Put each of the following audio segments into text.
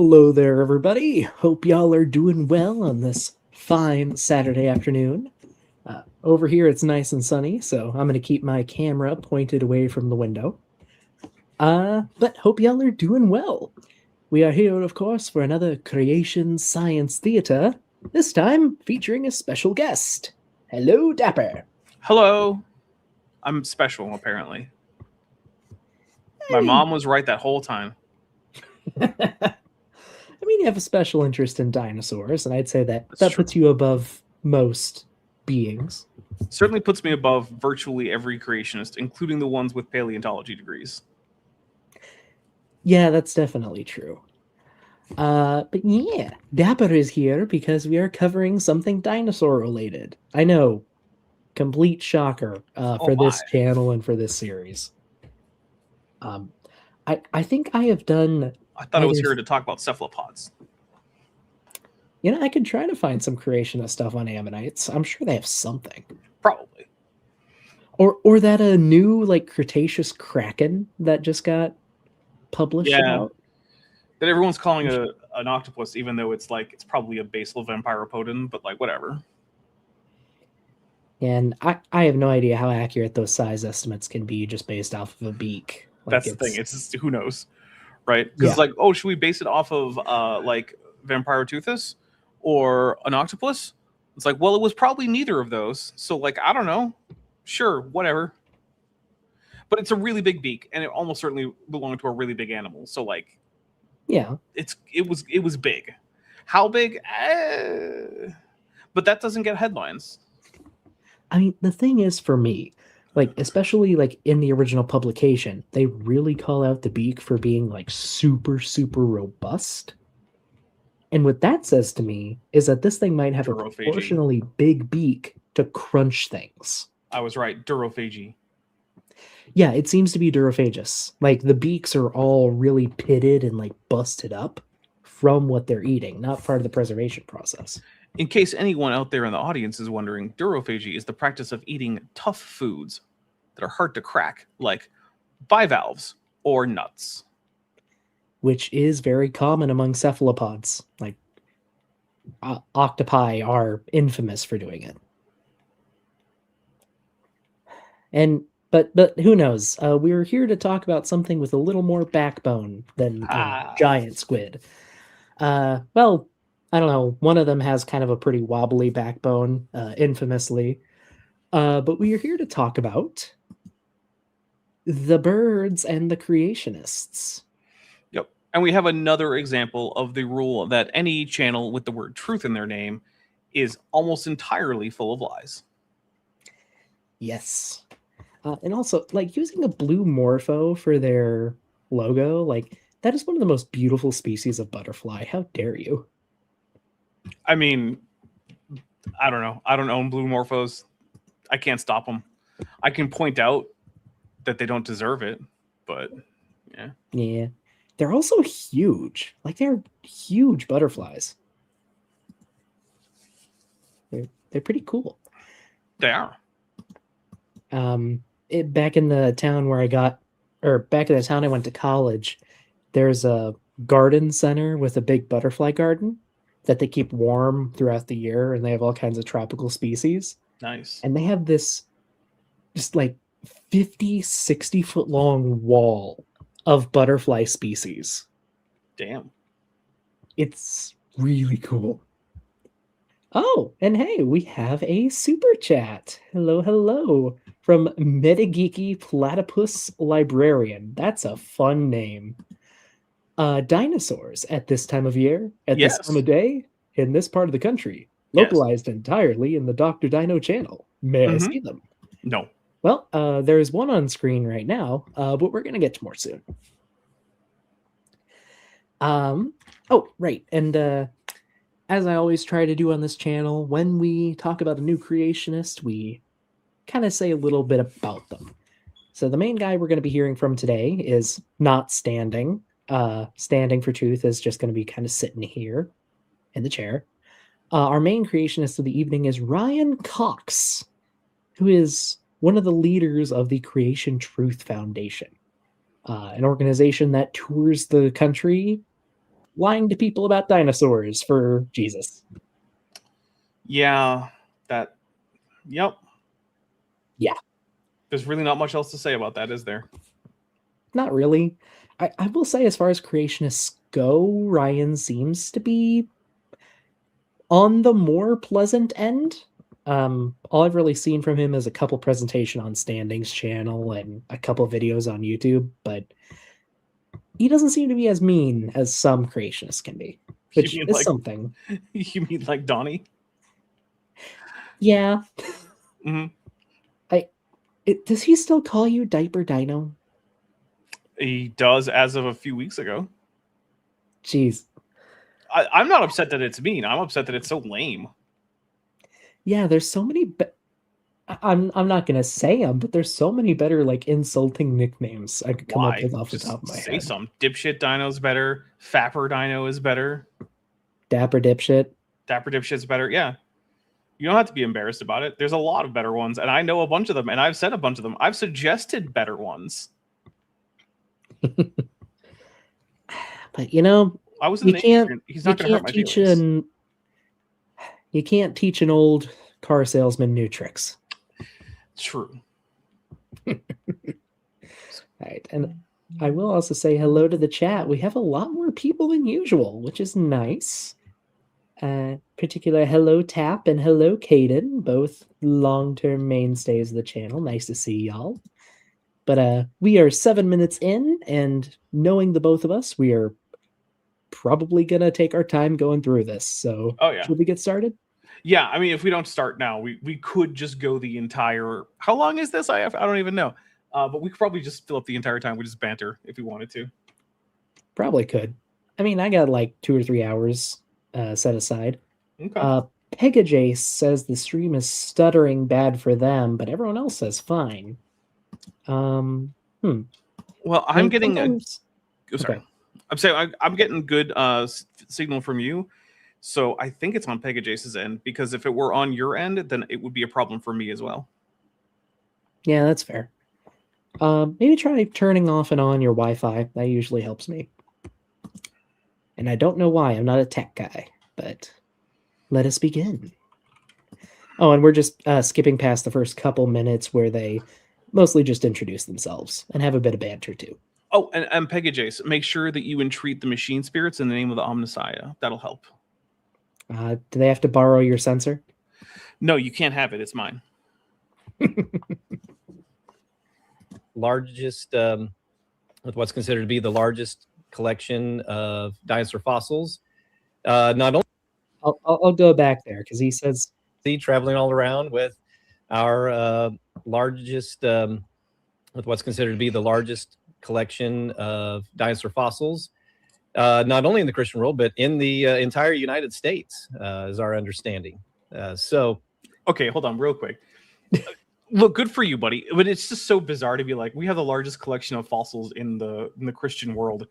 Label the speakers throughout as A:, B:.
A: Hello there, everybody. Hope y'all are doing well on this fine Saturday afternoon. Over here, it's nice and sunny, so I'm going to keep my camera pointed away from the window. But hope y'all are doing well. We are here, of course, for another Creation Science Theater, this time featuring a special guest. Hello, Dapper.
B: Hello. I'm special, apparently. My mom was right that whole time.
A: I mean, you have a special interest in dinosaurs, and I'd say that
B: That's true.
A: puts you above most beings.
B: Certainly puts me above virtually every creationist, including the ones with paleontology degrees.
A: Yeah, that's definitely true. But yeah, Dapper is here because we are covering something dinosaur related. I know, complete shocker for this channel and for this series. I think I have done.
B: I thought I was here to talk about cephalopods.
A: You know, I could try to find some creationist stuff on ammonites. I'm sure they have something.
B: Probably.
A: Or that a new like Cretaceous kraken that just got published about.
B: That everyone's calling an octopus, even though it's probably a basal vampiropodon, but like whatever.
A: And I have no idea how accurate those size estimates can be just based off of a beak.
B: That's the thing. It's just, who knows, right? Because should we base it off of like Vampiroteuthis or an octopus? It's like, well, it was probably neither of those. So like, I don't know. Sure, whatever. But it's a really big beak, and it almost certainly belonged to a really big animal. So like,
A: yeah,
B: it was big. How big? But that doesn't get headlines.
A: I mean, the thing is, for me, like especially like in the original publication, they really call out the beak for being like super, super robust. And what that says to me is that this thing might have a proportionally big beak to crunch things.
B: I was right. Durophagy.
A: Yeah, it seems to be durophagous. Like the beaks are all really pitted and like busted up from what they're eating, not part of the preservation process.
B: In case anyone out there in the audience is wondering, durophagy is the practice of eating tough foods that are hard to crack, like bivalves or nuts.
A: Which is very common among cephalopods. Like octopi are infamous for doing it. But who knows? We're here to talk about something with a little more backbone than giant squid. Well, I don't know. One of them has kind of a pretty wobbly backbone, infamously. But we are here to talk about the birds and the creationists.
B: Yep. And we have another example of the rule that any channel with the word truth in their name is almost entirely full of lies.
A: Yes. And also, like, using a blue morpho for their logo, like, that is one of the most beautiful species of butterfly. How dare you?
B: I mean, I don't know. I don't own blue morphos. I can't stop them. I can point out that they don't deserve it, but yeah.
A: Yeah. They're also huge. Like, they're huge butterflies. They're pretty cool.
B: They are.
A: Back in the town I went to college, there's a garden center with a big butterfly garden that they keep warm throughout the year, and they have all kinds of tropical species.
B: Nice.
A: And they have this just like 50, 60 foot long wall of butterfly species.
B: Damn.
A: It's really cool. Oh, and hey, we have a super chat. Hello, from Metageeky Platypus Librarian. That's a fun name. Dinosaurs at this time of year, at this time of day, in this part of the country, localized entirely in the Dr. Dino channel. May I see them?
B: No.
A: Well, there's one on screen right now, but we're going to get to more soon. Oh, right, and as I always try to do on this channel, when we talk about a new creationist, we kind of say a little bit about them. So the main guy we're going to be hearing from today is not standing. Standing for truth is just going to be kind of sitting here in the chair. Our main creationist of the evening is Ryan Cox, who is one of the leaders of the Creation Truth Foundation, an organization that tours the country lying to people about dinosaurs for Jesus.
B: Yeah, that. Yep.
A: Yeah.
B: There's really not much else to say about that, is there?
A: Not really. I will say, as far as creationists go, Ryan seems to be on the more pleasant end. All I've really seen from him is a couple presentation on Standing's channel and a couple videos on YouTube, but he doesn't seem to be as mean as some creationists can be, which is something.
B: You mean like Donnie?
A: Yeah.
B: Mm-hmm.
A: Does he still call you Dapper Dino?
B: He does, as of a few weeks ago.
A: Jeez.
B: I'm not upset that it's mean. I'm upset that it's so lame.
A: Yeah, there's so many. I'm not gonna say them, but there's so many better like insulting nicknames I could come up with off the top of my head.
B: Say some. Dipshit Dino's better. Fapper Dino is better.
A: Dapper Dipshit.
B: Dapper Dipshit's better. Yeah. You don't have to be embarrassed about it. There's a lot of better ones, and I know a bunch of them, and I've said a bunch of them. I've suggested better ones.
A: But you know,
B: I was in the can't. He's not going to hurt my feelings.
A: You can't teach an old car salesman new tricks.
B: True.
A: Right, and I will also say hello to the chat. We have a lot more people than usual, which is nice. Particular hello Tap and hello Caden, both long-term mainstays of the channel. Nice to see y'all. But we are 7 minutes in, and knowing the both of us, we are probably gonna take our time going through this. So should we get started?
B: Yeah, I mean, if we don't start now, we could just go the entire. How long is this? I don't even know. But we could probably just fill up the entire time. We just banter if we wanted to.
A: Probably could. I mean, I got like 2 or 3 hours set aside.
B: Okay.
A: Pegajace says the stream is stuttering bad for them, but everyone else says fine.
B: Well, I'm getting
A: sorry.
B: I'm saying I'm getting good signal from you, so I think it's on Pegajace's end, because if it were on your end, then it would be a problem for me as well.
A: Yeah, that's fair. Maybe try turning off and on your Wi-Fi. That usually helps me. And I don't know why. I'm not a tech guy, but let us begin. Oh, and we're just skipping past the first couple minutes where they mostly just introduce themselves and have a bit of banter too.
B: Oh, and Pegajace, make sure that you entreat the machine spirits in the name of the Omnissiah. That'll help.
A: Do they have to borrow your sensor?
B: No, you can't have it. It's mine.
C: Largest, with what's considered to be the largest collection of dinosaur fossils. Not only
A: I'll go back there because he says
C: traveling all around with our largest, with what's considered to be the largest collection of dinosaur fossils, not only in the Christian world but in the entire United States, is our understanding. So,
B: okay, hold on, real quick. Look, good for you, buddy. But it's just so bizarre to be like, we have the largest collection of fossils in the Christian world.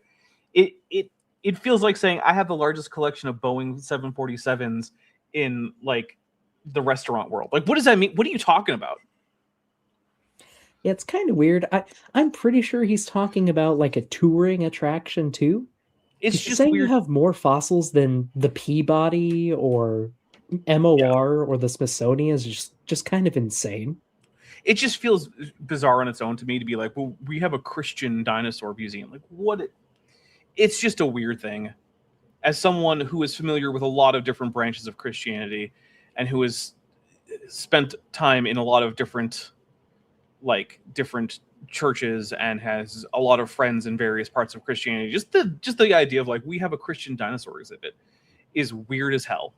B: It feels like saying I have the largest collection of Boeing 747s in like the restaurant world. Like, what does that mean? What are you talking about?
A: Yeah, it's kind of weird. I'm pretty sure he's talking about like a touring attraction too.
B: It's just
A: saying
B: weird.
A: You have more fossils than the Peabody or MOR or the Smithsonian is just kind of insane.
B: It just feels bizarre on its own to me to be like, well, we have a Christian dinosaur museum. Like, what? It's just a weird thing. As someone who is familiar with a lot of different branches of Christianity and who has spent time in a lot of different churches and has a lot of friends in various parts of Christianity, just the idea of like, we have a Christian dinosaur exhibit is weird as hell.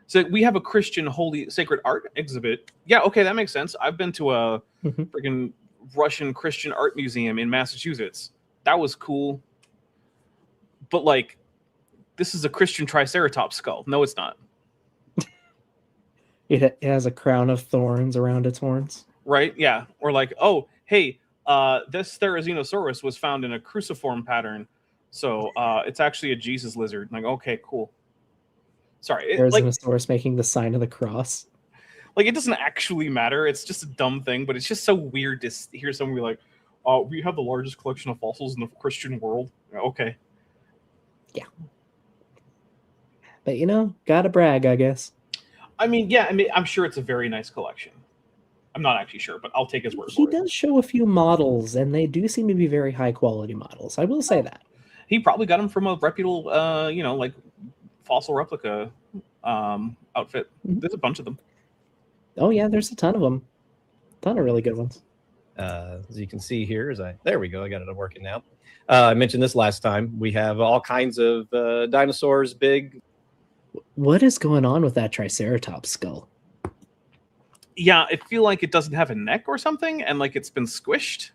B: So we have a Christian holy sacred art exhibit. Yeah, okay, that makes sense. I've been to a freaking Russian Christian art museum in Massachusetts. That was cool. But like, this is a Christian Triceratops skull. No, it's not.
A: It has a crown of thorns around its horns.
B: Right? Yeah. Or like, oh, hey, this Therizinosaurus was found in a cruciform pattern. So it's actually a Jesus lizard. Like, okay, cool. Sorry.
A: Therizinosaurus making the sign of the cross.
B: Like, it doesn't actually matter. It's just a dumb thing, but it's just so weird to hear someone be like, we have the largest collection of fossils in the Christian world. Okay.
A: Yeah. But gotta brag, I guess.
B: I mean, yeah, I mean, I'm sure it's a very nice collection. I'm not actually sure, but I'll take his word
A: He
B: for it.
A: does show a few models, and they do seem to be very high quality models. I will say that.
B: He probably got them from a reputable, like fossil replica outfit. There's a bunch of them.
A: Oh yeah, there's a ton of them. A ton of really good ones.
C: As you can see here, there we go. I got it working now. I mentioned this last time. We have all kinds of dinosaurs, big.
A: What is going on with that Triceratops skull?
B: Yeah, I feel like it doesn't have a neck or something, and like it's been squished.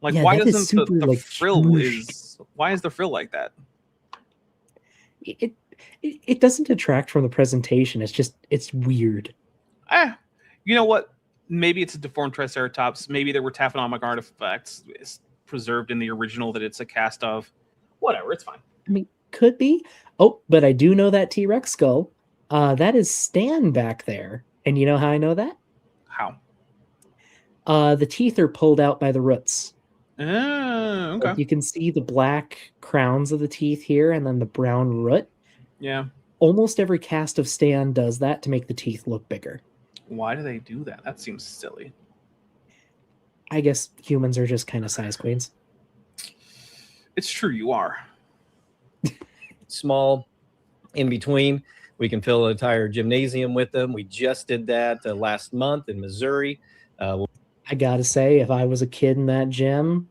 B: Like,
A: Yeah,
B: why
A: that is
B: doesn't
A: super,
B: the
A: like,
B: frill
A: smooshed.
B: why is the frill like that?
A: It doesn't detract from the presentation. It's weird.
B: You know what? Maybe it's a deformed Triceratops. Maybe there were taphonomic artifacts preserved in the original that it's a cast of. Whatever, it's fine.
A: I mean, could be. Oh, but I do know that T-Rex skull. That is Stan back there. And you know how I know that?
B: How?
A: The teeth are pulled out by the roots.
B: Okay.
A: You can see the black crowns of the teeth here and then the brown root.
B: Yeah.
A: Almost every cast of Stan does that to make the teeth look bigger.
B: Why do they do that? That seems silly.
A: I guess humans are just kind of size queens.
B: It's true, you are.
C: Small in between. We can fill an entire gymnasium with them. We just did that last month in Missouri.
A: I gotta say, if I was a kid in that gym,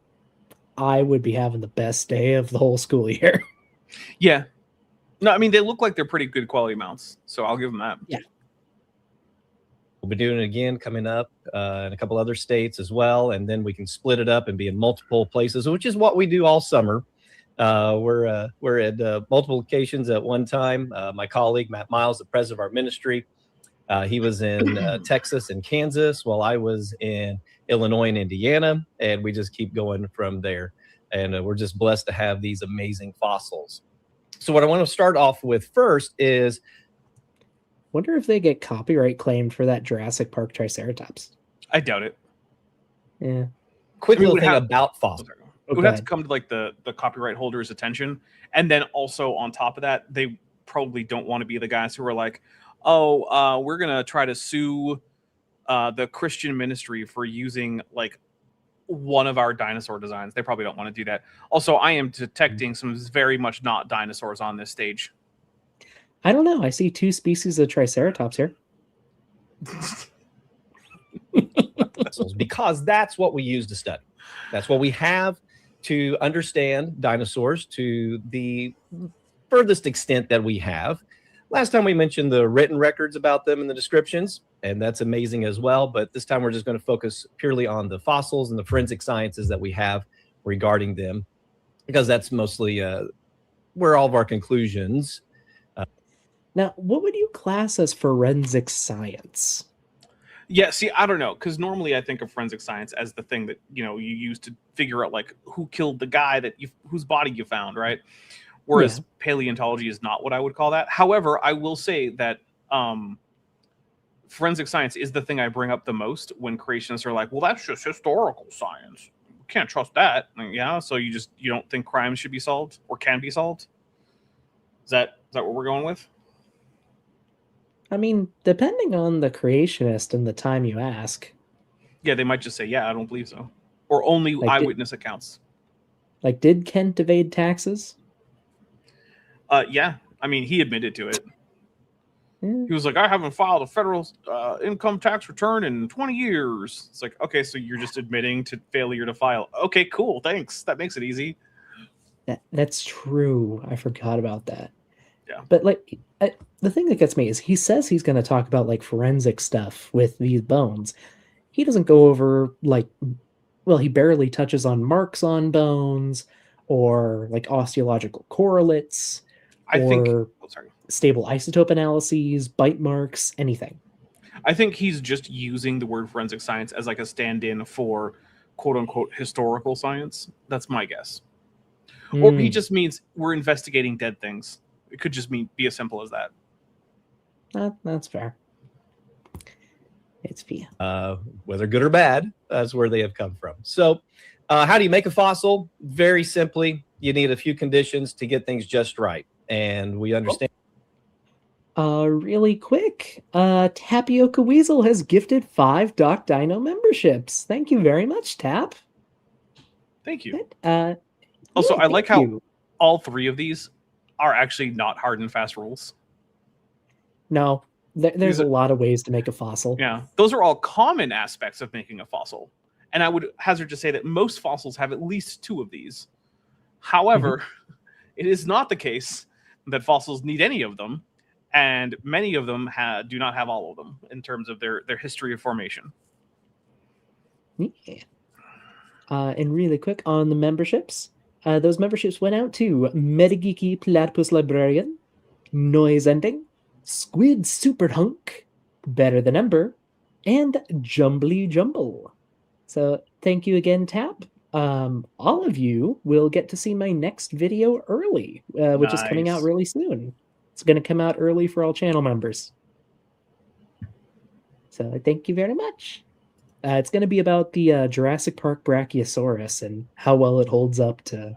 A: I would be having the best day of the whole school year.
B: Yeah. No, I mean, they look like they're pretty good quality mounts, so I'll give them that.
A: Yeah.
C: We'll be doing it again coming up in a couple other states as well, and then we can split it up and be in multiple places, which is what we do all summer. We're at multiple locations at one time. My colleague, Matt Miles, the president of our ministry, he was in Texas and Kansas while I was in Illinois and Indiana, and we just keep going from there. And we're just blessed to have these amazing fossils. So what I want to start off with first is,
A: wonder if they get copyright claimed for that Jurassic Park Triceratops.
B: I doubt it.
A: Yeah.
C: Quick little thing about fossils.
B: It would have to come to like the copyright holder's attention. And then also on top of that, they probably don't want to be the guys who are like, oh, we're going to try to sue the Christian ministry for using like one of our dinosaur designs. They probably don't want to do that. Also, I am detecting some very much not dinosaurs on this stage.
A: I don't know. I see 2 species of Triceratops here.
C: Because that's what we use to study. That's what we have to understand dinosaurs to the furthest extent that we have. Last time we mentioned the written records about them in the descriptions, and that's amazing as well. But this time we're just going to focus purely on the fossils and the forensic sciences that we have regarding them, because that's mostly where all of our conclusions.
A: Now, what would you class as forensic science?
B: Yeah, see, I don't know, because normally I think of forensic science as the thing that you use to figure out like who killed the guy whose body you found, right? Whereas paleontology is not what I would call that. However, I will say that forensic science is the thing I bring up the most when creationists are like, well, that's just historical science. You can't trust that. Like, yeah, so you don't think crimes should be solved or can be solved? Is that what we're going with?
A: I mean, depending on the creationist and the time you ask.
B: Yeah, they might just say, yeah, I don't believe so. Or only eyewitness accounts.
A: Like, did Kent evade taxes?
B: Yeah. I mean, he admitted to it. He was like, I haven't filed a federal income tax return in 20 years. It's like, okay, so you're just admitting to failure to file. Okay, cool. Thanks. That makes it easy.
A: That's true. I forgot about that.
B: Yeah.
A: But like, the thing that gets me is he says he's going to talk about like forensic stuff with these bones. He doesn't go over he barely touches on marks on bones or like osteological correlates stable isotope analyses, bite marks, anything.
B: I think he's just using the word forensic science as like a stand-in for quote unquote historical science. That's my guess. Or he just means we're investigating dead things. It could just be as simple as that.
A: That's fair. It's fair.
C: Whether good or bad, that's where they have come from. So how do you make a fossil? Very simply, you need a few conditions to get things just right. And we understand
A: Really quick, Tapioca Weasel has gifted 5 Doc Dino memberships. Thank you very much, Tap.
B: Thank you.
A: Also,
B: I like how all 3 of these are actually not hard and fast rules.
A: No, there's a lot of ways to make a fossil.
B: Yeah, those are all common aspects of making a fossil. And I would hazard to say that most fossils have at least 2 of these. However, it is not the case that fossils need any of them, and many of them do not have all of them in terms of their history of formation.
A: Yeah. And really quick on the memberships, those memberships went out to Metageeky Platypus Librarian, Noise Ending, Squid Super Hunk, Better Than Ember, and Jumbly Jumble. So thank you again, Tap. All of you will get to see my next video early, which is coming out really soon. It's going to come out early for all channel members. So thank you very much. It's going to be about the Jurassic Park Brachiosaurus and how well it holds up to,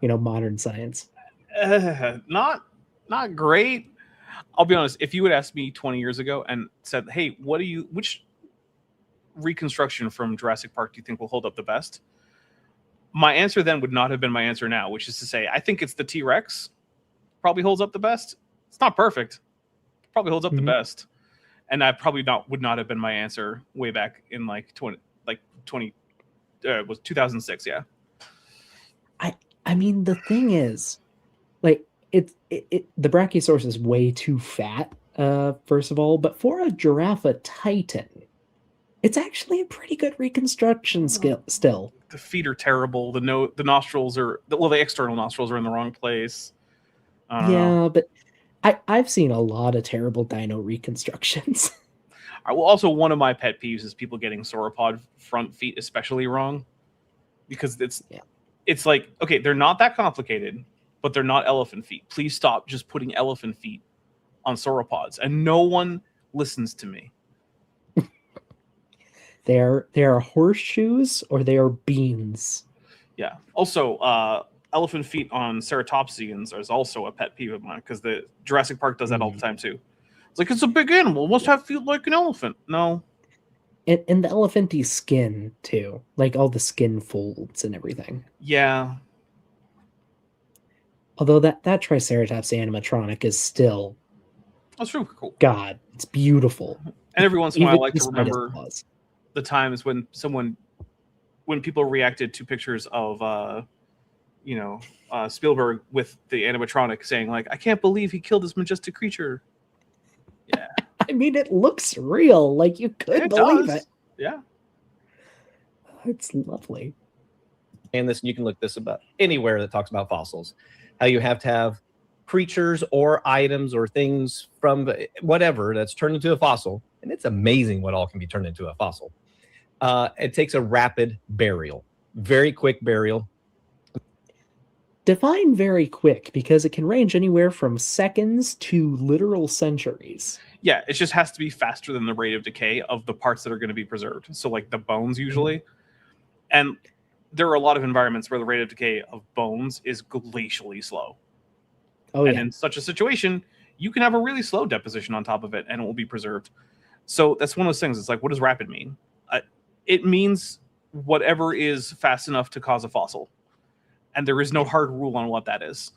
A: modern science.
B: Not great. I'll be honest. If you had asked me 20 years ago and said, "Hey, which reconstruction from Jurassic Park do you think will hold up the best?" My answer then would not have been my answer now, which is to say, I think it's the T-Rex. Probably holds up the best. It's not perfect. Probably holds up the best. And I probably would not have been my answer way back in was 2006. Yeah.
A: I mean, the thing is, like, the Brachiosaurus is way too fat, first of all, but for a Giraffa Titan, it's actually a pretty good reconstruction still.
B: The feet are terrible. The nostrils are, the external nostrils are in the wrong place. I don't know.
A: But I've seen a lot of terrible dino reconstructions.
B: Also, one of my pet peeves is people getting sauropod front feet especially wrong, because it's like, okay, they're not that complicated, but they're not elephant feet. Please stop just putting elephant feet on sauropods, and no one listens to me.
A: They are horseshoes or they are beans.
B: Yeah. Also, elephant feet on ceratopsians is also a pet peeve of mine, because the Jurassic Park does that all the time too. It's like, it's a big animal, it must have feet like an elephant. No.
A: And the elephanty skin too, like all the skin folds and everything.
B: Yeah.
A: Although that Triceratops animatronic is still,
B: that's really cool.
A: God, it's beautiful.
B: And every once in a while, I like to remember the times when people reacted to pictures of Spielberg with the animatronic saying, like, I can't believe he killed this majestic creature. Yeah.
A: I mean, it looks real. Like, you could believe it.
B: Yeah.
A: It's lovely.
C: And you can look this about anywhere that talks about fossils. How you have to have creatures or items or things from whatever that's turned into a fossil. And it's amazing what all can be turned into a fossil. It takes a rapid burial, very quick burial.
A: Define very quick, because it can range anywhere from seconds to literal centuries.
B: Yeah, it just has to be faster than the rate of decay of the parts that are going to be preserved. So, like the bones usually. And there are a lot of environments where the rate of decay of bones is glacially slow.
A: Oh,
B: and in such a situation, you can have a really slow deposition on top of it, and it will be preserved. So that's one of those things. It's like, what does rapid mean? It means whatever is fast enough to cause a fossil. And there is no hard rule on what that is.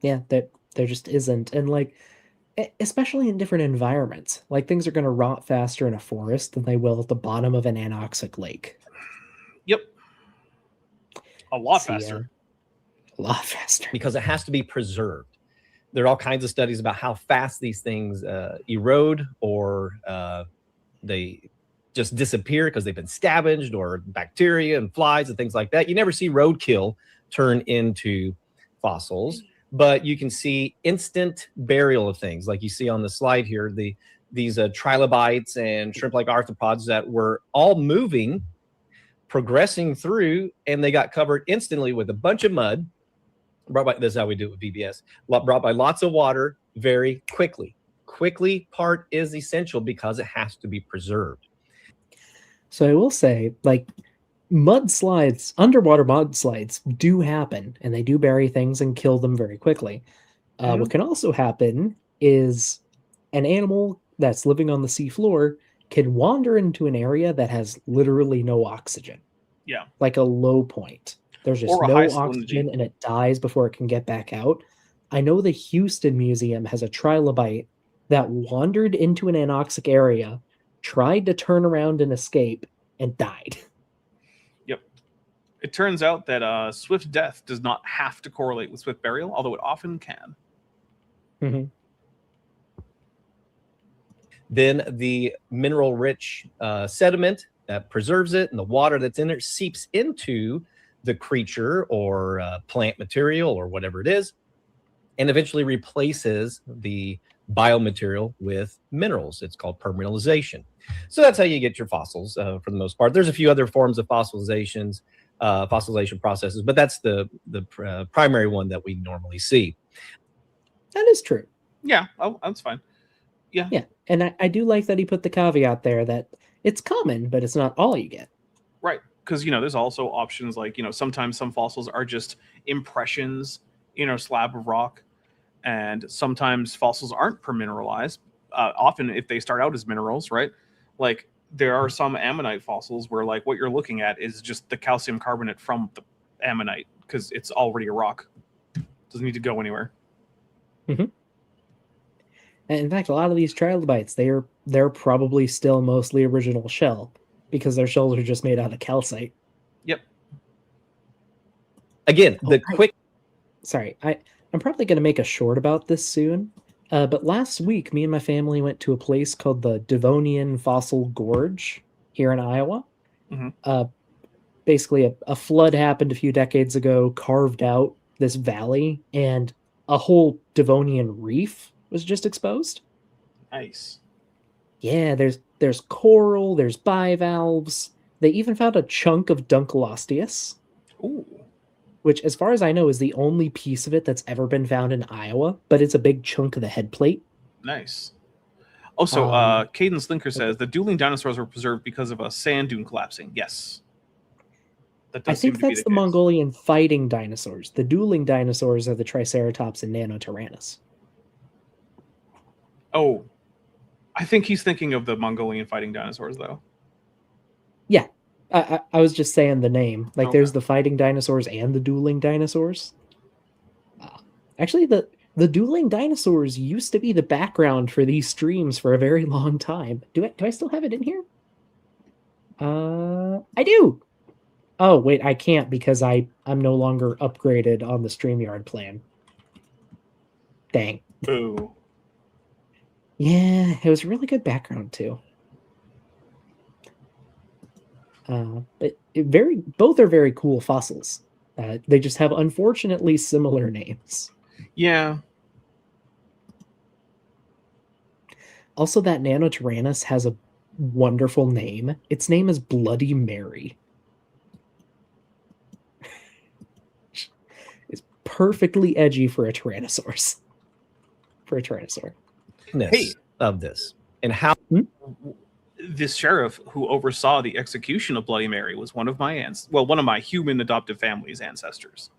A: Yeah, there just isn't. And like, especially in different environments, like things are going to rot faster in a forest than they will at the bottom of an anoxic lake.
B: Yep. A lot faster.
A: A lot faster.
C: Because it has to be preserved. There are all kinds of studies about how fast these things erode, or they just disappear because they've been scavenged, or bacteria and flies and things like that. You never see roadkill turn into fossils, but you can see instant burial of things, like you see on the slide here, these trilobites and shrimp-like arthropods that were all moving, progressing through, and they got covered instantly with a bunch of mud. This is how we do it with VBS. Brought by lots of water very quickly. Quickly part is essential because it has to be preserved.
A: So I will say, like, mudslides, underwater mudslides do happen, and they do bury things and kill them very quickly. What can also happen is an animal that's living on the seafloor can wander into an area that has literally no oxygen.
B: Yeah.
A: Like a low point. There's just
B: Or a
A: no
B: high
A: oxygen
B: salinity.
A: and it dies before it can get back out. I know the Houston Museum has a trilobite that wandered into an anoxic area, tried to turn around and escape, and died.
B: Yep. It turns out that swift death does not have to correlate with swift burial, although it often can.
A: Mhm.
C: Then the mineral-rich sediment that preserves it and the water that's in it seeps into the creature or plant material or whatever it is, and eventually replaces the biomaterial with minerals. It's called permineralization. So that's how you get your fossils for the most part. There's a few other forms of fossilization processes, but that's the primary one that we normally see.
A: That is true.
B: Yeah, oh, that's fine. Yeah.
A: Yeah. And I do like that he put the caveat there that it's common, but it's not all you get.
B: Right. Because, there's also options like, sometimes some fossils are just impressions in a slab of rock. And sometimes fossils aren't permineralized. Often if they start out as minerals, right? Like there are some ammonite fossils where like what you're looking at is just the calcium carbonate from the ammonite because it's already a rock. Doesn't need to go anywhere.
A: Mm-hmm. And in fact, a lot of these trilobites, they're probably still mostly original shell because their shells are just made out of calcite.
B: Yep.
C: Again,
A: I'm probably going to make a short about this soon. But last week, me and my family went to a place called the Devonian Fossil Gorge here in Iowa.
B: Mm-hmm.
A: Basically, a flood happened a few decades ago, carved out this valley, and a whole Devonian reef was just exposed.
B: Nice.
A: Yeah, there's coral, there's bivalves. They even found a chunk of Dunkleosteus.
B: Ooh.
A: Which, as far as I know, is the only piece of it that's ever been found in Iowa, but it's a big chunk of the head plate.
B: Nice. Also, Cadence Linker says the dueling dinosaurs were preserved because of a sand dune collapsing. Yes. That does
A: I think
B: seem to be
A: that's the
B: case.
A: Mongolian fighting dinosaurs. The dueling dinosaurs are the Triceratops and Nanotyrannus.
B: Oh, I think he's thinking of the Mongolian fighting dinosaurs, though.
A: Yeah, I was just saying the name. Like,
B: Okay.
A: There's the fighting dinosaurs and the dueling dinosaurs. Actually, the dueling dinosaurs used to be the background for these streams for a very long time. Do I still have it in here? I do. Oh, wait, I can't because I'm no longer upgraded on the StreamYard plan. Dang.
B: Boo.
A: Yeah, it was a really good background too. But both are very cool fossils. They just have unfortunately similar names.
B: Yeah.
A: Also, that Nanotyrannus has a wonderful name. Its name is Bloody Mary. It's perfectly edgy for a Tyrannosaurus. For a Tyrannosaur.
B: Hey.
C: Of this and how
B: this sheriff who oversaw the execution of Bloody Mary was one of my human adoptive family's ancestors.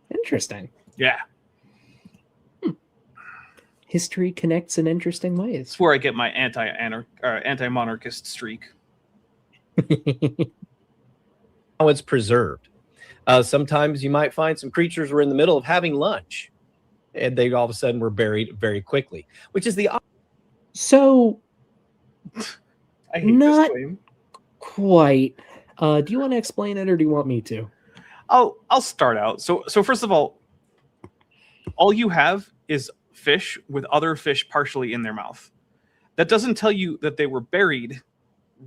A: Interesting.
B: Yeah.
A: History connects in interesting ways.
B: That's where I get my anti-monarchist streak.
C: how it's preserved. Sometimes you might find some creatures were in the middle of having lunch and they all of a sudden were buried very quickly, which is the
A: So
B: I hate
A: not
B: this claim.
A: quite. Do you want to explain it or do you want me to?
B: I'll start out. So first of all you have is fish with other fish partially in their mouth. That doesn't tell you that they were buried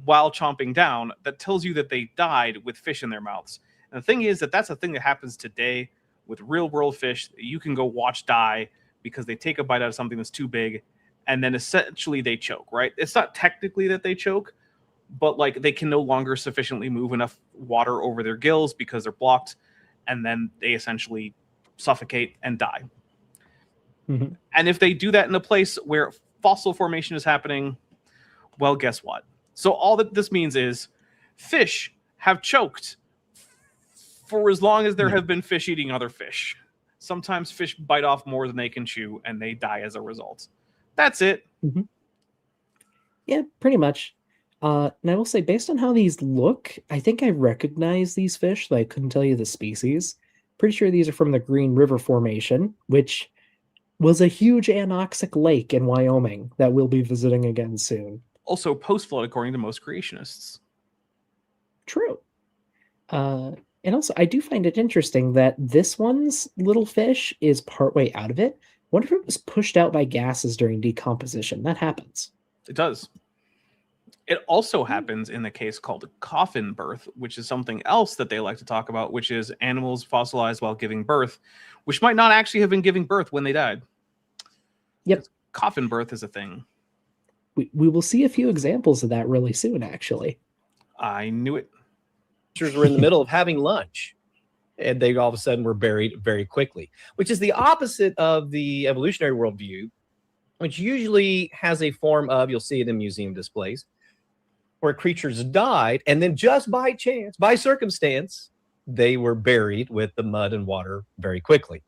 B: while chomping down. That tells you that they died with fish in their mouths. And the thing is that's a thing that happens today with real world fish that you can go watch die because they take a bite out of something that's too big and then essentially they choke, right? It's not technically that they choke, but like they can no longer sufficiently move enough water over their gills because they're blocked, and then they essentially suffocate and die.
A: Mm-hmm.
B: And if they do that in a place where fossil formation is happening, well, guess what? So all that this means is fish have choked for as long as there have been fish eating other fish. Sometimes fish bite off more than they can chew, and they die as a result. That's it.
A: Mm-hmm. Yeah, pretty much. And I will say, based on how these look, I think I recognize these fish, though I couldn't tell you the species. Pretty sure these are from the Green River Formation, which was a huge anoxic lake in Wyoming that we'll be visiting again soon.
B: Also post-flood, according to most creationists.
A: True. And also, I do find it interesting that this one's little fish is partway out of it. Wonder if it was pushed out by gases during decomposition. That happens.
B: It does. It also happens in the case called coffin birth, which is something else that they like to talk about, which is animals fossilized while giving birth, which might not actually have been giving birth when they died.
A: Yep.
B: Coffin birth is a thing.
A: We will see a few examples of that really soon, actually.
B: I knew it.
C: Creatures were in the middle of having lunch, and they all of a sudden were buried very quickly, which is the opposite of the evolutionary worldview, which usually has a form of, you'll see it in museum displays, where creatures died, and then just by chance, by circumstance, they were buried with the mud and water very quickly.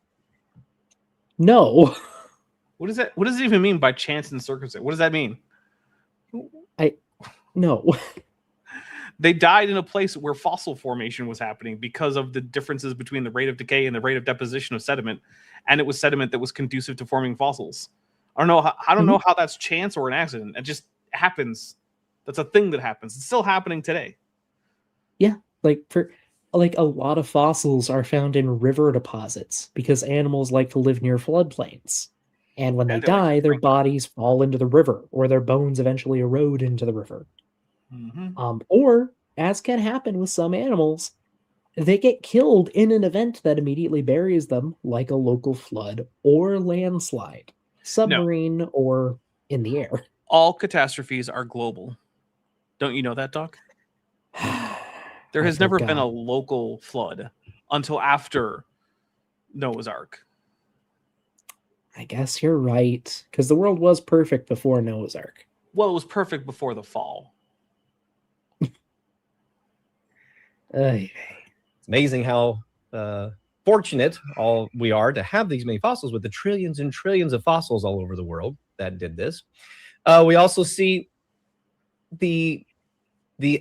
A: No.
B: What does that? What does it even mean by chance and circumstance? What does that mean?
A: No.
B: They died in a place where fossil formation was happening because of the differences between the rate of decay and the rate of deposition of sediment, and it was sediment that was conducive to forming fossils. I don't know how that's chance or an accident. It just happens. That's a thing that happens. It's still happening today.
A: Yeah, a lot of fossils are found in river deposits because animals like to live near floodplains. And when they die, their bodies fall into the river, or their bones eventually erode into the river.
B: Mm-hmm.
A: Or, as can happen with some animals, they get killed in an event that immediately buries them, like a local flood or landslide, submarine or in the air.
B: All catastrophes are global. Don't you know that, Doc? There has never been a local flood until after Noah's Ark.
A: I guess you're right, because the world was perfect before Noah's Ark.
B: Well, it was perfect before the fall.
C: It's amazing how fortunate all we are to have these many fossils, with the trillions and trillions of fossils all over the world that did this. We also see the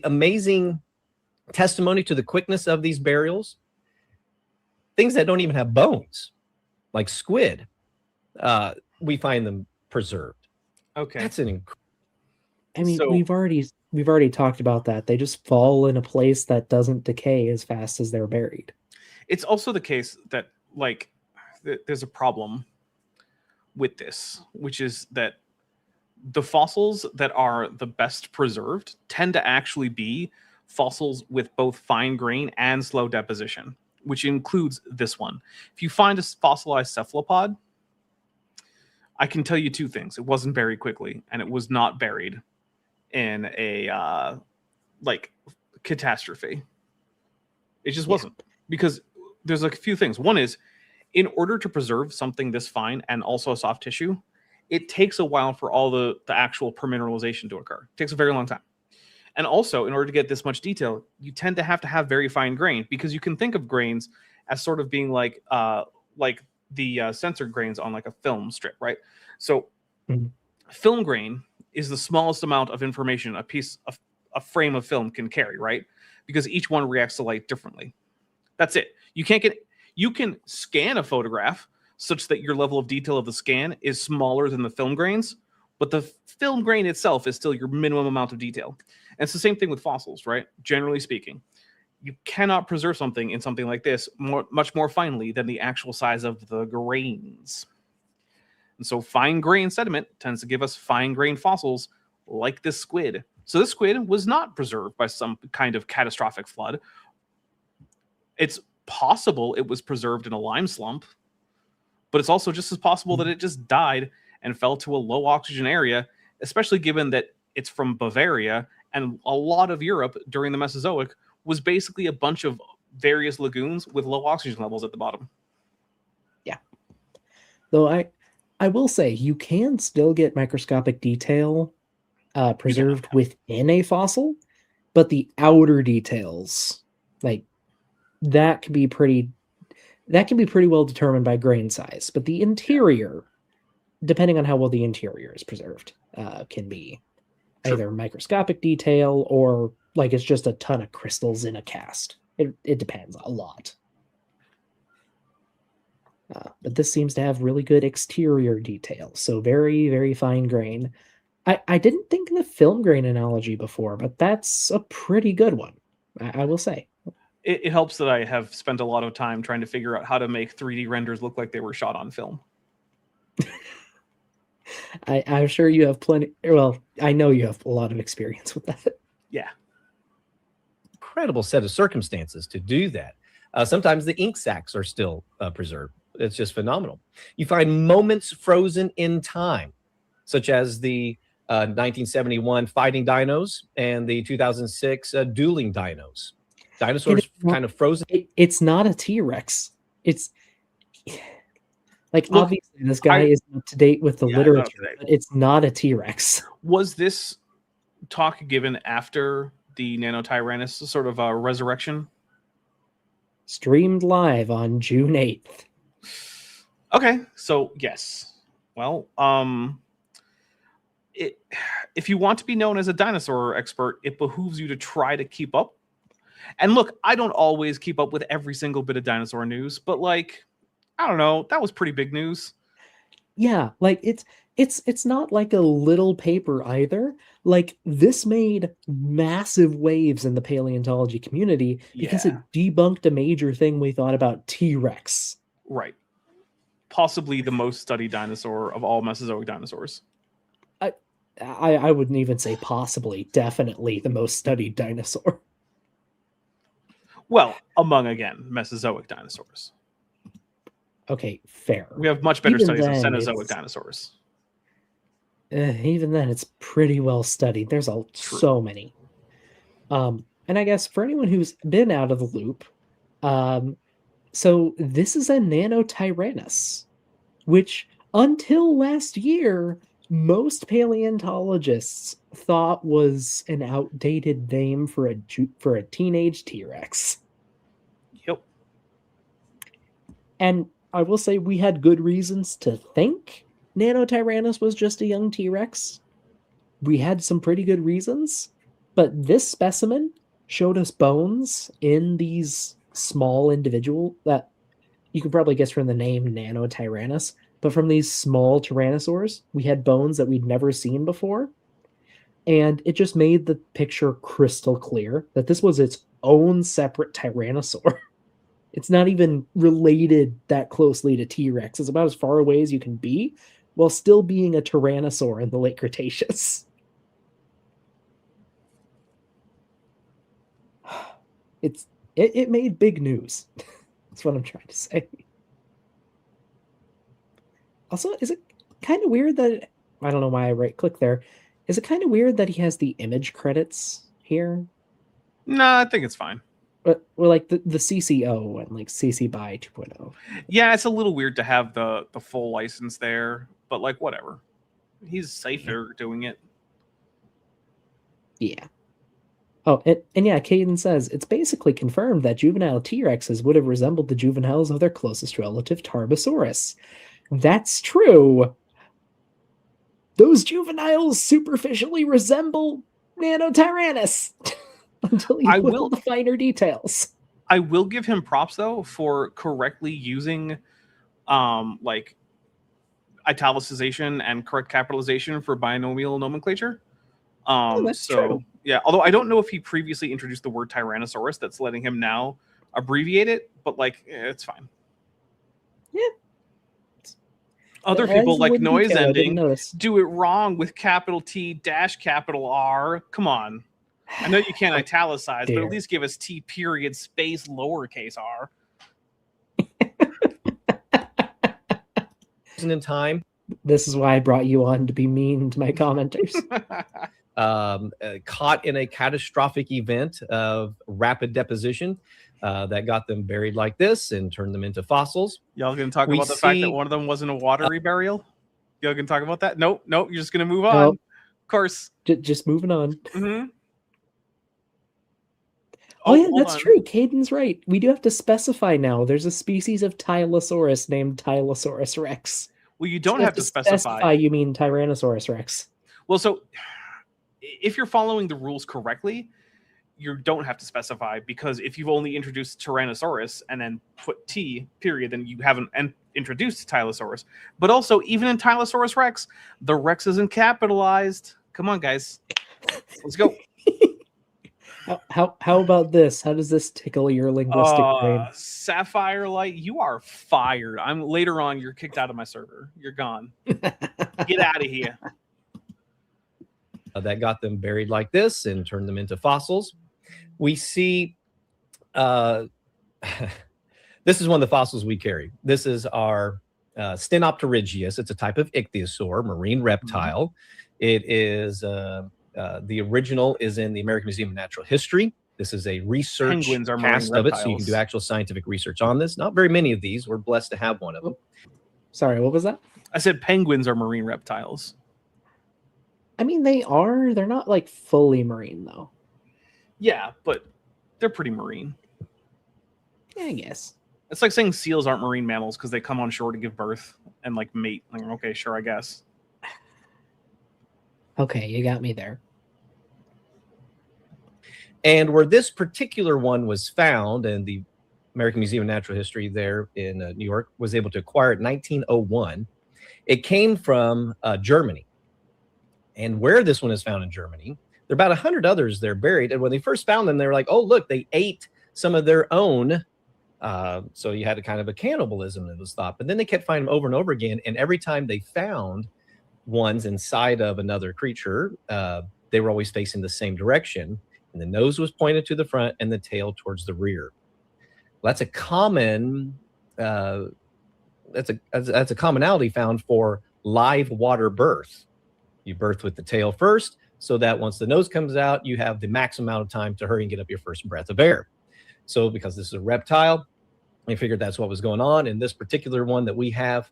C: amazing testimony to the quickness of these burials. Things that don't even have bones, like squid, we find them preserved.
B: Okay,
A: that's we've already talked about that. They just fall in a place that doesn't decay as fast as they're buried.
B: It's also the case that there's a problem with this, which is that the fossils that are the best preserved tend to actually be fossils with both fine grain and slow deposition, which includes this one. If you find a fossilized cephalopod, I can tell you two things. It wasn't buried quickly, and it was not buried in a catastrophe. It just wasn't, because there's a few things. One is, in order to preserve something this fine and also a soft tissue, it takes a while for all the actual permineralization to occur. It takes a very long time. And also, in order to get this much detail, you tend to have very fine grain, because you can think of grains as sort of being like the censored grains on like a film strip, right? So film grain is the smallest amount of information a frame of film can carry, right? Because each one reacts to light differently. That's it. You can scan a photograph such that your level of detail of the scan is smaller than the film grains, but the film grain itself is still your minimum amount of detail. And it's the same thing with fossils, right? Generally speaking, you cannot preserve something in something like this much more finely than the actual size of the grains. And so fine grain sediment tends to give us fine grain fossils like this squid. So this squid was not preserved by some kind of catastrophic flood. It's possible it was preserved in a lime slump, but it's also just as possible that it just died and fell to a low oxygen area, especially given that it's from Bavaria, and a lot of Europe during the Mesozoic was basically a bunch of various lagoons with low oxygen levels at the bottom.
A: Yeah. Though I will say, you can still get microscopic detail preserved within a fossil, but the outer details, like, that can be pretty that can be pretty well determined by grain size, but the interior, depending on how well the interior is preserved, can be either microscopic detail or like it's just a ton of crystals in a cast. It depends a lot. But this seems to have really good exterior detail, so very, very fine grain. I didn't think of the film grain analogy before, but that's a pretty good one, I will say.
B: It helps that I have spent a lot of time trying to figure out how to make 3D renders look like they were shot on film.
A: I'm sure you have plenty. Well, I know you have a lot of experience with that.
B: Yeah.
C: Incredible set of circumstances to do that. Sometimes the ink sacs are still preserved. It's just phenomenal. You find moments frozen in time, such as the 1971 fighting dinos and the 2006 dueling dinos. Dinosaurs kind of frozen.
A: It's not a T-Rex. It's like,
B: look,
A: obviously this guy is up to date with the literature, but it's not a T-Rex.
B: Was this talk given after the Nanotyrannus sort of resurrection?
A: Streamed live on June 8th.
B: Okay, so yes. Well, if you want to be known as a dinosaur expert, it behooves you to try to keep up. And look, I don't always keep up with every single bit of dinosaur news, but like, I don't know, that was pretty big news.
A: Yeah, like it's not like a little paper either. Like, this made massive waves in the paleontology community because it debunked a major thing we thought about T-Rex.
B: Right. Possibly the most studied dinosaur of all Mesozoic dinosaurs.
A: I wouldn't even say possibly, definitely the most studied dinosaur.
B: Well, among, again, Mesozoic dinosaurs.
A: Okay, fair.
B: We have much better studies of Cenozoic dinosaurs.
A: Even then, it's pretty well studied. There's so many. And I guess for anyone who's been out of the loop, so this is a Nanotyrannus, which until last year, most paleontologists thought was an outdated name for a teenage T-Rex.
B: Yep.
A: And I will say we had good reasons to think Nanotyrannus was just a young T-Rex. We had some pretty good reasons, but this specimen showed us bones in these small individual that you can probably guess from the name Nanotyrannus, but from these small tyrannosaurs, we had bones that we'd never seen before. And it just made the picture crystal clear that this was its own separate tyrannosaur. It's not even related that closely to T-Rex. It's about as far away as you can be while still being a tyrannosaur in the late Cretaceous. It made big news. That's what I'm trying to say. Also, is it kind of weird that I don't know why I right-click there. Is it kind of weird that he has the image credits here?
B: No, I think it's fine.
A: But well, like the CCO and like CC BY 2.0.
B: Yeah, it's a little weird to have the full license there, but like whatever. He's safer doing it.
A: Yeah. Oh, and yeah, Caden says it's basically confirmed that juvenile T-Rexes would have resembled the juveniles of their closest relative Tarbosaurus. That's true. Those juveniles superficially resemble Nanotyrannus until you put all the finer details.
B: I will give him props though for correctly using like italicization and correct capitalization for binomial nomenclature.
A: That's true.
B: Yeah, although I don't know if he previously introduced the word Tyrannosaurus, that's letting him now abbreviate it, but like it's fine.
A: Yeah.
B: Other people like noise ending do it wrong with capital T dash capital R. Come on. I know you can't italicize, but at least give us T period space lowercase r.
C: In time.
A: This is why I brought you on, to be mean to my commenters.
C: Caught in a catastrophic event of rapid deposition that got them buried like this and turned them into fossils.
B: Y'all gonna talk about the fact that one of them wasn't a watery burial? Y'all gonna talk about that? Nope, you're just gonna move on. Of course.
A: Just moving on.
B: Mm-hmm.
A: Oh, yeah,
B: hold
A: that's
B: on.
A: true. Caden's right. We do have to specify now. There's a species of Tylosaurus named Tylosaurus rex.
B: Well, you
A: So
B: don't
A: you
B: have to specify.
A: You mean Tyrannosaurus rex.
B: Well, so if you're following the rules correctly, you don't have to specify, because if you've only introduced Tyrannosaurus and then put T period, then you haven't introduced Tylosaurus. But also, even in Tylosaurus Rex, the Rex isn't capitalized. Come on, guys, let's go.
A: How about this? How does this tickle your linguistic brain?
B: Sapphire Light, you are fired. Later on, you're kicked out of my server. You're gone. Get out of here.
C: That got them buried like this and turned them into fossils. We see this is one of the fossils we carry. This is our Stenopterygius. It's a type of ichthyosaur, marine reptile. It is the original is in the American Museum of Natural History. This is a research cast of it, so you can do actual scientific research on this. Not very many of these. We're blessed to have one of them.
A: Sorry, what was that?
B: I said penguins are marine reptiles.
A: I mean, they are. They're not like fully marine, though.
B: Yeah, but they're pretty marine.
A: Yeah, I guess.
B: It's like saying seals aren't marine mammals because they come on shore to give birth and like mate. Like, okay, sure, I guess.
A: Okay, you got me there.
C: And where this particular one was found, and the American Museum of Natural History there in New York was able to acquire it in 1901, it came from Germany. And where this one is found in Germany, there are about 100 others there buried. And when they first found them, they were like, oh, look, they ate some of their own. So you had a kind of a cannibalism that was thought. But then they kept finding them over and over again. And every time they found ones inside of another creature, they were always facing the same direction. And the nose was pointed to the front and the tail towards the rear. Well, that's a common, that's a commonality found for live water birth. You birth with the tail first, so that once the nose comes out, you have the maximum amount of time to hurry and get up your first breath of air. So because this is a reptile, I figured that's what was going on. In this particular one that we have,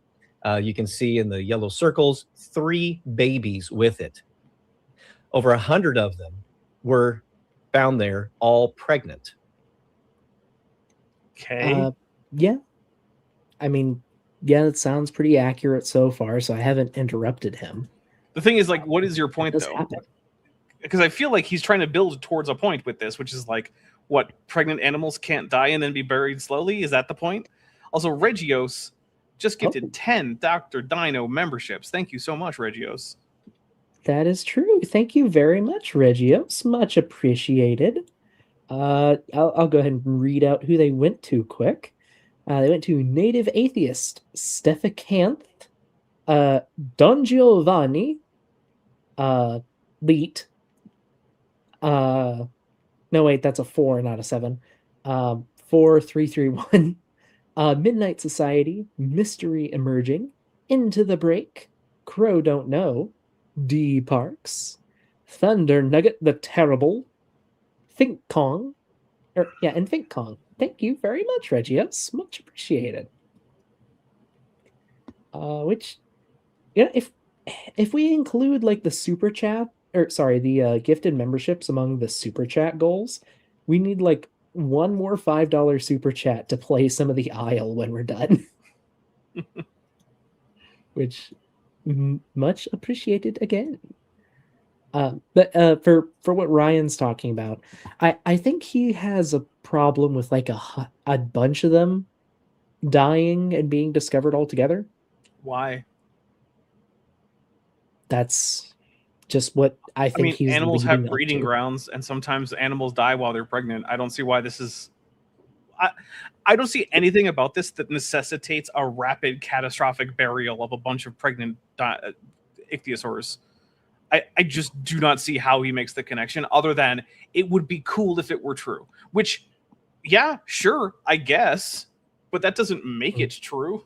C: you can see in the yellow circles, 3 babies with it. Over 100 of them were found there, all pregnant.
B: Okay.
A: Yeah. I mean, yeah, it sounds pretty accurate so far, so I haven't interrupted him.
B: The thing is, like, what is your point, though?
A: Happen.
B: Because I feel like he's trying to build towards a point with this, which is like, what, pregnant animals can't die and then be buried slowly? Is that the point? Also, Regios just gifted 10 Dr. Dino memberships. Thank you so much, Regios.
A: That is true. Thank you very much, Regios. Much appreciated. I'll go ahead and read out who they went to quick. They went to Native Atheist, Stephacanth, Don Giovanni, Leet. No, wait, that's a 4, not a 7. 4331. Midnight Society, Mystery Emerging, Into the Break, Crow Don't Know, D Parks, Thunder Nugget the Terrible, Think Kong, and Think Kong. Thank you very much, Regios. Much appreciated. Which, you know, if we include like the super chat, or sorry, the gifted memberships among the super chat goals, we need like one more $5 super chat to play some of the aisle when we're done. Which, much appreciated again. But for what Ryan's talking about, I think he has a problem with like a bunch of them dying and being discovered altogether.
B: Why?
A: That's just what I think.
B: He's animals have breeding grounds, and sometimes animals die while they're pregnant. I don't see why this is. I don't see anything about this that necessitates a rapid, catastrophic burial of a bunch of pregnant ichthyosaurs. I just do not see how he makes the connection, other than it would be cool if it were true. Which, yeah, sure, I guess, but that doesn't make it true.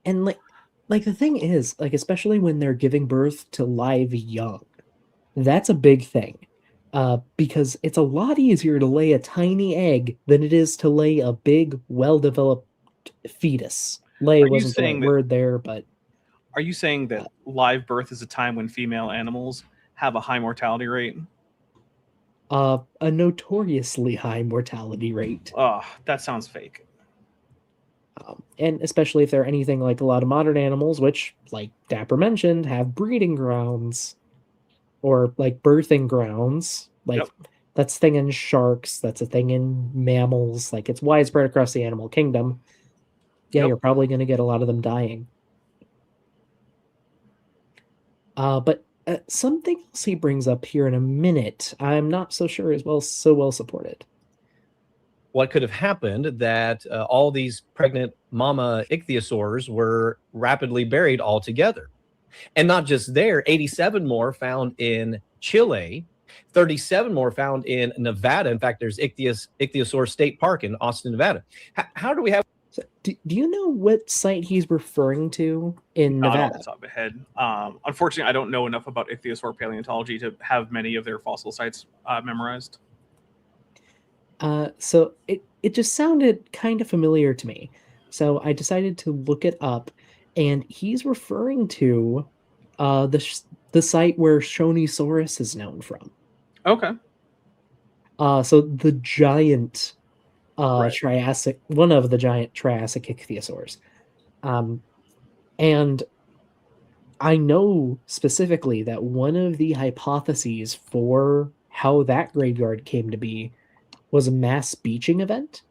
A: And like the thing is, like, especially when they're giving birth to live young, that's a big thing. Because it's a lot easier to lay a tiny egg than it is to lay a big, well-developed fetus. Lay wasn't the right word there, but...
B: Are you saying that live birth is a time when female animals have a high mortality rate?
A: a notoriously high mortality rate.
B: Oh, that sounds fake.
A: And especially if they're anything like a lot of modern animals, which, like Dapper mentioned, have breeding grounds or like birthing grounds. Like that's a thing in sharks, that's a thing in mammals. Like it's widespread across the animal kingdom. Yeah, you're probably going to get a lot of them dying. But something else he brings up here in a minute, I'm not so sure is so well supported.
C: What could have happened that all these pregnant mama ichthyosaurs were rapidly buried all together. And not just there, 87 more found in Chile, 37 more found in Nevada. In fact, there's Ichthyosaur State Park in Austin, Nevada. How do we have...
A: So, do you know what site he's referring to in Nevada?
B: Not off the top of my head. Unfortunately, I don't know enough about ichthyosaur paleontology to have many of their fossil sites memorized.
A: So it just sounded kind of familiar to me. So I decided to look it up, and he's referring to the site where Shonisaurus is known from.
B: Okay.
A: So the giant Triassic, one of the giant Triassic ichthyosaurs. And I know specifically that one of the hypotheses for how that graveyard came to be was a mass beaching event.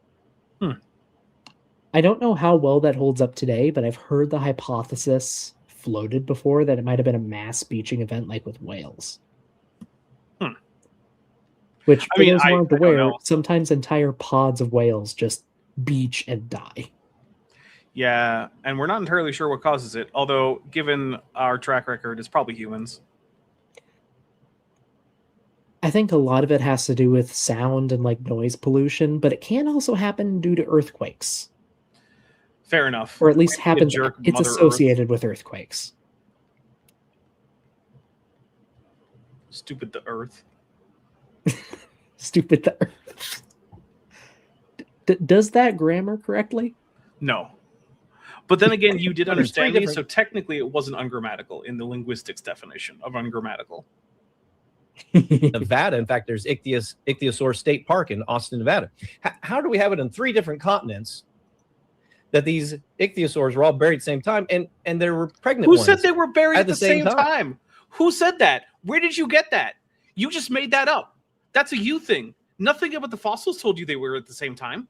A: I don't know how well that holds up today, but I've heard the hypothesis floated before that it might have been a mass beaching event like with whales. Which, for those who aren't aware, sometimes entire pods of whales just beach and die.
B: Yeah, and we're not entirely sure what causes it, although given our track record, it's probably humans.
A: I think a lot of it has to do with sound and like noise pollution, but it can also happen due to earthquakes.
B: Fair enough.
A: Or at least happens. It's associated with earthquakes.
B: Stupid the Earth.
A: Stupid the Earth. Does that grammar correctly?
B: No. But then again, you did understand me, so technically it wasn't ungrammatical in the linguistics definition of ungrammatical.
C: Nevada. In fact, there's Ichthyosaur State Park in Austin, Nevada. How do we have it in 3 different continents that these ichthyosaurs were all buried at the same time, and there were pregnant ones?
B: Who said they were buried at the same time? Who said that? Where did you get that? You just made that up. That's a you thing. Nothing about the fossils told you they were at the same time.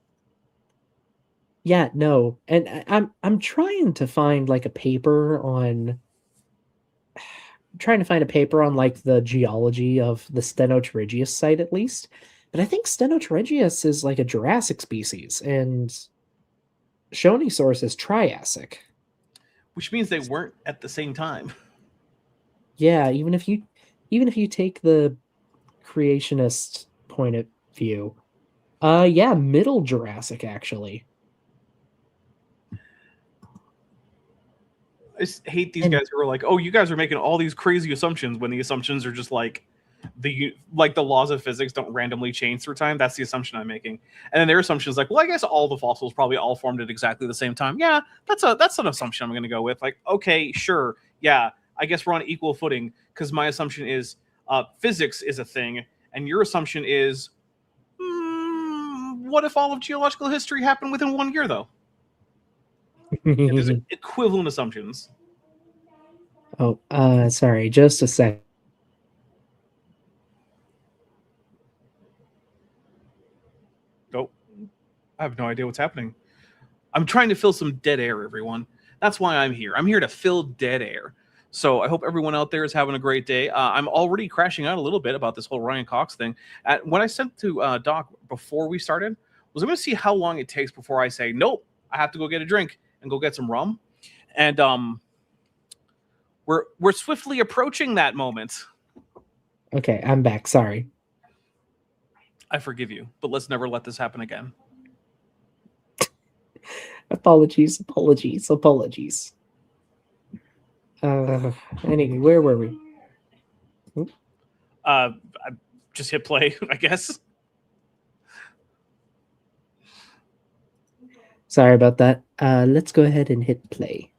A: Yeah, no. And I'm trying to find like a paper on like the geology of the Stenotarigeus site at least. But I think Stenotarigeus is like a Jurassic species and Shonisaurus is Triassic.
B: Which means they weren't at the same time.
A: Yeah, even if you take the creationist point of view. Yeah, Middle Jurassic actually.
B: I just hate these guys who are like, "Oh, you guys are making all these crazy assumptions," when the assumptions are just like the laws of physics don't randomly change through time. That's the assumption I'm making. And then their assumption is like, well, I guess all the fossils probably all formed at exactly the same time. Yeah, that's an assumption I'm going to go with. Like, okay, sure, yeah, I guess we're on equal footing because my assumption is physics is a thing, and your assumption is, what if all of geological history happened within 1 year, though? There's equivalent assumptions.
A: Oh, sorry, just a sec.
B: Nope. I have no idea what's happening. I'm trying to fill some dead air, everyone. That's why I'm here. I'm here to fill dead air. So I hope everyone out there is having a great day. I'm already crashing out a little bit about this whole Ryan Cox thing. What I sent to Doc before we started was I'm going to see how long it takes before I say, nope, I have to go get a drink and go get some rum. And we're swiftly approaching that moment.
A: Okay, I'm back. Sorry.
B: I forgive you, but let's never let this happen again.
A: Apologies. Anyway, where were we?
B: I just hit play, I guess.
A: Sorry about that. Let's go ahead and hit play.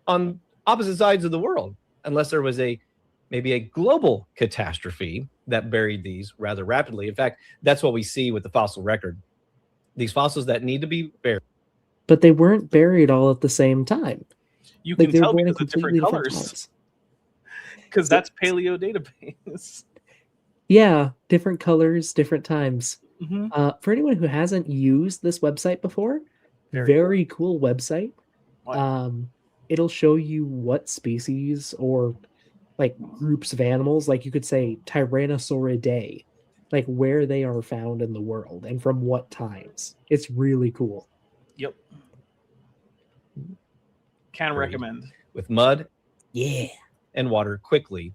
C: On opposite sides of the world, unless there was maybe a global catastrophe that buried these rather rapidly. In fact, that's what we see with the fossil record. These fossils that need to be buried.
A: But they weren't buried all at the same time.
B: You
A: Like
B: can
A: they were
B: tell
A: born in
B: because of
A: completely
B: different
A: different
B: colors.
A: times.
B: Because that's paleo database.
A: Yeah, different colors, different times.
B: Mm-hmm.
A: For anyone who hasn't used this website before,
B: Very
A: cool website.
B: What?
A: It'll show you what species or like groups of animals, like you could say Tyrannosauridae, like where they are found in the world and from what times. It's really cool.
B: Yep. Can recommend.
C: With mud
A: Yeah.
C: and water quickly.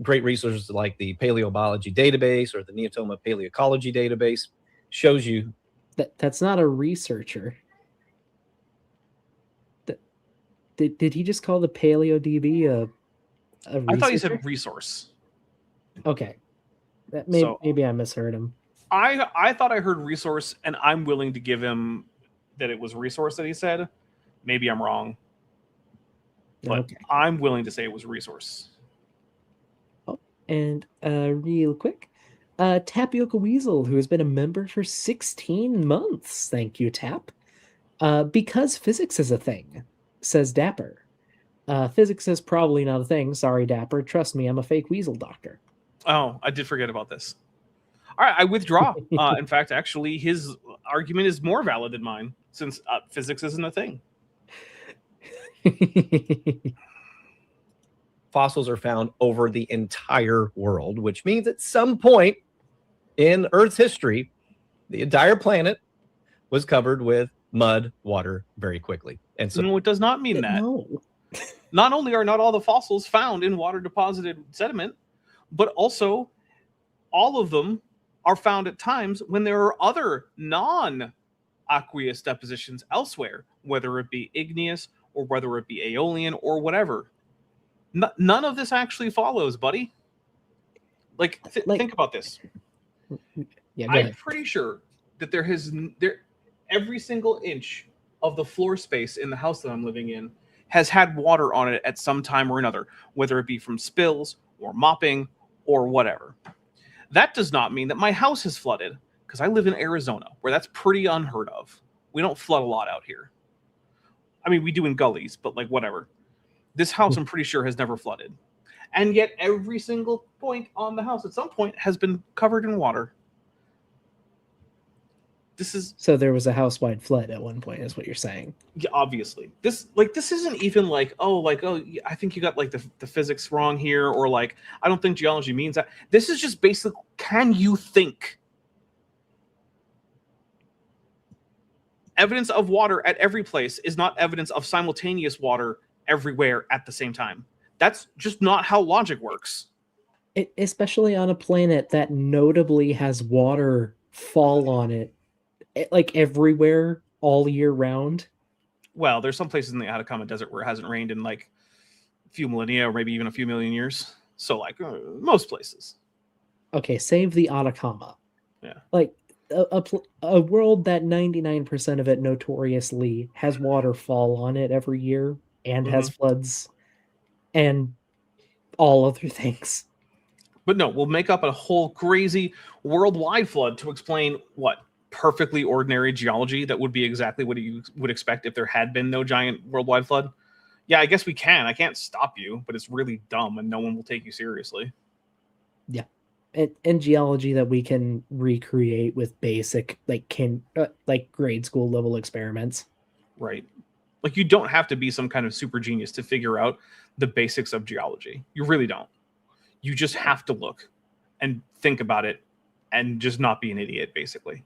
C: Great resources like the Paleobiology Database or the Neotoma Paleoecology Database shows you.
A: That's not a researcher. Did he just call the PaleoDB a researcher?
B: I thought he said resource.
A: Okay. Maybe I misheard him.
B: I thought I heard resource, and I'm willing to give him that it was resource that he said. Maybe I'm wrong. But okay. I'm willing to say it was resource.
A: Oh, and real quick, Tapioca Weasel, who has been a member for 16 months. Thank you, Tap. Because physics is a thing, says Dapper. Physics is probably not a thing. Sorry, Dapper. Trust me, I'm a fake weasel doctor.
B: Oh, I did forget about this. All right, I withdraw. In fact, actually, his argument is more valid than mine, since physics isn't a thing.
C: Fossils are found over the entire world, which means at some point in Earth's history, the entire planet was covered with mud, water very quickly. And so
B: no, it does not mean that.
A: No.
B: Not only are not all the fossils found in water deposited sediment, but also all of them are found at times when there are other non-aqueous depositions elsewhere, whether it be igneous or whether it be aeolian or whatever. None of this actually follows, buddy. Think about this.
A: Yeah,
B: I'm pretty sure that every single inch of the floor space in the house that I'm living in has had water on it at some time or another, whether it be from spills or mopping or whatever. That does not mean that my house is flooded, because I live in Arizona, where that's pretty unheard of. We don't flood a lot out here. I mean, we do in gullies, but like whatever. This house, I'm pretty sure, has never flooded. And yet every single point on the house at some point has been covered in water.
A: So there was a house-wide flood at one point, is what you're saying.
B: Yeah, obviously. This isn't even I think you got like the physics wrong here, or like I don't think geology means that. This is just basic. Can you think? Evidence of water at every place is not evidence of simultaneous water everywhere at the same time. That's just not how logic works.
A: Especially on a planet that notably has water fall on it, like everywhere all year round.
B: Well, there's some places in the Atacama Desert where it hasn't rained in like a few millennia or maybe even a few million years. So like most places.
A: Okay, save the Atacama.
B: Yeah.
A: Like a world that 99% of it notoriously has water fall on it every year and has floods and all other things.
B: But no, we'll make up a whole crazy worldwide flood to explain what? Perfectly ordinary geology that would be exactly what you would expect if there had been no giant worldwide flood. Yeah, I guess we can. I can't stop you, but it's really dumb and no one will take you seriously.
A: Yeah. And geology that we can recreate with basic like grade school level experiments.
B: Right. Like you don't have to be some kind of super genius to figure out the basics of geology. You really don't. You just have to look and think about it and just not be an idiot, basically.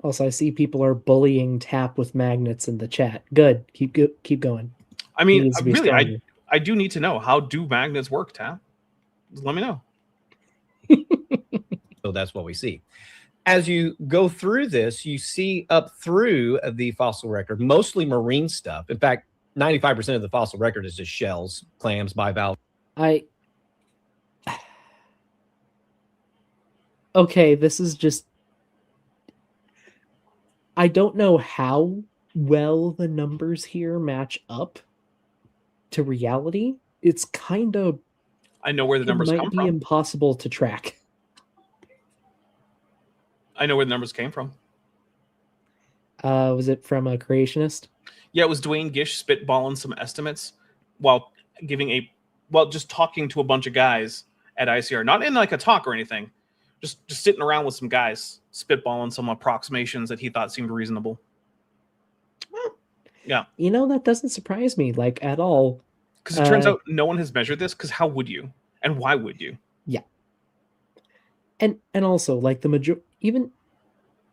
A: Also, I see people are bullying Tap with magnets in the chat. Good. Keep going.
B: I mean, really, I do need to know, how do magnets work, Tap? Let me know.
C: So that's what we see. As you go through this, you see up through the fossil record, mostly marine stuff. In fact, 95% of the fossil record is just shells, clams, bivalves.
A: Okay, this is just... I don't know how well the numbers here match up to reality. It's kind of
B: I know where the numbers
A: might
B: come
A: be
B: from.
A: impossible to track.
B: I know where the numbers came from.
A: Was it from a creationist?
B: Yeah, it was Dwayne Gish spitballing some estimates while just talking to a bunch of guys at ICR, not in like a talk or anything, just sitting around with some guys spitballing some approximations that he thought seemed reasonable. Yeah,
A: You know, that doesn't surprise me like at all.
B: because it turns out no one has measured this. Because how would you, and why would you?
A: Yeah, and also like the major even.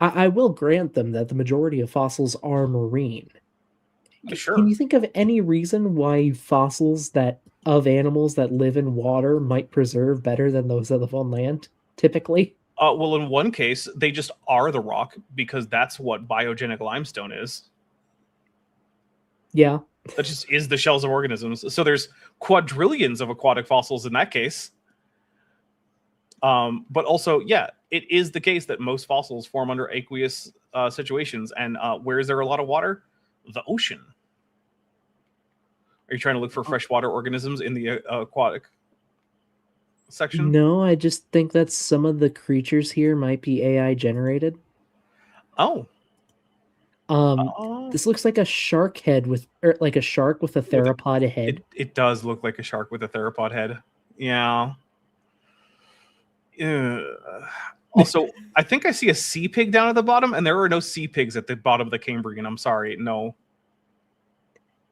A: I will grant them that the majority of fossils are marine.
B: Sure.
A: Can you think of any reason why fossils of animals that live in water might preserve better than those that live on land, typically?
B: Well, in one case, they just are the rock because that's what biogenic limestone is.
A: Yeah.
B: That just is the shells of organisms. So there's quadrillions of aquatic fossils in that case. But also, yeah, it is the case that most fossils form under aqueous situations. And where is there a lot of water? The ocean. Are you trying to look for freshwater organisms in the aquatic section?
A: No, I just think that some of the creatures here might be AI generated.
B: Oh.
A: This looks like a shark head like a shark with a theropod head.
B: It does look like a shark with a theropod head. Yeah. Also, I think I see a sea pig down at the bottom, and there are no sea pigs at the bottom of the Cambrian. I'm sorry, no.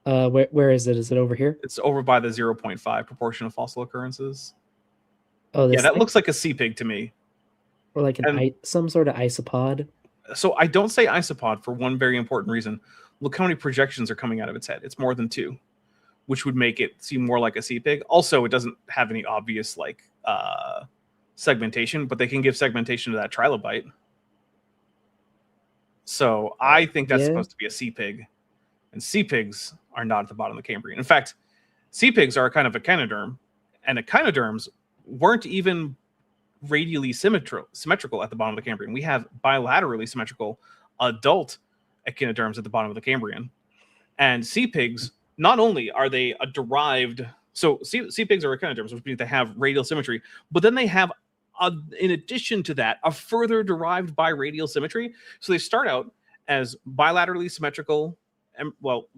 A: Where is it? Is it over here?
B: It's over by the 0.5 proportion of fossil occurrences.
A: Oh,
B: yeah, that looks like a sea pig to me.
A: Or like some sort of isopod.
B: So I don't say isopod for one very important reason. Look how many projections are coming out of its head. It's more than 2, which would make it seem more like a sea pig. Also, it doesn't have any obvious like segmentation, but they can give segmentation to that trilobite. So I think that's supposed to be a sea pig. And sea pigs are not at the bottom of the Cambrian. In fact, sea pigs are a kind of echinoderm, and echinoderms weren't even radially symmetrical at the bottom of the Cambrian. We have bilaterally symmetrical adult echinoderms at the bottom of the Cambrian. And sea pigs, not only are they a derived... So sea pigs are echinoderms, which means they have radial symmetry, but then they have, in addition to that, a further derived biradial symmetry. So they start out as bilaterally symmetrical,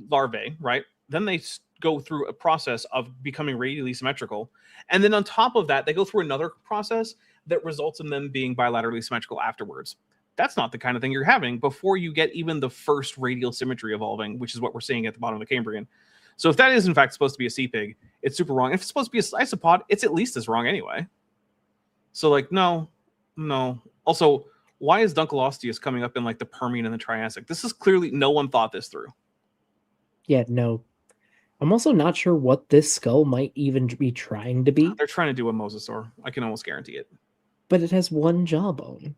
B: larvae, right? Then they go through a process of becoming radially symmetrical. And then on top of that, they go through another process that results in them being bilaterally symmetrical afterwards. That's not the kind of thing you're having before you get even the first radial symmetry evolving, which is what we're seeing at the bottom of the Cambrian. So if that is in fact supposed to be a sea pig, it's super wrong. If it's supposed to be a isopod, it's at least as wrong anyway. So like, no. Also, why is Dunkleosteus coming up in like the Permian and the Triassic? This is clearly, no one thought this through.
A: Yeah, no. I'm also not sure what this skull might even be trying to be.
B: They're trying to do a mosasaur. I can almost guarantee it.
A: But it has one jawbone.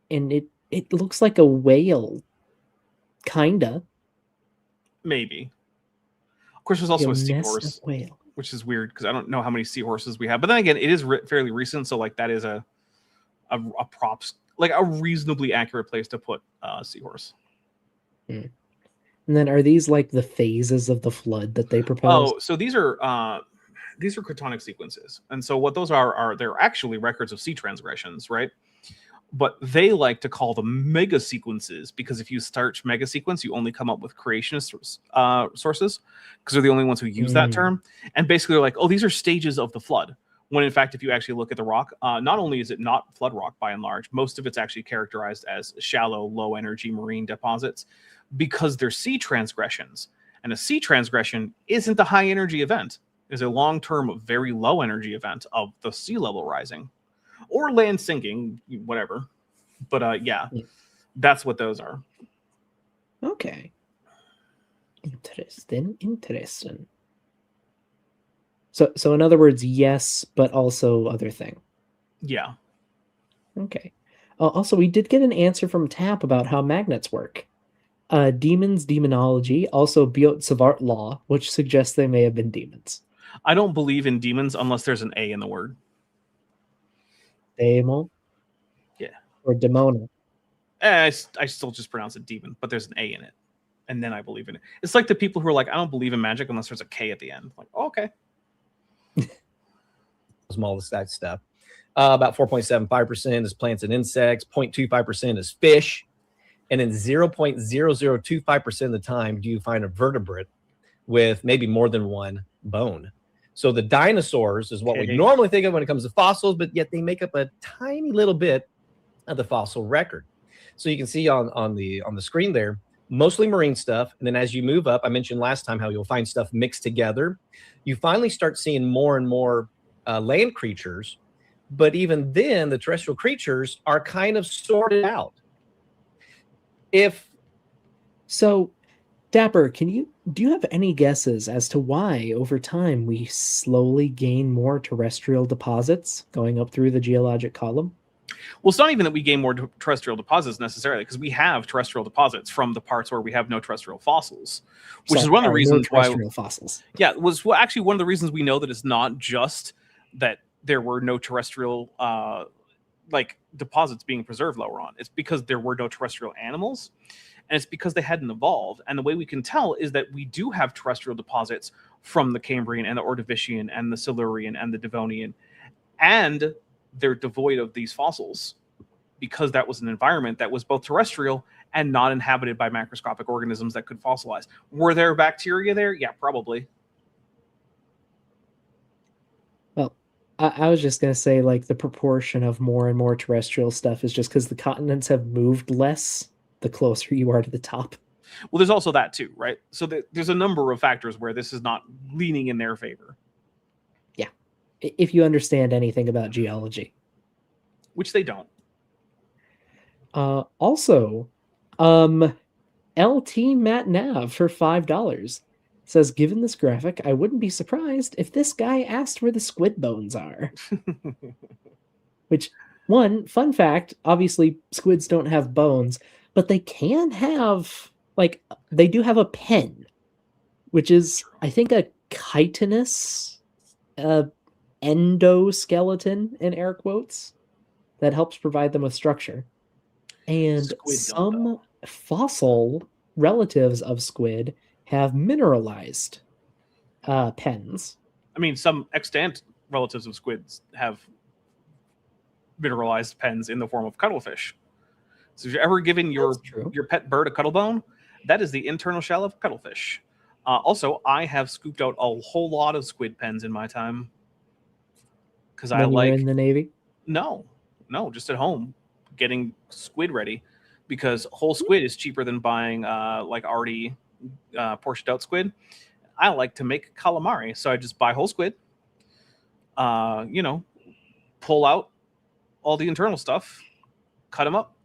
A: And it looks like a whale. Kinda.
B: Maybe. Of course, there's also a seahorse,
A: whale.
B: Which is weird because I don't know how many seahorses we have. But then again, it is fairly recent, so like that is a props, like a reasonably accurate place to put a seahorse.
A: And then are these like the phases of the flood that they propose?
B: Oh, so these are cratonic sequences, and so what those are they're actually records of sea transgressions, right? But they like to call them mega sequences because if you search mega sequence, you only come up with creationist sources because they're the only ones who use that term. And basically, they're like, oh, these are stages of the flood. When in fact, if you actually look at the rock, not only is it not flood rock by and large, most of it's actually characterized as shallow, low energy marine deposits because they're sea transgressions. And a sea transgression isn't a high energy event. It's a long-term, very low energy event of the sea level rising. Or land sinking, whatever. But yeah, that's what those are.
A: Okay. Interesting. So in other words, yes, but also other thing.
B: Yeah.
A: Okay. Also, we did get an answer from Tap about how magnets work. Demons, demonology, also Biot-Savart law, which suggests they may have been demons.
B: I don't believe in demons unless there's an A in the word.
A: Demo?
B: Yeah.
A: Or demona?
B: I still just pronounce it demon, but there's an A in it. And then I believe in it. It's like the people who are like, I don't believe in magic unless there's a K at the end. Like, oh, okay.
C: all that stuff. About 4.75% is plants and insects, 0.25% is fish, and then 0.0025% of the time do you find a vertebrate with maybe more than one bone. So the dinosaurs is what we normally think of when it comes to fossils, but yet they make up a tiny little bit of the fossil record. So you can see on the screen there, mostly marine stuff. And then as you move up, I mentioned last time how you'll find stuff mixed together. You finally start seeing more and more land creatures. But even then, the terrestrial creatures are kind of sorted out.
A: So, Dapper, do you have any guesses as to why over time we slowly gain more terrestrial deposits going up through the geologic column?
B: Well, it's not even that we gain more terrestrial deposits necessarily, because we have terrestrial deposits from the parts where we have no terrestrial fossils, which is one of the reasons why
A: fossils.
B: Yeah, it was actually one of the reasons we know that it's not just that there were no terrestrial like deposits being preserved lower on. It's because there were no terrestrial animals, and it's because they hadn't evolved. And the way we can tell is that we do have terrestrial deposits from the Cambrian and the Ordovician and the Silurian and the Devonian, and they're devoid of these fossils because that was an environment that was both terrestrial and not inhabited by macroscopic organisms that could fossilize. Were there bacteria there? Yeah, probably.
A: Well, I was just going to say, like, the proportion of more and more terrestrial stuff is just because the continents have moved less the closer you are to the top.
B: Well, there's also that too, right? So there's a number of factors where this is not leaning in their favor.
A: Yeah. If you understand anything about geology.
B: Which they don't.
A: Also, LT Matt Nav for $5 says, given this graphic, I wouldn't be surprised if this guy asked where the squid bones are. Which, one, fun fact, obviously squids don't have bones, but they can have, like, they do have a pen, which is, I think, a chitinous endoskeleton, in air quotes, that helps provide them with structure. And some fossil relatives of squid have mineralized pens.
B: I mean, some extant relatives of squids have mineralized pens in the form of cuttlefish. So if you're ever giving your pet bird a cuttlebone, that is the internal shell of cuttlefish. Also, I have scooped out a whole lot of squid pens in my time. Because I like
A: in the Navy?
B: No, just at home getting squid ready, because whole squid is cheaper than buying like already portioned out squid. I like to make calamari, so I just buy whole squid. Pull out all the internal stuff, cut them up,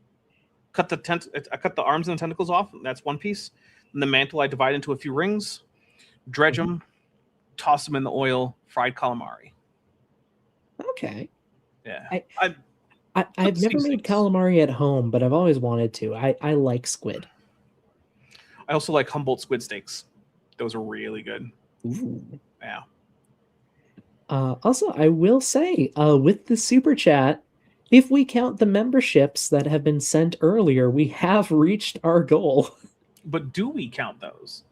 B: I cut the arms and the tentacles off. That's one piece. And the mantle I divide into a few rings, dredge them, toss them in the oil, fried calamari.
A: Okay.
B: Yeah.
A: I've never made calamari at home, but I've always wanted to. I like squid.
B: I also like Humboldt squid steaks. Those are really good.
A: Ooh.
B: Yeah.
A: Also, I will say, with the super chat, if we count the memberships that have been sent earlier, we have reached our goal.
B: But do we count those?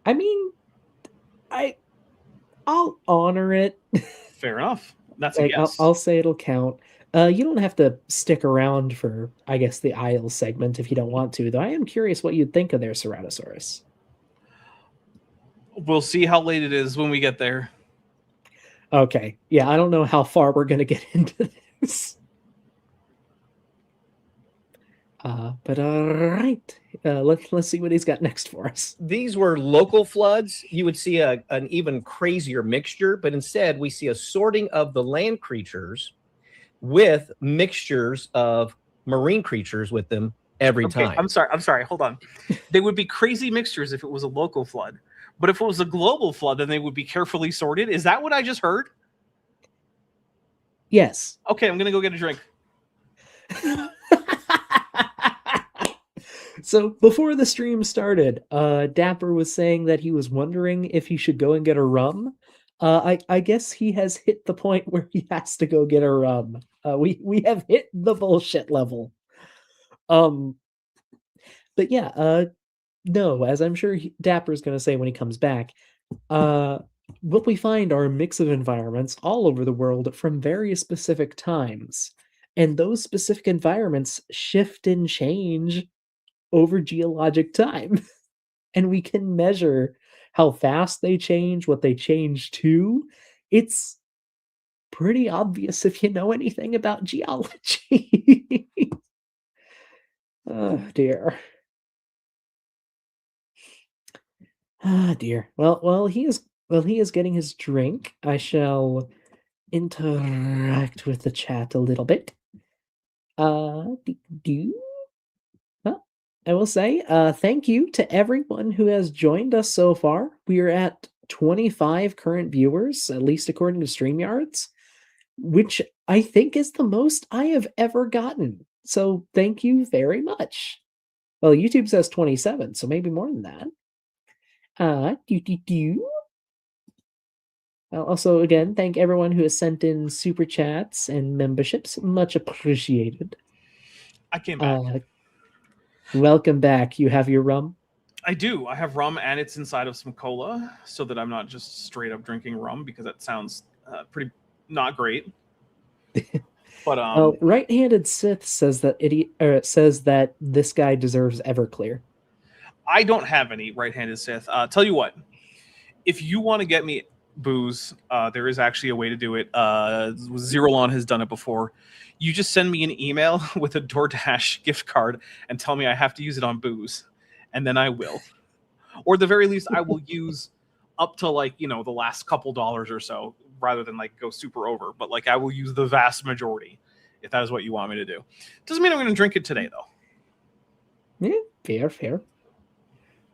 A: I mean, I'll honor it.
B: Fair enough. That's a guess.
A: I'll say it'll count. You don't have to stick around for, I guess, the Isles segment if you don't want to, though I am curious what you'd think of their Ceratosaurus.
B: We'll see how late it is when we get there.
A: Okay. Yeah, I don't know how far we're going to get into this. But all right. Let's see what he's got next for us.
C: These were local floods. You would see an even crazier mixture, but instead we see a sorting of the land creatures with mixtures of marine creatures with them every time.
B: I'm sorry. Hold on. They would be crazy mixtures if it was a local flood. But if it was a global flood, then they would be carefully sorted. Is that what I just heard?
A: Yes.
B: Okay, I'm going to go get a drink.
A: So before the stream started, Dapper was saying that he was wondering if he should go and get a rum. I guess he has hit the point where he has to go get a rum. We have hit the bullshit level. But yeah, no, as I'm sure Dapper's going to say when he comes back, what we find are a mix of environments all over the world from very specific times. And those specific environments shift and change over geologic time. And we can measure how fast they change, what they change to. It's pretty obvious if you know anything about geology. Oh dear. Ah dear. Well, he is getting his drink. I shall interact with the chat a little bit. Do well, I will say, thank you to everyone who has joined us so far. We are at 25 current viewers, at least according to StreamYards, which I think is the most I have ever gotten. So thank you very much. Well, YouTube says 27, so maybe more than that. Do. I'll also, again, thank everyone who has sent in super chats and memberships. Much appreciated.
B: I came back.
A: Welcome back. You have your rum?
B: I do. I have rum, and it's inside of some cola, so that I'm not just straight up drinking rum, because that sounds pretty not great. But
A: right-handed Sith says that this guy deserves Everclear.
B: I don't have any right-handed Sith. Tell you what, if you want to get me booze, there is actually a way to do it. Zerolon has done it before. You just send me an email with a DoorDash gift card and tell me I have to use it on booze, and then I will. Or at the very least, I will use up to the last couple dollars or so, rather than go super over. But I will use the vast majority if that is what you want me to do. Doesn't mean I'm going to drink it today though.
A: Yeah, fair.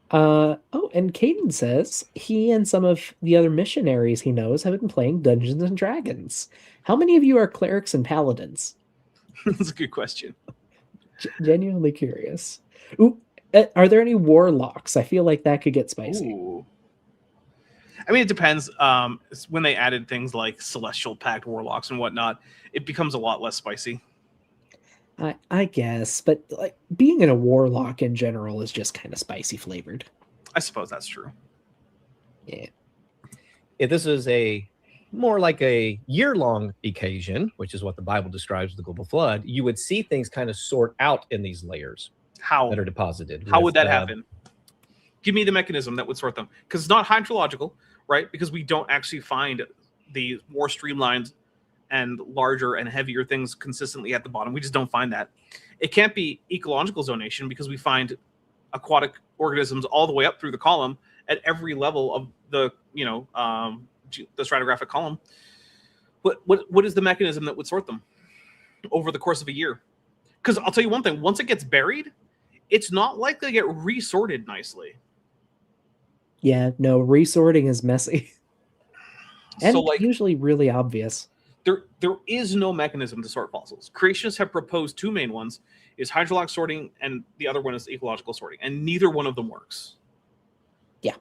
A: And Caden says he and some of the other missionaries he knows have been playing Dungeons and Dragons. How many of you are clerics and paladins?
B: That's a good question.
A: Genuinely curious. Ooh, are there any warlocks? I feel like that could get spicy.
B: Ooh. I mean, it depends. When they added things like Celestial Pact warlocks and whatnot, it becomes a lot less spicy.
A: I guess, but being in a warlock in general is just kind of spicy flavored.
B: I suppose that's true.
A: Yeah.
C: If this is more like a year-long occasion, which is what the Bible describes the global flood, you would see things kind of sort out in these layers that are deposited.
B: How would that happen? Give me the mechanism that would sort them. Because it's not hydrological, right? Because we don't actually find the more streamlined and larger and heavier things consistently at the bottom. We just don't find that. It can't be ecological zonation, because we find aquatic organisms all the way up through the column at every level of the stratigraphic column. What is the mechanism that would sort them over the course of a year? Because I'll tell you one thing: once it gets buried, it's not likely to get resorted nicely.
A: Yeah, no, resorting is messy. And usually really obvious.
B: There is no mechanism to sort fossils. Creationists have proposed two main ones: is hydrologic sorting, and the other one is ecological sorting, and neither one of them works.
A: Yeah.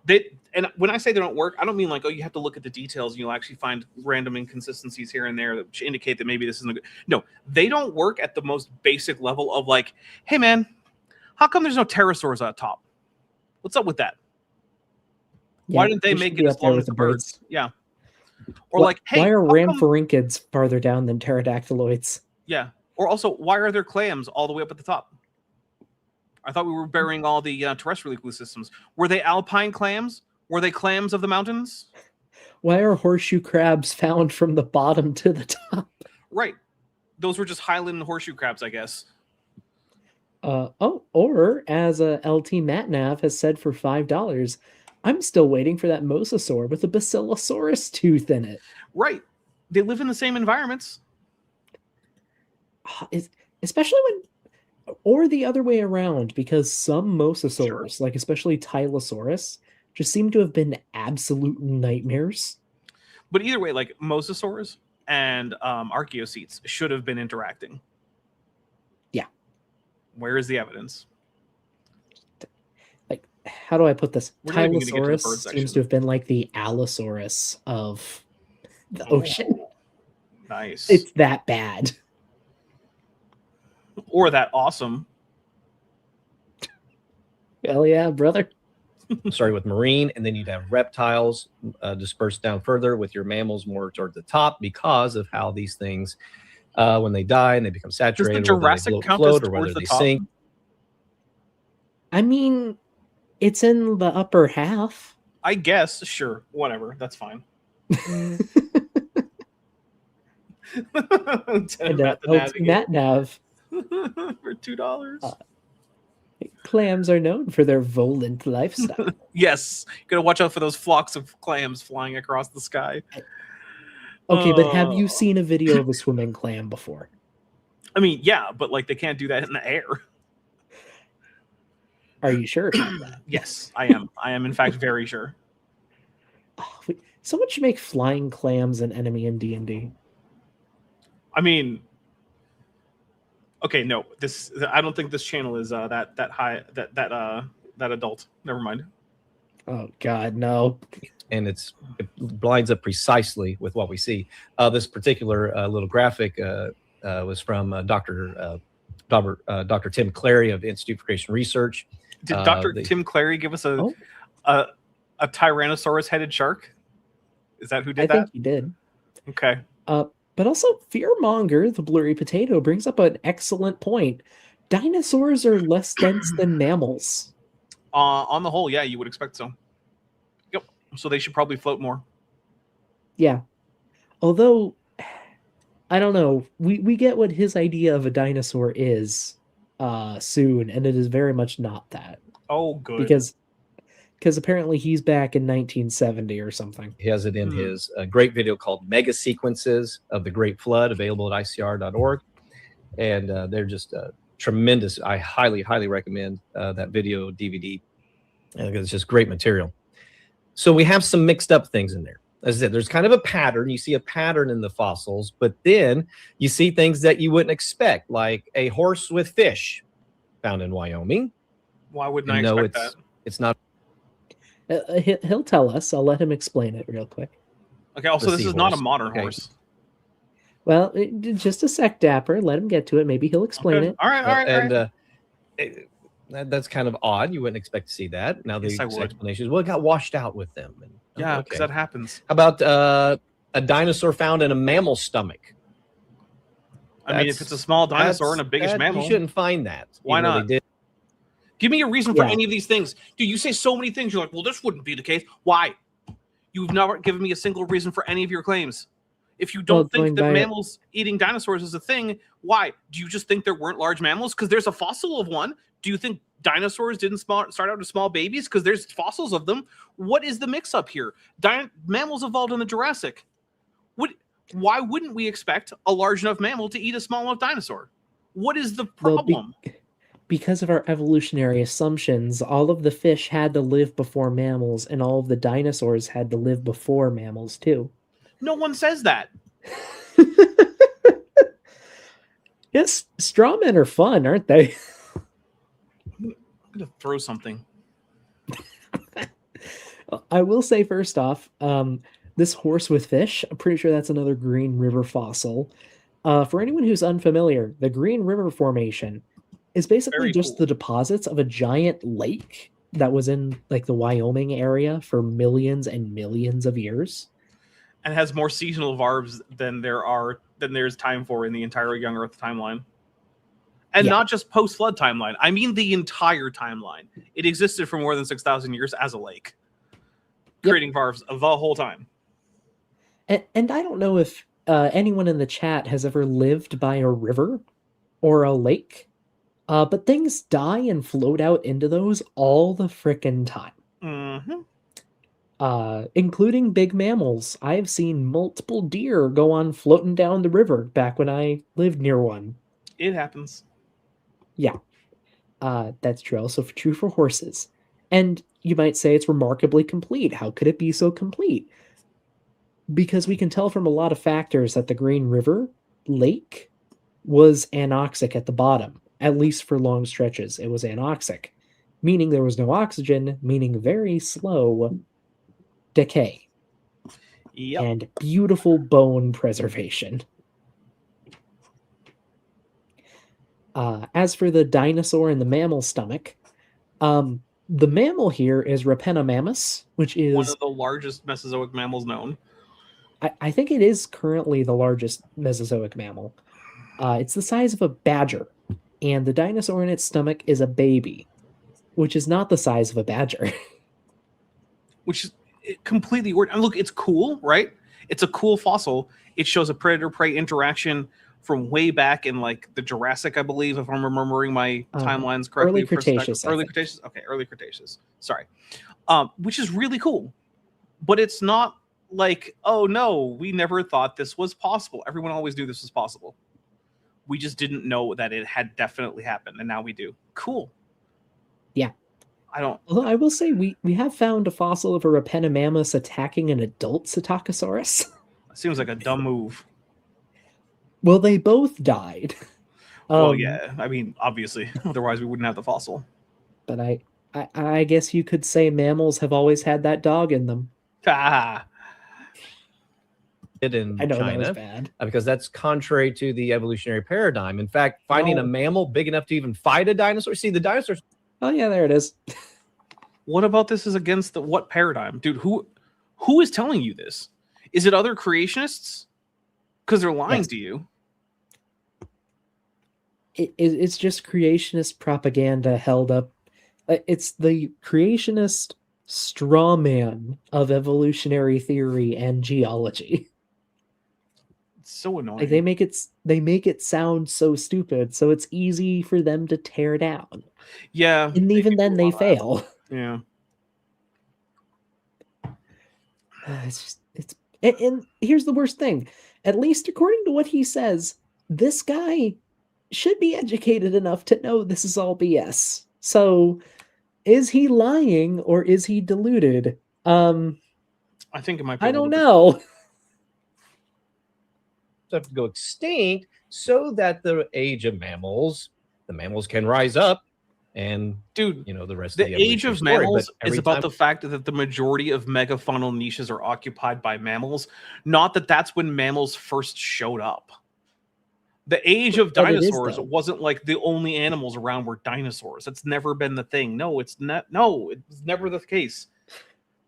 B: And when I say they don't work, I don't mean you have to look at the details and you'll actually find random inconsistencies here and there that indicate that maybe this isn't good. No, they don't work at the most basic level of hey man, how come there's no pterosaurs on top? What's up with that?
A: Yeah,
B: why didn't they make it as long as the birds? Yeah. Or hey,
A: why are rhamphorhynchids farther down than pterodactyloids?
B: Yeah. Or also, why are there clams all the way up at the top? I thought we were burying all the terrestrial ecosystems. Were they alpine clams? Were they clams of the mountains?
A: Why are horseshoe crabs found from the bottom to the top?
B: Right. Those were just highland horseshoe crabs, I guess.
A: Or as LT Matnav has said for $5, I'm still waiting for that mosasaur with a basilosaurus tooth in it.
B: Right. They live in the same environments.
A: Especially or the other way around, because some mosasaurs, especially Tylosaurus, just seem to have been absolute nightmares.
B: But either way, mosasaurs and archaeocetes should have been interacting.
A: Yeah.
B: Where is the evidence?
A: How do I put this? Tylosaurus seems to have been the Allosaurus of the ocean.
B: Nice.
A: It's that bad.
B: Or that awesome.
A: Hell yeah, brother.
C: starting with marine, and then you'd have reptiles dispersed down further, with your mammals more toward the top because of how these things, when they die and they become
B: Does the
C: saturated, whether they
B: Jurassic count as
C: float or
B: towards
C: whether
B: the
C: they
B: top?
C: sink.
A: I mean, it's in the upper half.
B: I guess, sure, whatever, that's fine.
A: And Matt Nav.
B: For $2.
A: Clams are known for their volant lifestyle.
B: Yes, you gotta watch out for those flocks of clams flying across the sky.
A: Okay, but have you seen a video of a swimming clam before?
B: I mean, yeah, but like they can't do that in the air.
A: Are you sure about that?
B: Yes, I am. I am in fact very sure.
A: Oh, someone should make flying clams an enemy in D&D.
B: I mean, okay, no, this I don't think this channel is that high that adult. Never mind.
A: Oh God, no.
C: And it lines up precisely with what we see. This particular little graphic was from Dr. Tim Clary of the Institute for Creation Research.
B: Did Dr. Tim Clary give us a Tyrannosaurus-headed shark? Is that who did that?
A: I think he did.
B: Okay.
A: But also, Fearmonger, the blurry potato, brings up an excellent point. Dinosaurs are less dense than mammals.
B: On the whole, yeah, you would expect so. Yep. So they should probably float more.
A: Yeah. Although, I don't know. We get what his idea of a dinosaur is soon, and it is very much not that.
B: Oh, good.
A: Because apparently he's back in 1970 or something.
C: He has it in his great video called Mega Sequences of the Great Flood, available at icr.org. And they're just tremendous. I highly, highly recommend that video DVD. Because it's just great material. So we have some mixed up things in there. As I said, there's kind of a pattern. You see a pattern in the fossils, but then you see things that you wouldn't expect, like a horse with fish found in Wyoming.
B: Why wouldn't I expect that?
C: It's not.
A: He'll tell us. I'll let him explain it real quick.
B: Okay, also, this is not a modern horse.
A: Well, just a sec, Dapper. Let him get to it. Maybe he'll explain it.
B: All right.
C: That's kind of odd. You wouldn't expect to see that. Now the explanation is, well, it got washed out with them. And,
B: yeah, because that happens.
C: How about a dinosaur found in a mammal stomach?
B: I mean, if it's a small dinosaur and a biggish mammal,
C: you shouldn't find that.
B: Why not? Give me a reason for any of these things. Dude, you say so many things. You're like, well, this wouldn't be the case. Why? You've never given me a single reason for any of your claims. If you don't think that mammals eating dinosaurs is a thing, why? Do you just think there weren't large mammals? Because there's a fossil of one. Do you think dinosaurs didn't start out as small babies? Because there's fossils of them. What is the mix-up here? Mammals evolved in the Jurassic. Why wouldn't we expect a large enough mammal to eat a small enough dinosaur? What is the problem?
A: Because of our evolutionary assumptions, all of the fish had to live before mammals, and all of the dinosaurs had to live before mammals, too.
B: No one says that.
A: Yes, straw men are fun, aren't they?
B: I'm going to throw something.
A: I will say, first off, this horse with fish, I'm pretty sure that's another Green River fossil. For anyone who's unfamiliar, the Green River Formation is basically just the deposits of a giant lake that was in like the Wyoming area for millions and millions of years.
B: And has more seasonal varves than there's time for in the entire young Earth timeline. And not just post-flood timeline. I mean the entire timeline. It existed for more than 6,000 years as a lake. Creating varves the whole time.
A: And I don't know if anyone in the chat has ever lived by a river or a lake. But things die and float out into those all the frickin' time. Including big mammals. I've seen multiple deer go on floating down the river back when I lived near one.
B: It happens.
A: Yeah. That's true. Also true for horses. And you might say it's remarkably complete. How could it be so complete? Because we can tell from a lot of factors that the Green River lake was anoxic at the bottom. At least for long stretches, it was anoxic, meaning there was no oxygen, meaning very slow decay. And beautiful bone preservation. As for the dinosaur in the mammal stomach, the mammal here is Rapenamammus, which
B: One
A: is
B: of the largest Mesozoic mammals known.
A: I think it is currently the largest Mesozoic mammal. It's the size of a badger, and the dinosaur in its stomach is a baby, which is not the size of a badger.
B: Which is completely weird. And look, it's cool, right? It's a cool fossil. It shows a predator-prey interaction from way back in like the Jurassic, I believe, if I'm remembering my timelines correctly.
A: Early Cretaceous.
B: Early Cretaceous. Okay, early Cretaceous. Sorry. Which is really cool. But it's not like, oh no, we never thought this was possible. Everyone always knew this was possible. We just didn't know that it had definitely happened, and now we do. Cool.
A: Yeah.
B: Although
A: I will say we have found a fossil of a Rapenamammus attacking an adult Psittacosaurus.
B: Seems like a dumb move.
A: Well, they both died.
B: Well, yeah. I mean, obviously. Otherwise, we wouldn't have the fossil.
A: But I guess you could say mammals have always had that dog in them.
C: In
A: I know
C: China,
A: that was bad.
C: Because that's contrary to the evolutionary paradigm. In fact, finding a mammal big enough to even fight a dinosaur. See, the dinosaurs.
A: Oh yeah, there it is.
B: What about this is against the what paradigm, dude? Who is telling you this? Is it other creationists? Because they're lying to you.
A: It's just creationist propaganda held up. It's the creationist straw man of evolutionary theory and geology.
B: It's so annoying.
A: Like they make it sound so stupid, so it's easy for them to tear down.
B: Yeah,
A: and even then they fail.
B: Yeah.
A: And here's the worst thing. At least according to what he says, this guy should be educated enough to know this is all BS. So, is he lying or is he deluded?
B: I think it might be.
A: I don't know.
C: Have to go extinct so that the age of mammals, the mammals can rise up. And
B: dude,
C: the rest
B: the
C: of the
B: age of
C: story,
B: mammals is about the fact that the majority of megafaunal niches are occupied by mammals, not that that's when mammals first showed up. The age of dinosaurs wasn't like the only animals around were dinosaurs. That's never been the thing. No, it's not. No, it's never the case.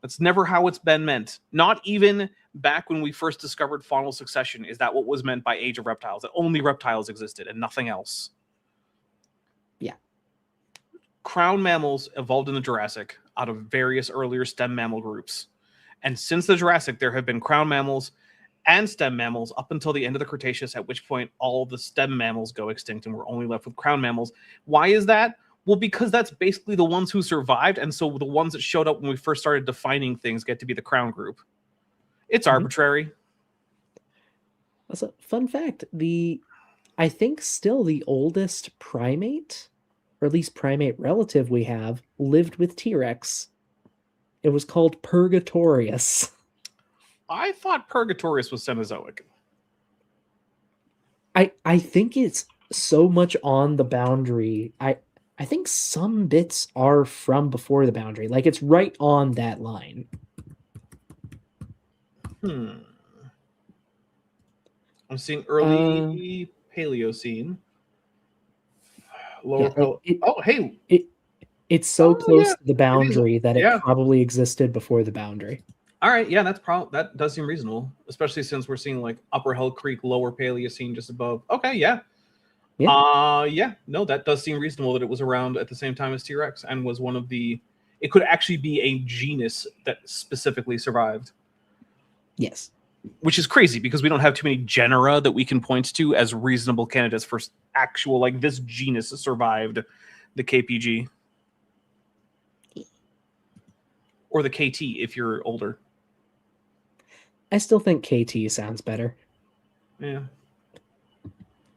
B: That's never how it's been meant. Not even back when we first discovered faunal succession is that what was meant by age of reptiles. That only reptiles existed and nothing else. Crown mammals evolved in the Jurassic out of various earlier stem mammal groups. And since the Jurassic, there have been crown mammals and stem mammals up until the end of the Cretaceous, at which point all the stem mammals go extinct and we're only left with crown mammals. Why is that? Well, because that's basically the ones who survived. And so the ones that showed up when we first started defining things get to be the crown group. It's arbitrary.
A: That's a fun fact. I think still the oldest primate, or at least primate relative we have, lived with T-Rex. It was called Purgatorius.
B: I thought Purgatorius was Cenozoic.
A: I think it's so much on the boundary. I think some bits are from before the boundary. Like, it's right on that line.
B: I'm seeing early Paleocene.
A: It's so close to the boundary that it probably existed before the boundary.
B: All right, yeah, that does seem reasonable, especially since we're seeing like Upper Hell Creek, Lower Paleocene just above. Okay, yeah. No, that does seem reasonable that it was around at the same time as T-Rex and was one of the. It could actually be a genus that specifically survived.
A: Yes.
B: Which is crazy because we don't have too many genera that we can point to as reasonable candidates for actual, like, this genus survived the KPG. Or the KT if you're older.
A: I still think KT sounds better.
B: Yeah.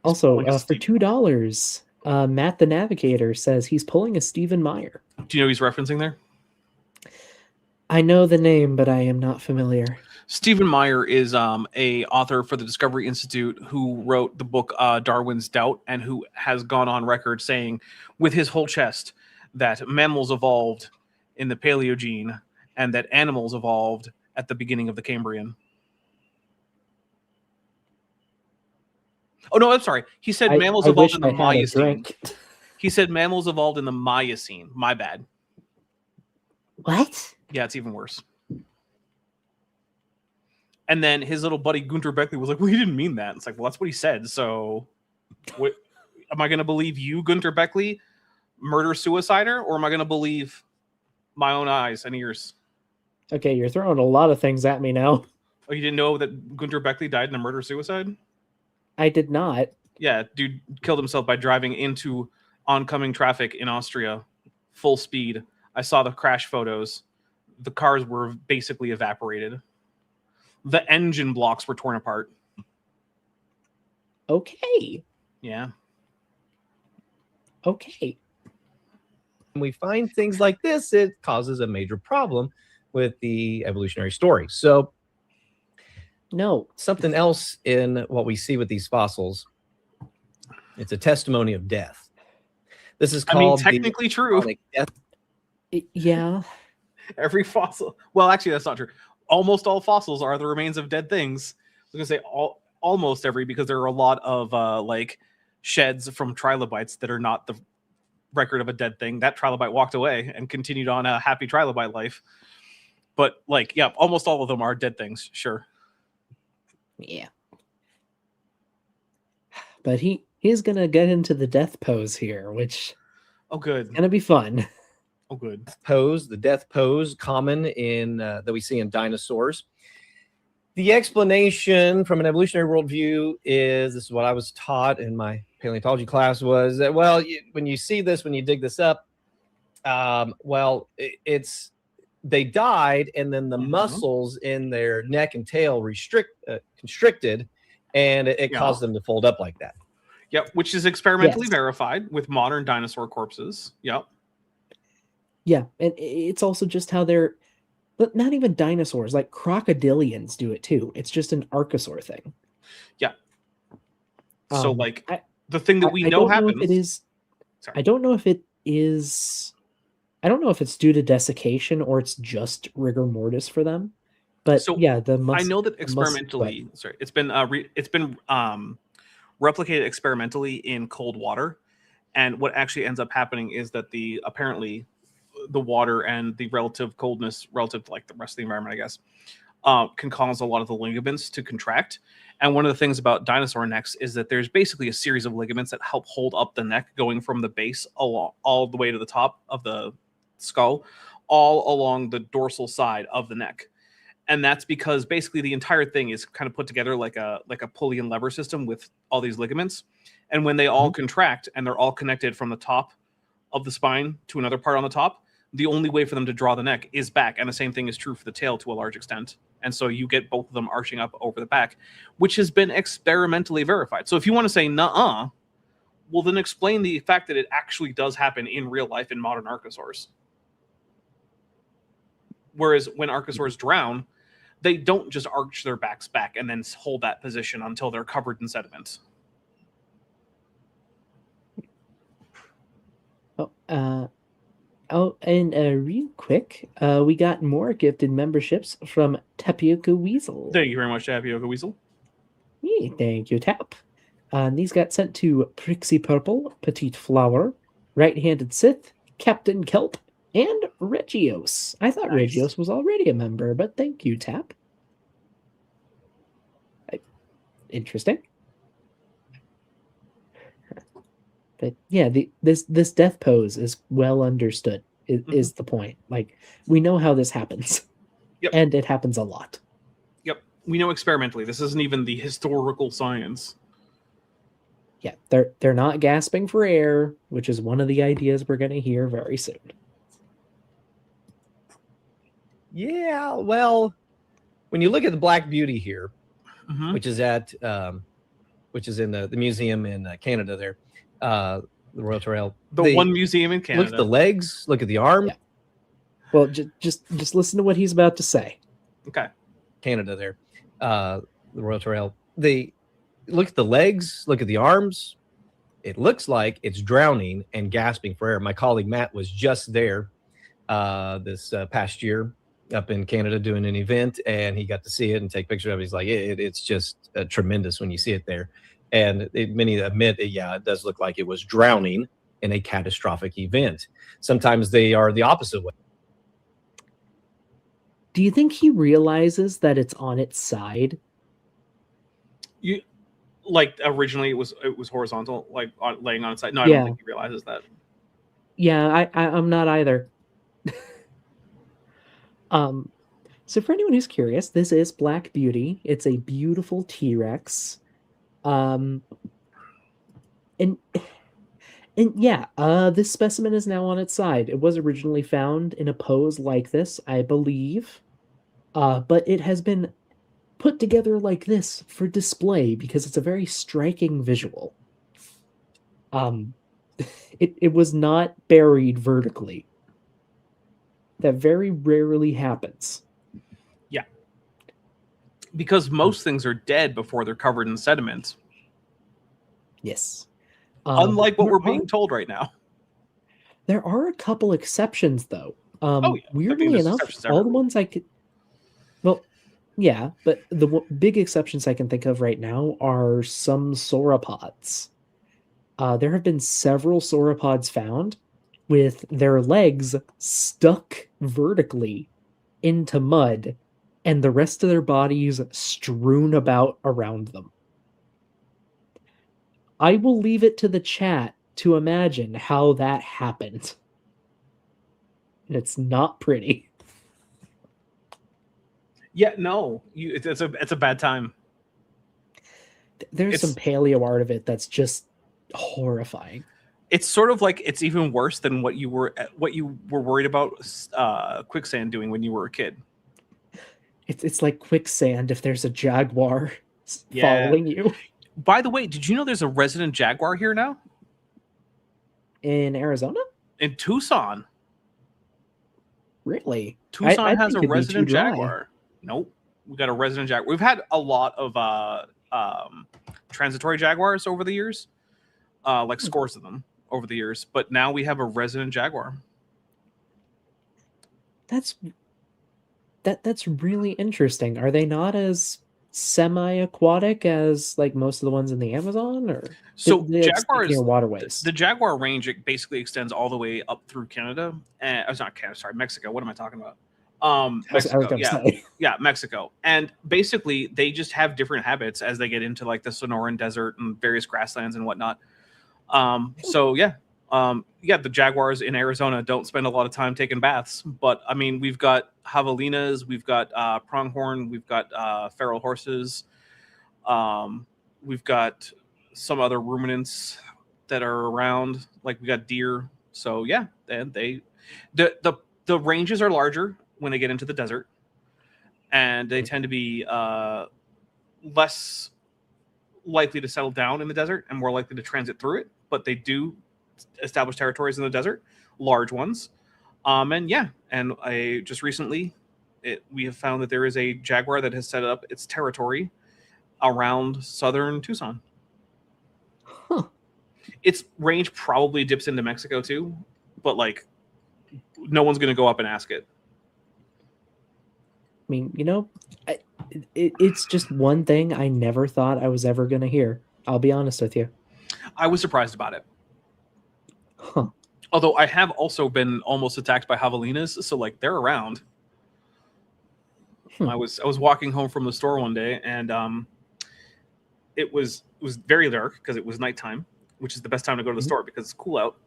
A: Also, for $2, Matt the Navigator says he's pulling a Stephen Meyer.
B: Do you know who he's referencing there?
A: I know the name, but I am not familiar.
B: Stephen Meyer is a author for the Discovery Institute who wrote the book Darwin's Doubt and who has gone on record saying with his whole chest that mammals evolved in the Paleogene and that animals evolved at the beginning of the Cambrian. Oh, no, I'm sorry. He said mammals evolved in the Miocene. He said mammals evolved in the Miocene. My bad.
A: What?
B: Yeah, it's even worse. And then his little buddy Gunter Beckley was like, well, he didn't mean that. It's like, well, that's what he said. So what, am I going to believe you, Gunter Beckley, murder-suicider? Or am I going to believe my own eyes and ears?
A: Okay, you're throwing a lot of things at me now.
B: Oh, you didn't know that Gunter Beckley died in a murder-suicide?
A: I did not.
B: Yeah, dude killed himself by driving into oncoming traffic in Austria, full speed. I saw the crash photos. The cars were basically evaporated. The engine blocks were torn apart.
A: Okay.
B: Yeah.
A: Okay.
C: When we find things like this, it causes a major problem with the evolutionary story. So
A: No.
C: something else in what we see with these fossils, it's a testimony of death. This is called
B: technically true.
C: Death.
A: Yeah.
B: Every fossil. Well, actually, that's not true. Almost all fossils are the remains of dead things. I was going to say almost every, because there are a lot of like sheds from trilobites that are not the record of a dead thing. That trilobite walked away and continued on a happy trilobite life. But like, yeah, almost all of them are dead things. Sure.
A: Yeah. But he's going to get into the death pose here, which
B: Oh, good.
A: is going to be fun.
B: Oh, good.
C: Pose, the death pose, common in that we see in dinosaurs. The explanation from an evolutionary worldview is, this is what I was taught in my paleontology class, was that, well, when you see this, when you dig this up, it's they died, and then the muscles in their neck and tail constricted, and it caused them to fold up like that.
B: Yep, which is experimentally verified with modern dinosaur corpses. Yep.
A: Yeah, and it's also just how they're, but not even dinosaurs, like crocodilians do it too. It's just an archosaur thing.
B: Yeah. So like the thing that we know happens.
A: I don't know if it is. I don't know if it's due to desiccation or it's just rigor mortis for them. But
B: so
A: yeah,
B: I know that experimentally, it's been replicated experimentally in cold water, and what actually ends up happening is that apparently the water and the relative coldness relative to like the rest of the environment, I guess, can cause a lot of the ligaments to contract. And one of the things about dinosaur necks is that there's basically a series of ligaments that help hold up the neck, going from the base all the way to the top of the skull, all along the dorsal side of the neck. And that's because basically the entire thing is kind of put together like a pulley and lever system with all these ligaments. And when they all contract and they're all connected from the top of the spine to another part on the top, the only way for them to draw the neck is back. And the same thing is true for the tail to a large extent. And so you get both of them arching up over the back, which has been experimentally verified. So if you want to say, nuh-uh, well, then explain the fact that it actually does happen in real life in modern archosaurs. Whereas when archosaurs drown, they don't just arch their backs back and then hold that position until they're covered in sediment.
A: And real quick, we got more gifted memberships from Tapioca Weasel.
B: Thank you very much, Tapioca Weasel.
A: Yeah, thank you, Tap. These got sent to Prixie Purple, Petite Flower, Right-Handed Sith, Captain Kelp, and Regios. I thought Regios was already a member, but thank you, Tap. Interesting. But yeah, this death pose is well understood, is the point. Like, we know how this happens.
B: Yep.
A: And it happens a lot.
B: Yep. We know experimentally. This isn't even the historical science.
A: Yeah, they're not gasping for air, which is one of the ideas we're going to hear very soon.
C: Yeah, well, when you look at the Black Beauty here, which is in the museum in Canada there, the Royal Trail.
B: The one museum in Canada.
C: Look at the legs, look at the arm.
A: Yeah. Well, just listen to what he's about to say.
B: Okay.
C: Canada there, the Royal Trail. Look at the legs, look at the arms. It looks like it's drowning and gasping for air. My colleague Matt was just there this past year up in Canada doing an event, and he got to see it and take pictures of it. He's like, it's just tremendous when you see it there. And many admit, it does look like it was drowning in a catastrophic event. Sometimes they are the opposite way.
A: Do you think he realizes that it's on its side?
B: You like originally it was horizontal, like laying on its side. No, I
A: Yeah.
B: don't think he realizes that.
A: Yeah, I'm not either. So for anyone who's curious, this is Black Beauty. It's a beautiful T-Rex. And yeah, this specimen is now on its side. It was originally found in a pose like this, I believe. But it has been put together like this for display because it's a very striking visual. It was not buried vertically. That very rarely happens.
B: Yeah. Because most things are dead before they're covered in sediment.
A: Yes.
B: Unlike what we're being told right now.
A: There are a couple exceptions, though.
B: Oh, yeah.
A: Weirdly enough, all the ones I could... Well, yeah, but the big exceptions I can think of right now are some sauropods. There have been several sauropods found with their legs stuck vertically into mud and the rest of their bodies strewn about around them. I will leave it to the chat to imagine how that happened. And it's not pretty.
B: Yeah, no, it's a bad time.
A: There's some paleo art of it that's just horrifying.
B: It's sort of like it's even worse than what you were worried about quicksand doing when you were a kid.
A: It's like quicksand if there's a jaguar following you.
B: By the way, did you know there's a resident jaguar here now?
A: In Arizona?
B: In Tucson.
A: Really?
B: Tucson has a resident jaguar. Nope. We got a resident jaguar. We've had a lot of transitory jaguars over the years. Like scores of them over the years. But now we have a resident jaguar.
A: That's really interesting. Are they not as semi-aquatic as like most of the ones in the Amazon, or
B: so jaguars
A: waterways?
B: The jaguar range, it basically extends all the way up through Canada, and it's not Canada, sorry, Mexico. What am I talking about? Mexico, yeah, Mexico. And basically they just have different habits as they get into like the Sonoran Desert and various grasslands and whatnot. So yeah. The jaguars in Arizona don't spend a lot of time taking baths, but I mean, we've got javelinas, we've got pronghorn, we've got feral horses, we've got some other ruminants that are around, like we got deer. So yeah, and the ranges are larger when they get into the desert, and they tend to be less likely to settle down in the desert and more likely to transit through it, but they do establish territories in the desert, large ones. And I just recently we have found that there is a jaguar that has set up its territory around southern Tucson.
A: Huh.
B: Its range probably dips into Mexico too, but like no one's going to go up and ask it.
A: I mean, it's just one thing I never thought I was ever going to hear. I'll be honest with you.
B: I was surprised about it.
A: Huh.
B: Although I have also been almost attacked by javelinas, so like they're around. I was walking home from the store one day, and it was very dark because it was nighttime, which is the best time to go to the store because it's cool out.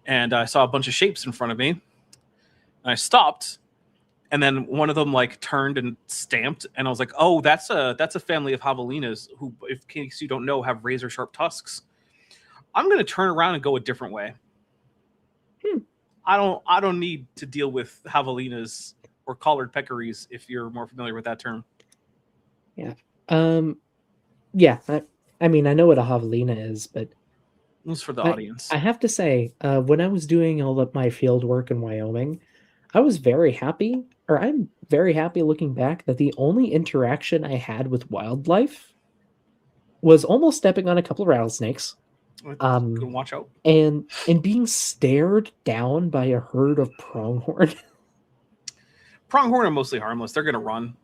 B: And I saw a bunch of shapes in front of me. And I stopped, and then one of them like turned and stamped, and I was like, "Oh, that's a family of javelinas who, in case you don't know, have razor sharp tusks." I'm going to turn around and go a different way. I don't need to deal with javelinas or collared peccaries, if you're more familiar with that term.
A: Yeah. Yeah. I mean, I know what a javelina is, but
B: it's for the audience.
A: I have to say, when I was doing all of my field work in Wyoming, I'm very happy looking back that the only interaction I had with wildlife was almost stepping on a couple of rattlesnakes.
B: Watch out.
A: And being stared down by a herd of pronghorn.
B: Pronghorn are mostly harmless. They're gonna run.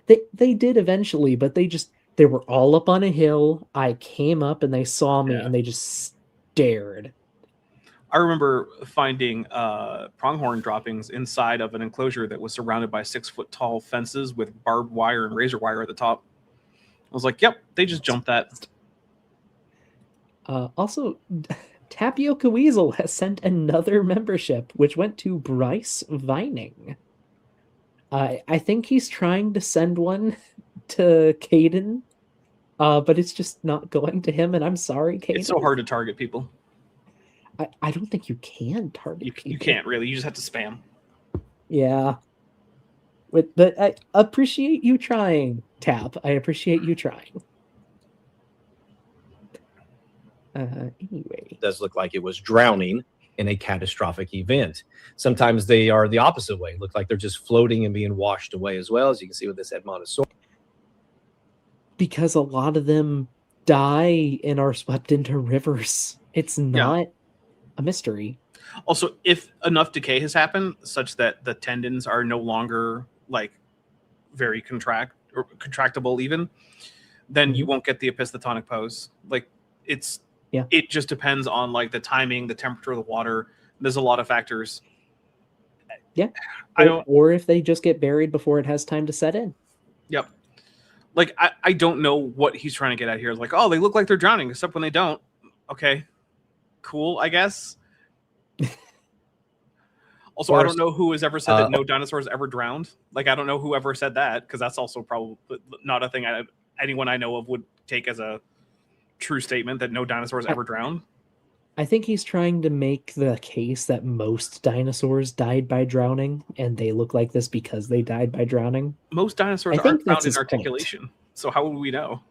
A: They did eventually, but they were all up on a hill. I came up and they saw me and they just stared.
B: I remember finding pronghorn droppings inside of an enclosure that was surrounded by 6-foot tall fences with barbed wire and razor wire at the top. I was like, yep, they just jumped that.
A: Also, Tapioca Weasel has sent another membership, which went to Bryce Vining. I think he's trying to send one to Caden, but it's just not going to him, and I'm sorry, Caden.
B: It's so hard to target people.
A: I don't think you can target people.
B: You can't really. You just have to spam.
A: Yeah. But I appreciate you trying, Tap. I appreciate you trying. Anyway.
C: It does look like it was drowning in a catastrophic event. Sometimes they are the opposite way. Look like they're just floating and being washed away as well, as you can see with this Edmontosaurus.
A: Because a lot of them die and are swept into rivers. It's not a mystery.
B: Also, if enough decay has happened such that the tendons are no longer like very contractable even, then you won't get the epistotonic pose. Like it just depends on like the timing, the temperature of the water. There's a lot of factors.
A: Yeah. Or if they just get buried before it has time to set in.
B: Yep. Like I don't know what he's trying to get at here. Like, oh, they look like they're drowning, except when they don't. Okay. Cool, I guess. Also, I don't know who has ever said that no dinosaurs ever drowned. Like, I don't know who ever said that, because that's also probably not a thing anyone I know of would take as a true statement, that no dinosaurs ever drowned.
A: I think he's trying to make the case that most dinosaurs died by drowning, and they look like this because they died by drowning.
B: Most dinosaurs aren't found in articulation, so how would we know?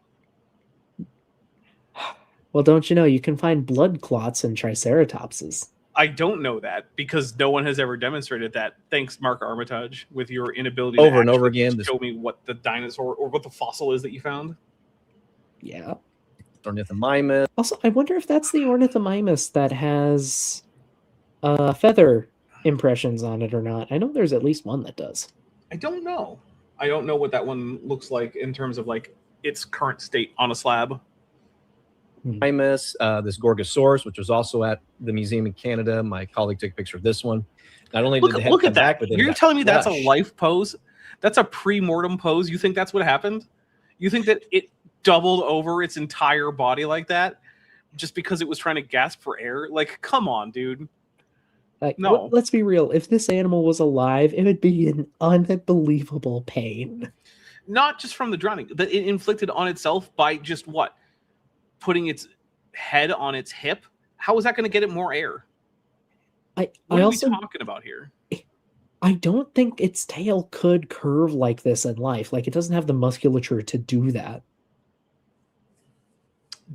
A: Well, don't you know, you can find blood clots in Triceratopses.
B: I don't know that, because no one has ever demonstrated that. Thanks, Mark Armitage, with your inability
C: over and over again
B: to show me what the dinosaur or what the fossil is that you found.
A: Yeah.
C: Ornithomimus.
A: Also, I wonder if that's the Ornithomimus that has feather impressions on it or not. I know there's at least one that does.
B: I don't know. I don't know what that one looks like in terms of like its current state on a slab.
C: This Gorgosaurus, which was also at the museum in Canada. My colleague took a picture of this one. Not only did the head come back, but then
B: you're telling me that's a life pose? That's a pre-mortem pose? You think that's what happened? You think that it doubled over its entire body like that just because it was trying to gasp for air? Like, come on, dude.
A: Like, no. Let's be real. If this animal was alive, it would be an unbelievable pain.
B: Not just from the drowning, that it inflicted on itself by just what? Putting its head on its hip. How is that going to get it more air? What are we talking about here?
A: I don't think its tail could curve like this in life. Like, it doesn't have the musculature to do that.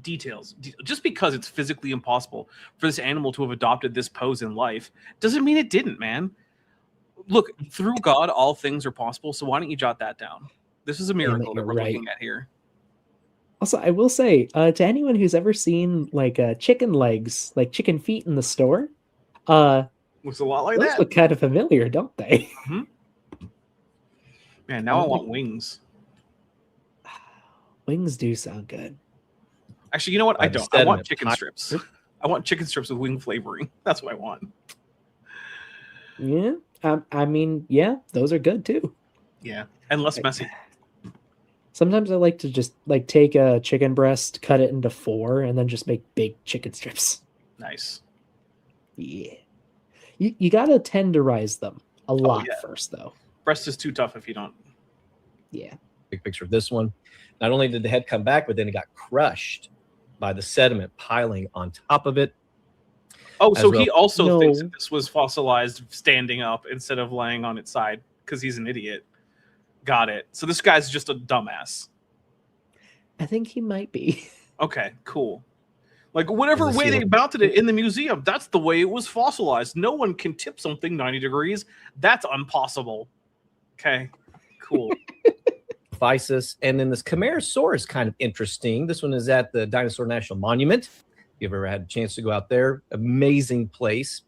B: Details. Just because it's physically impossible for this animal to have adopted this pose in life doesn't mean it didn't, man. Look, through God, all things are possible. So why don't you jot that down? This is a miracle that we're looking at here.
A: Also, I will say, to anyone who's ever seen like chicken legs, like chicken feet in the store,
B: looks a lot like
A: those
B: that.
A: Look kind of familiar, don't they?
B: Mm-hmm. Man, now I want wings.
A: Wings do sound good.
B: Actually, you know what? I don't. I want chicken strips. I want chicken strips with wing flavoring. That's what I want.
A: Yeah, I mean, yeah, those are good too.
B: Yeah, and less messy.
A: Sometimes I like to just like take a chicken breast, cut it into 4, and then just make big chicken strips.
B: Nice.
A: Yeah. You gotta tenderize them a lot first, though.
B: Breast is too tough if you don't.
A: Yeah.
C: Big picture of this one. Not only did the head come back, but then it got crushed by the sediment piling on top of it.
B: Oh, so he also thinks that this was fossilized standing up instead of laying on its side because he's an idiot. Got it. So this guy's just a dumbass.
A: I think he might be.
B: Okay, cool. Like, whatever way they mounted it in the museum, that's the way it was fossilized. No one can tip something 90 degrees. That's impossible. Okay, cool.
C: Physis. And then this Camarasaurus is kind of interesting. This one is at the Dinosaur National Monument. If you've ever had a chance to go out there, amazing place.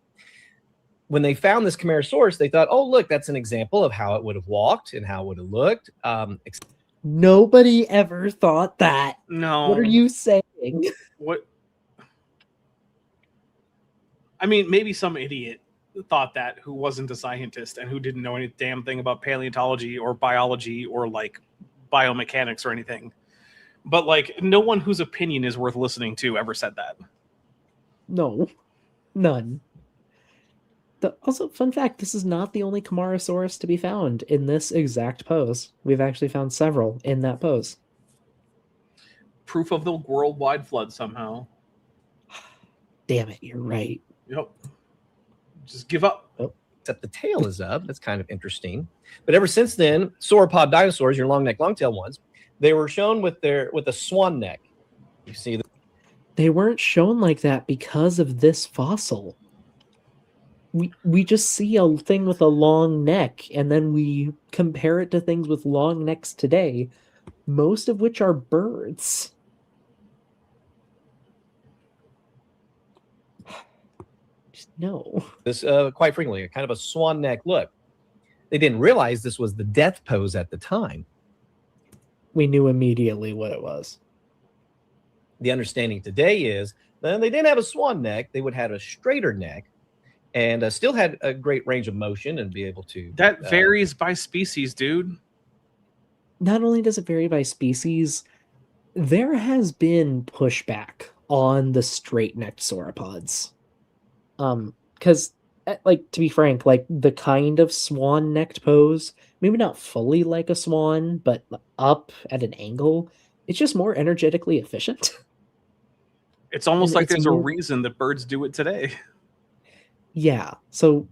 C: When they found this Camarasaurus, they thought, oh, look, that's an example of how it would have walked and how it would have looked.
A: Nobody ever thought that.
B: No.
A: What are you saying?
B: What? I mean, maybe some idiot thought that who wasn't a scientist and who didn't know any damn thing about paleontology or biology or like biomechanics or anything. But like, no one whose opinion is worth listening to ever said that.
A: No, none. Also, fun fact, this is not the only Camarasaurus to be found in this exact pose. We've actually found several in that pose.
B: Proof of the worldwide flood somehow.
A: Damn it, you're right.
B: Yep. Just give up.
A: Oh.
C: Except the tail is up. That's kind of interesting. But ever since then, sauropod dinosaurs, your long neck, long tail ones, they were shown with a swan neck. You see,
A: they weren't shown like that because of this fossil. We just see a thing with a long neck, and then we compare it to things with long necks today, most of which are birds. No.
C: This quite frequently, a kind of a swan neck look. They didn't realize this was the death pose at the time.
A: We knew immediately what it was.
C: The understanding today is that they didn't have a swan neck. They would have a straighter neck and still had a great range of motion and be able to...
B: That varies by species, dude.
A: Not only does it vary by species, there has been pushback on the straight-necked sauropods. Because, like, to be frank, like, the kind of swan-necked pose, maybe not fully like a swan, but up at an angle, it's just more energetically efficient.
B: It's almost like there's a reason that birds do it today.
A: Yeah, so,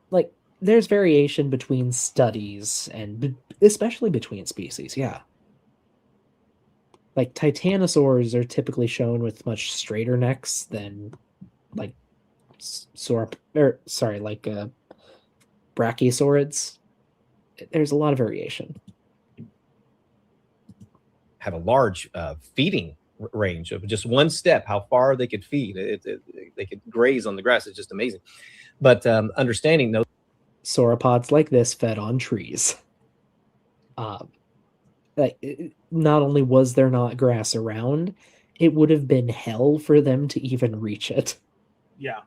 A: like, there's variation between studies, and especially between species, yeah. Like, titanosaurs are typically shown with much straighter necks than, like, brachiosaurids. There's a lot of variation.
C: Have a large feeding range of just one step, how far they could feed. They could graze on the grass. It's just amazing. But understanding those
A: sauropods like this fed on trees. Like, not only was there not grass around, it would have been hell for them to even reach it.
B: Yeah.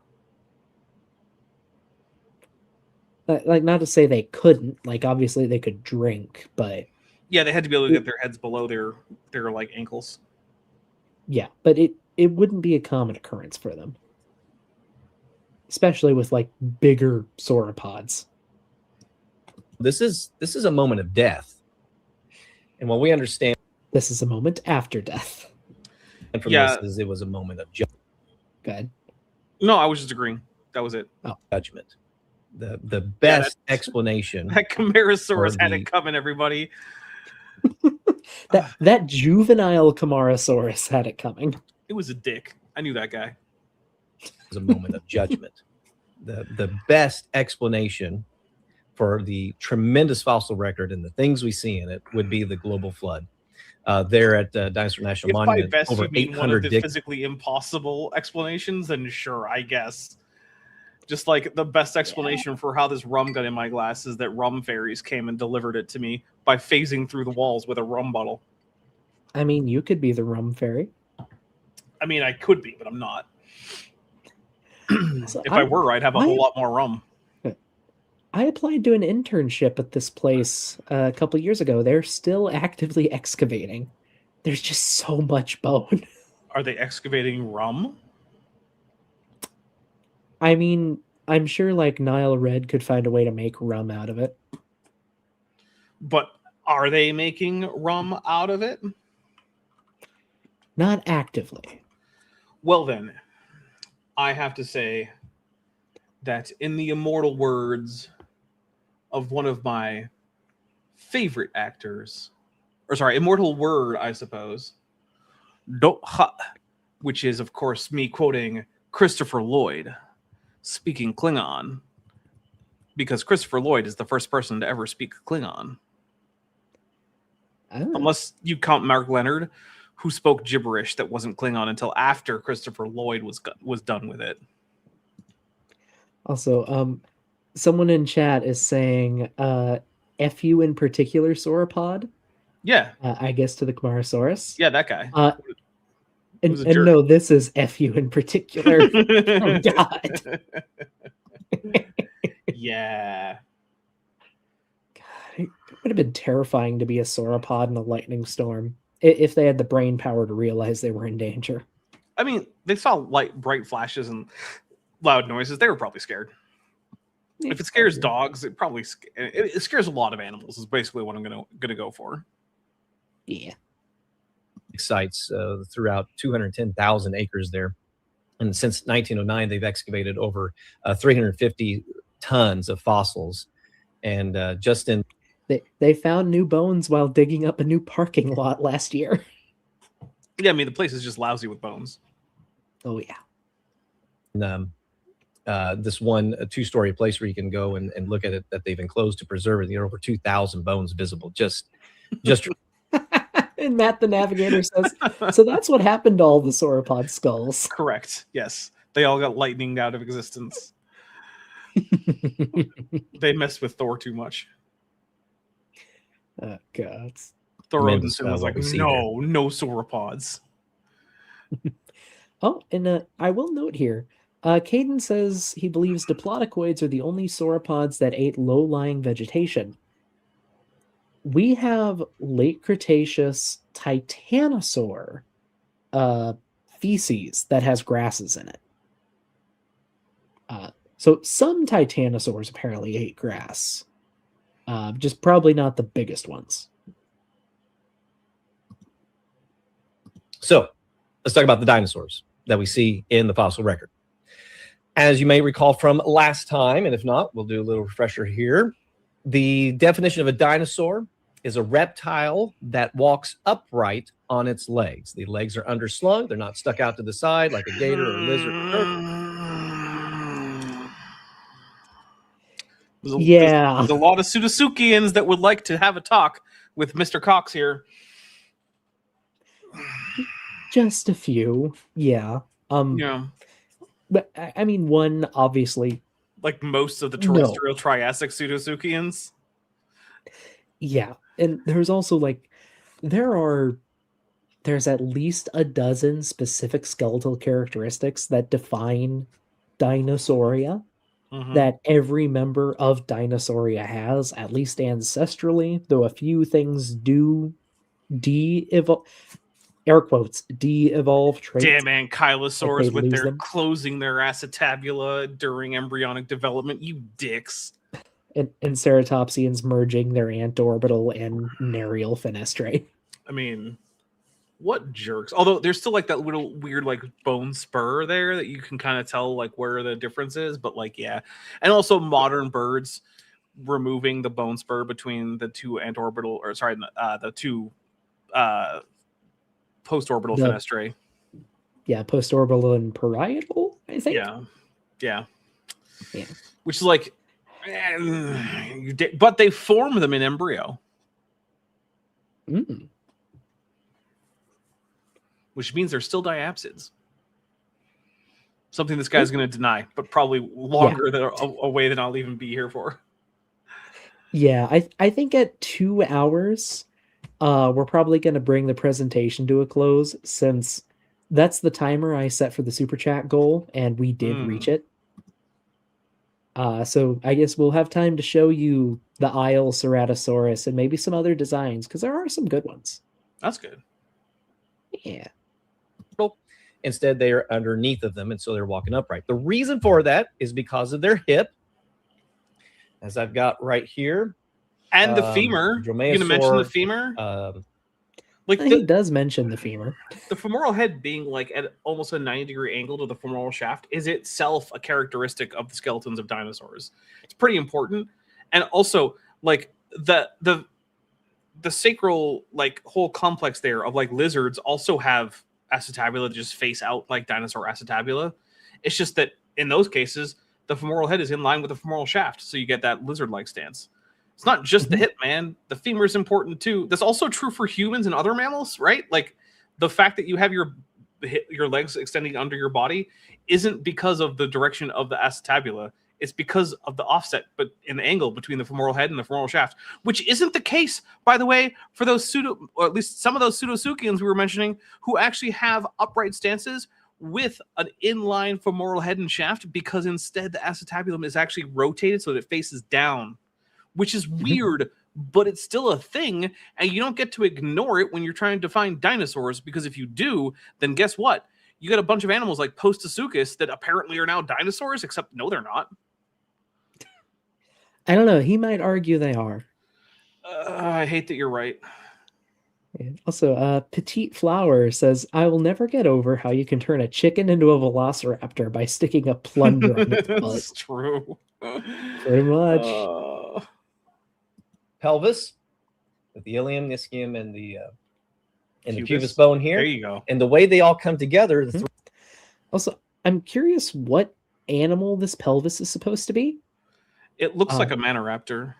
A: Like, not to say they couldn't, like, obviously they could drink, but...
B: Yeah, they had to be able to get their heads below their like, ankles.
A: Yeah, but it wouldn't be a common occurrence for them. Especially with, like, bigger sauropods.
C: This is a moment of death. And what we understand...
A: This is a moment after death.
C: And from this is it was a moment of judgment.
A: Go ahead.
B: No, I was just agreeing. That was it.
C: Oh, judgment. The best explanation.
B: That Camarasaurus had it coming, everybody.
A: that juvenile Camarasaurus had it coming.
B: It was a dick. I knew that guy.
C: It was a moment of judgment. The best explanation for the tremendous fossil record and the things we see in it would be the global flood. There at Dinosaur National Monument,
B: by best
C: over
B: you mean
C: 800
B: one of the physically impossible explanations, then sure, I guess. Just like the best explanation for how this rum got in my glass is that rum fairies came and delivered it to me by phasing through the walls with a rum bottle.
A: I mean, you could be the rum fairy.
B: I mean, I could be, but I'm not.
A: So
B: if I were, I'd have a whole lot more rum.
A: I applied to an internship at this place a couple years ago. They're still actively excavating. There's just so much bone.
B: Are they excavating rum?
A: I mean, I'm sure like Nile Red could find a way to make rum out of it.
B: But are they making rum out of it?
A: Not actively.
B: Well then, I have to say that in the immortal words of one of my favorite actors, or sorry, immortal word, I suppose, which is, of course, me quoting Christopher Lloyd speaking Klingon, because Christopher Lloyd is the first person to ever speak Klingon.
A: Oh.
B: Unless you count Mark Leonard, who spoke gibberish that wasn't Klingon until after Christopher Lloyd was done with it.
A: Also, someone in chat is saying, "Fu in particular sauropod."
B: Yeah.
A: I guess to the Camarasaurus.
B: Yeah, that guy.
A: And,
B: was a
A: and
B: jerk.
A: no, this is FU in particular. Oh, God.
B: Yeah.
A: God, it would have been terrifying to be a sauropod in a lightning storm if they had the brain power to realize they were in danger.
B: I mean, they saw bright flashes and loud noises. They were probably scared. If it scares dogs, it probably it scares a lot of animals. Is basically what I'm gonna go for.
A: Yeah.
C: Sites throughout 210,000 acres there, and since 1909, they've excavated over 350 tons of fossils, and just in
A: They found new bones while digging up a new parking lot last year.
B: Yeah, I mean the place is just lousy with bones.
A: Oh yeah.
C: This one two-story place where you can go and look at it that they've enclosed to preserve it. There are over 2,000 bones visible. Just
A: And Matt the Navigator says, so that's what happened to all the sauropod skulls.
B: Correct. Yes, they all got lightning out of existence. They messed with Thor too much.
A: Oh God.
B: Thor Odinson was like, no sauropods.
A: Oh, and I will note here, Caden says he believes diplodoctoids are the only sauropods that ate low-lying vegetation. We have late Cretaceous titanosaur feces that has grasses in it. So some titanosaurs apparently ate grass. Just probably not the biggest ones.
C: So let's talk about the dinosaurs that we see in the fossil record. As you may recall from last time, and if not, we'll do a little refresher here. The definition of a dinosaur is a reptile that walks upright on its legs. The legs are underslung. They're not stuck out to the side like a gator or a lizard.
B: There's a lot of Pseudotsuchians that would like to have a talk with Mr. Cox here.
A: Just a few, yeah.
B: Yeah.
A: But I mean, one obviously,
B: like most of the terrestrial Triassic Pseudotsuchians.
A: Yeah, and there's also like there's at least a dozen specific skeletal characteristics that define Dinosauria that every member of Dinosauria has, at least ancestrally, though a few things do de-evolve, air quotes, de-evolve traits.
B: Damn ankylosaurs with their closing their acetabula during embryonic development, you dicks.
A: And ceratopsians merging their antorbital and narial fenestrae.
B: I mean, what jerks. Although there's still like that little weird like bone spur there that you can kind of tell like where the difference is, but like yeah. And also modern birds removing the bone spur between the two antorbital or sorry, the two postorbital fenestrae.
A: Yeah, postorbital and parietal, I think.
B: Yeah. Which is like but they form them in embryo. Which means they're still diapsids. Something this guy's going to deny, but probably longer than a way than I'll even be here for.
A: Yeah, I think at 2 hours, we're probably going to bring the presentation to a close, since that's the timer I set for the super chat goal, and we did reach it. So I guess we'll have time to show you the Isle Ceratosaurus and maybe some other designs, because there are some good ones.
B: That's good.
A: Yeah.
C: Instead, they are underneath of them, and so they're walking upright. The reason for that is because of their hip, as I've got right here.
B: And the femur. You going to mention the femur?
A: Like he does mention the femur.
B: The femoral head being like at almost a 90-degree angle to the femoral shaft is itself a characteristic of the skeletons of dinosaurs. It's pretty important. And also, like the sacral like whole complex there of like lizards also have acetabula that just face out like dinosaur acetabula. It's just that in those cases, the femoral head is in line with the femoral shaft, so you get that lizard-like stance. It's not just the hip, man. The femur is important too. That's also true for humans and other mammals, right? Like the fact that you have your legs extending under your body isn't because of the direction of the acetabula. It's because of the offset, but in the angle between the femoral head and the femoral shaft, which isn't the case, by the way, for those pseudo, or at least some of those pseudosuchians we were mentioning, who actually have upright stances with an inline femoral head and shaft, because instead the acetabulum is actually rotated so that it faces down, which is weird, but it's still a thing, and you don't get to ignore it when you're trying to find dinosaurs, because if you do, then guess what? You got a bunch of animals like Postosuchus that apparently are now dinosaurs, except no, they're not.
A: I don't know. He might argue they are.
B: I hate that you're right.
A: Also, Petite Flower says, I will never get over how you can turn a chicken into a velociraptor by sticking a plunger on its butt.
B: That's true.
A: Pretty much.
C: Pelvis with the ilium, ischium, and the
B: Pubis.
C: pubis bone here.
B: There you go.
C: And the way they all come together.
A: Also, I'm curious what animal this pelvis is supposed to be.
B: It looks like a Maniraptor.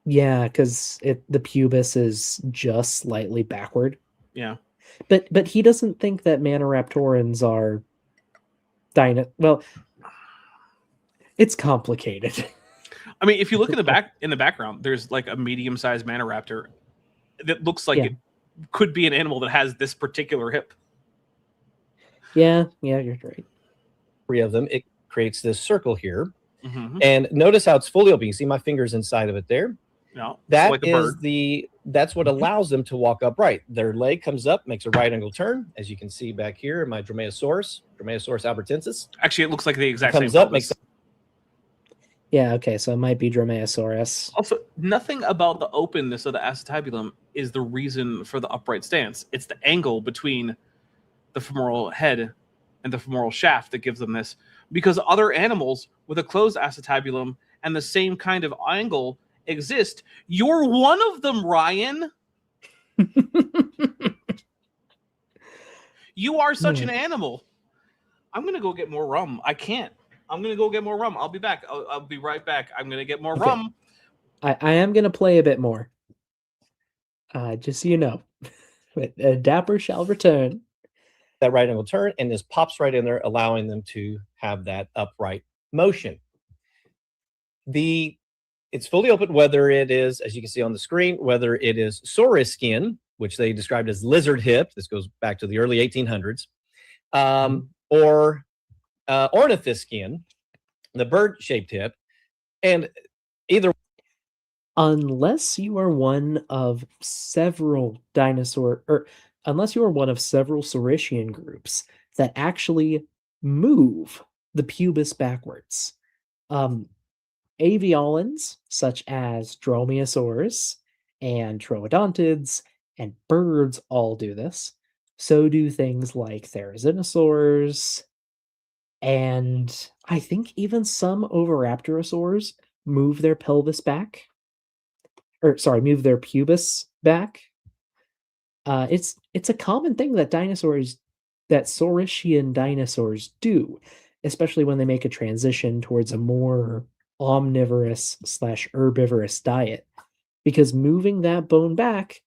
A: Yeah, because the pubis is just slightly backward.
B: Yeah.
A: But he doesn't think that Maniraptorans are well, it's complicated.
B: I mean, if you look in the background, there's like a medium-sized Maniraptor that looks like it could be an animal that has this particular hip.
A: Yeah, you're right.
C: 3 of them, it creates this circle here.
B: Mm-hmm.
C: And notice how it's fully open. You see my fingers inside of it there?
B: No,
C: That
B: like
C: is that's what allows them to walk upright. Their leg comes up, makes a right angle turn, as you can see back here in my Dromaeosaurus albertensis.
B: Actually, it looks like the exact
C: Comes
B: same
C: up,
B: pelvis.
A: Yeah, okay, so it might be Dromaeosaurus.
B: Also, nothing about the openness of the acetabulum is the reason for the upright stance. It's the angle between the femoral head and the femoral shaft that gives them this. Because other animals with a closed acetabulum and the same kind of angle exist. You're one of them, Ryan. You are such an animal. I'm going to go get more rum. I can't. I'm going to go get more rum. I'll be back. I'll be right back. I'm going to get more rum.
A: I am going to play a bit more. Just so you know. Dapper shall return.
C: That right angle turn, and this pops right in there, allowing them to have that upright motion. It's fully open, whether it is, as you can see on the screen, whether it is saurus skin, which they described as lizard hip. This goes back to the early 1800s, or ornithus skin, the bird-shaped hip, and either.
A: Unless you are one of several unless you are one of several Saurischean groups that actually move the pubis backwards. Aviolans, such as Dromaeosaurus and Troodontids and birds all do this. So do things like Therizinosaurs, and I think even some Oviraptorosaurs move their pelvis back. Move their pubis back. It's a common thing that Saurischian dinosaurs do, especially when they make a transition towards a more omnivorous / herbivorous diet, because moving that bone back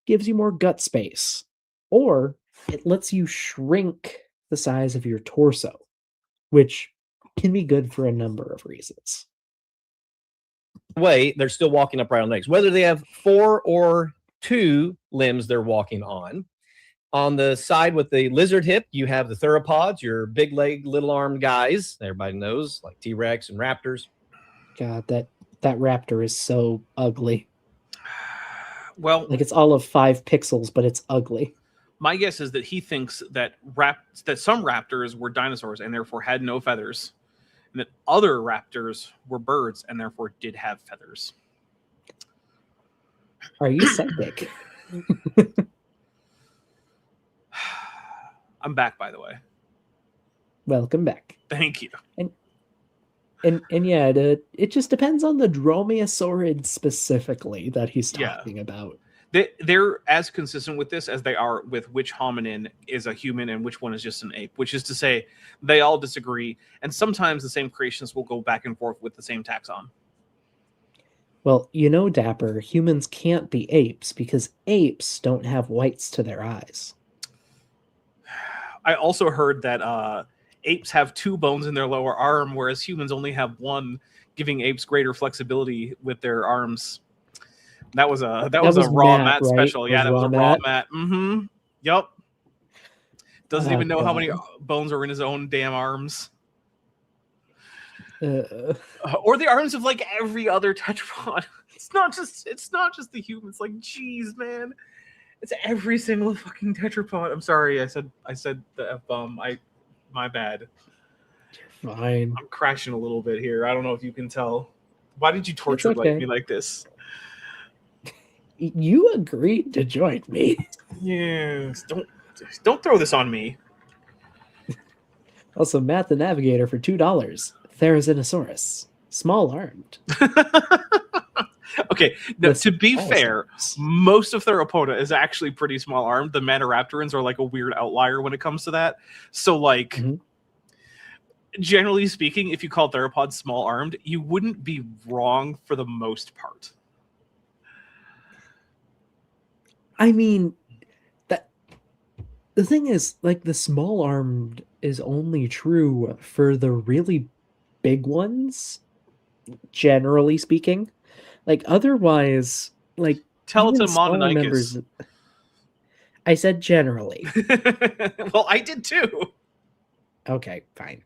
A: gives you more gut space, or it lets you shrink the size of your torso, which can be good for a number of reasons.
C: Way they're still walking upright on legs, whether they have 4 or 2 limbs they're walking on. On the side with the lizard hip, you have the theropods, your big leg, little armed guys. Everybody knows, like T-Rex and raptors.
A: God, that raptor is so ugly.
B: Well,
A: like it's all of 5 pixels, but it's ugly.
B: My guess is that he thinks that some raptors were dinosaurs and therefore had no feathers, and that other raptors were birds and therefore did have feathers.
A: Are you septic?
B: I'm back, by the way.
A: Welcome back.
B: Thank you.
A: And yeah, it just depends on the Dromaeosaurid specifically that he's talking about.
B: They're as consistent with this as they are with which hominin is a human and which one is just an ape, which is to say they all disagree. And sometimes the same creationists will go back and forth with the same taxon.
A: Well, Dapper, humans can't be apes because apes don't have whites to their eyes.
B: I also heard that apes have 2 bones in their lower arm, whereas humans only have 1, giving apes greater flexibility with their arms. That was a raw
A: Matt,
B: Matt
A: right?
B: special. Yeah, that was a raw Matt. Yep. Doesn't even know how many bones are in his own damn arms. Or the arms of like every other tetrapod. It's not just the humans. Like, geez, man, it's every single fucking tetrapod. I'm sorry, I said the F-bomb. My bad.
A: You're fine.
B: I'm crashing a little bit here. I don't know if you can tell. Why did you torture me like this?
A: You agreed to join me.
B: Yes. Don't throw this on me.
A: Also, Matt the Navigator for $2. Therizinosaurus, small armed.
B: Okay, now, to be fair, most of Theropoda is actually pretty small armed. The Maniraptorans are like a weird outlier when it comes to that. So, like, generally speaking, if you call theropods small armed, you wouldn't be wrong for the most part.
A: I mean, the thing is, like, the small armed is only true for the really big ones, generally speaking. Like, otherwise, like,
B: tell it to Mononicus.
A: I said generally.
B: Well, I did too.
A: Okay, fine.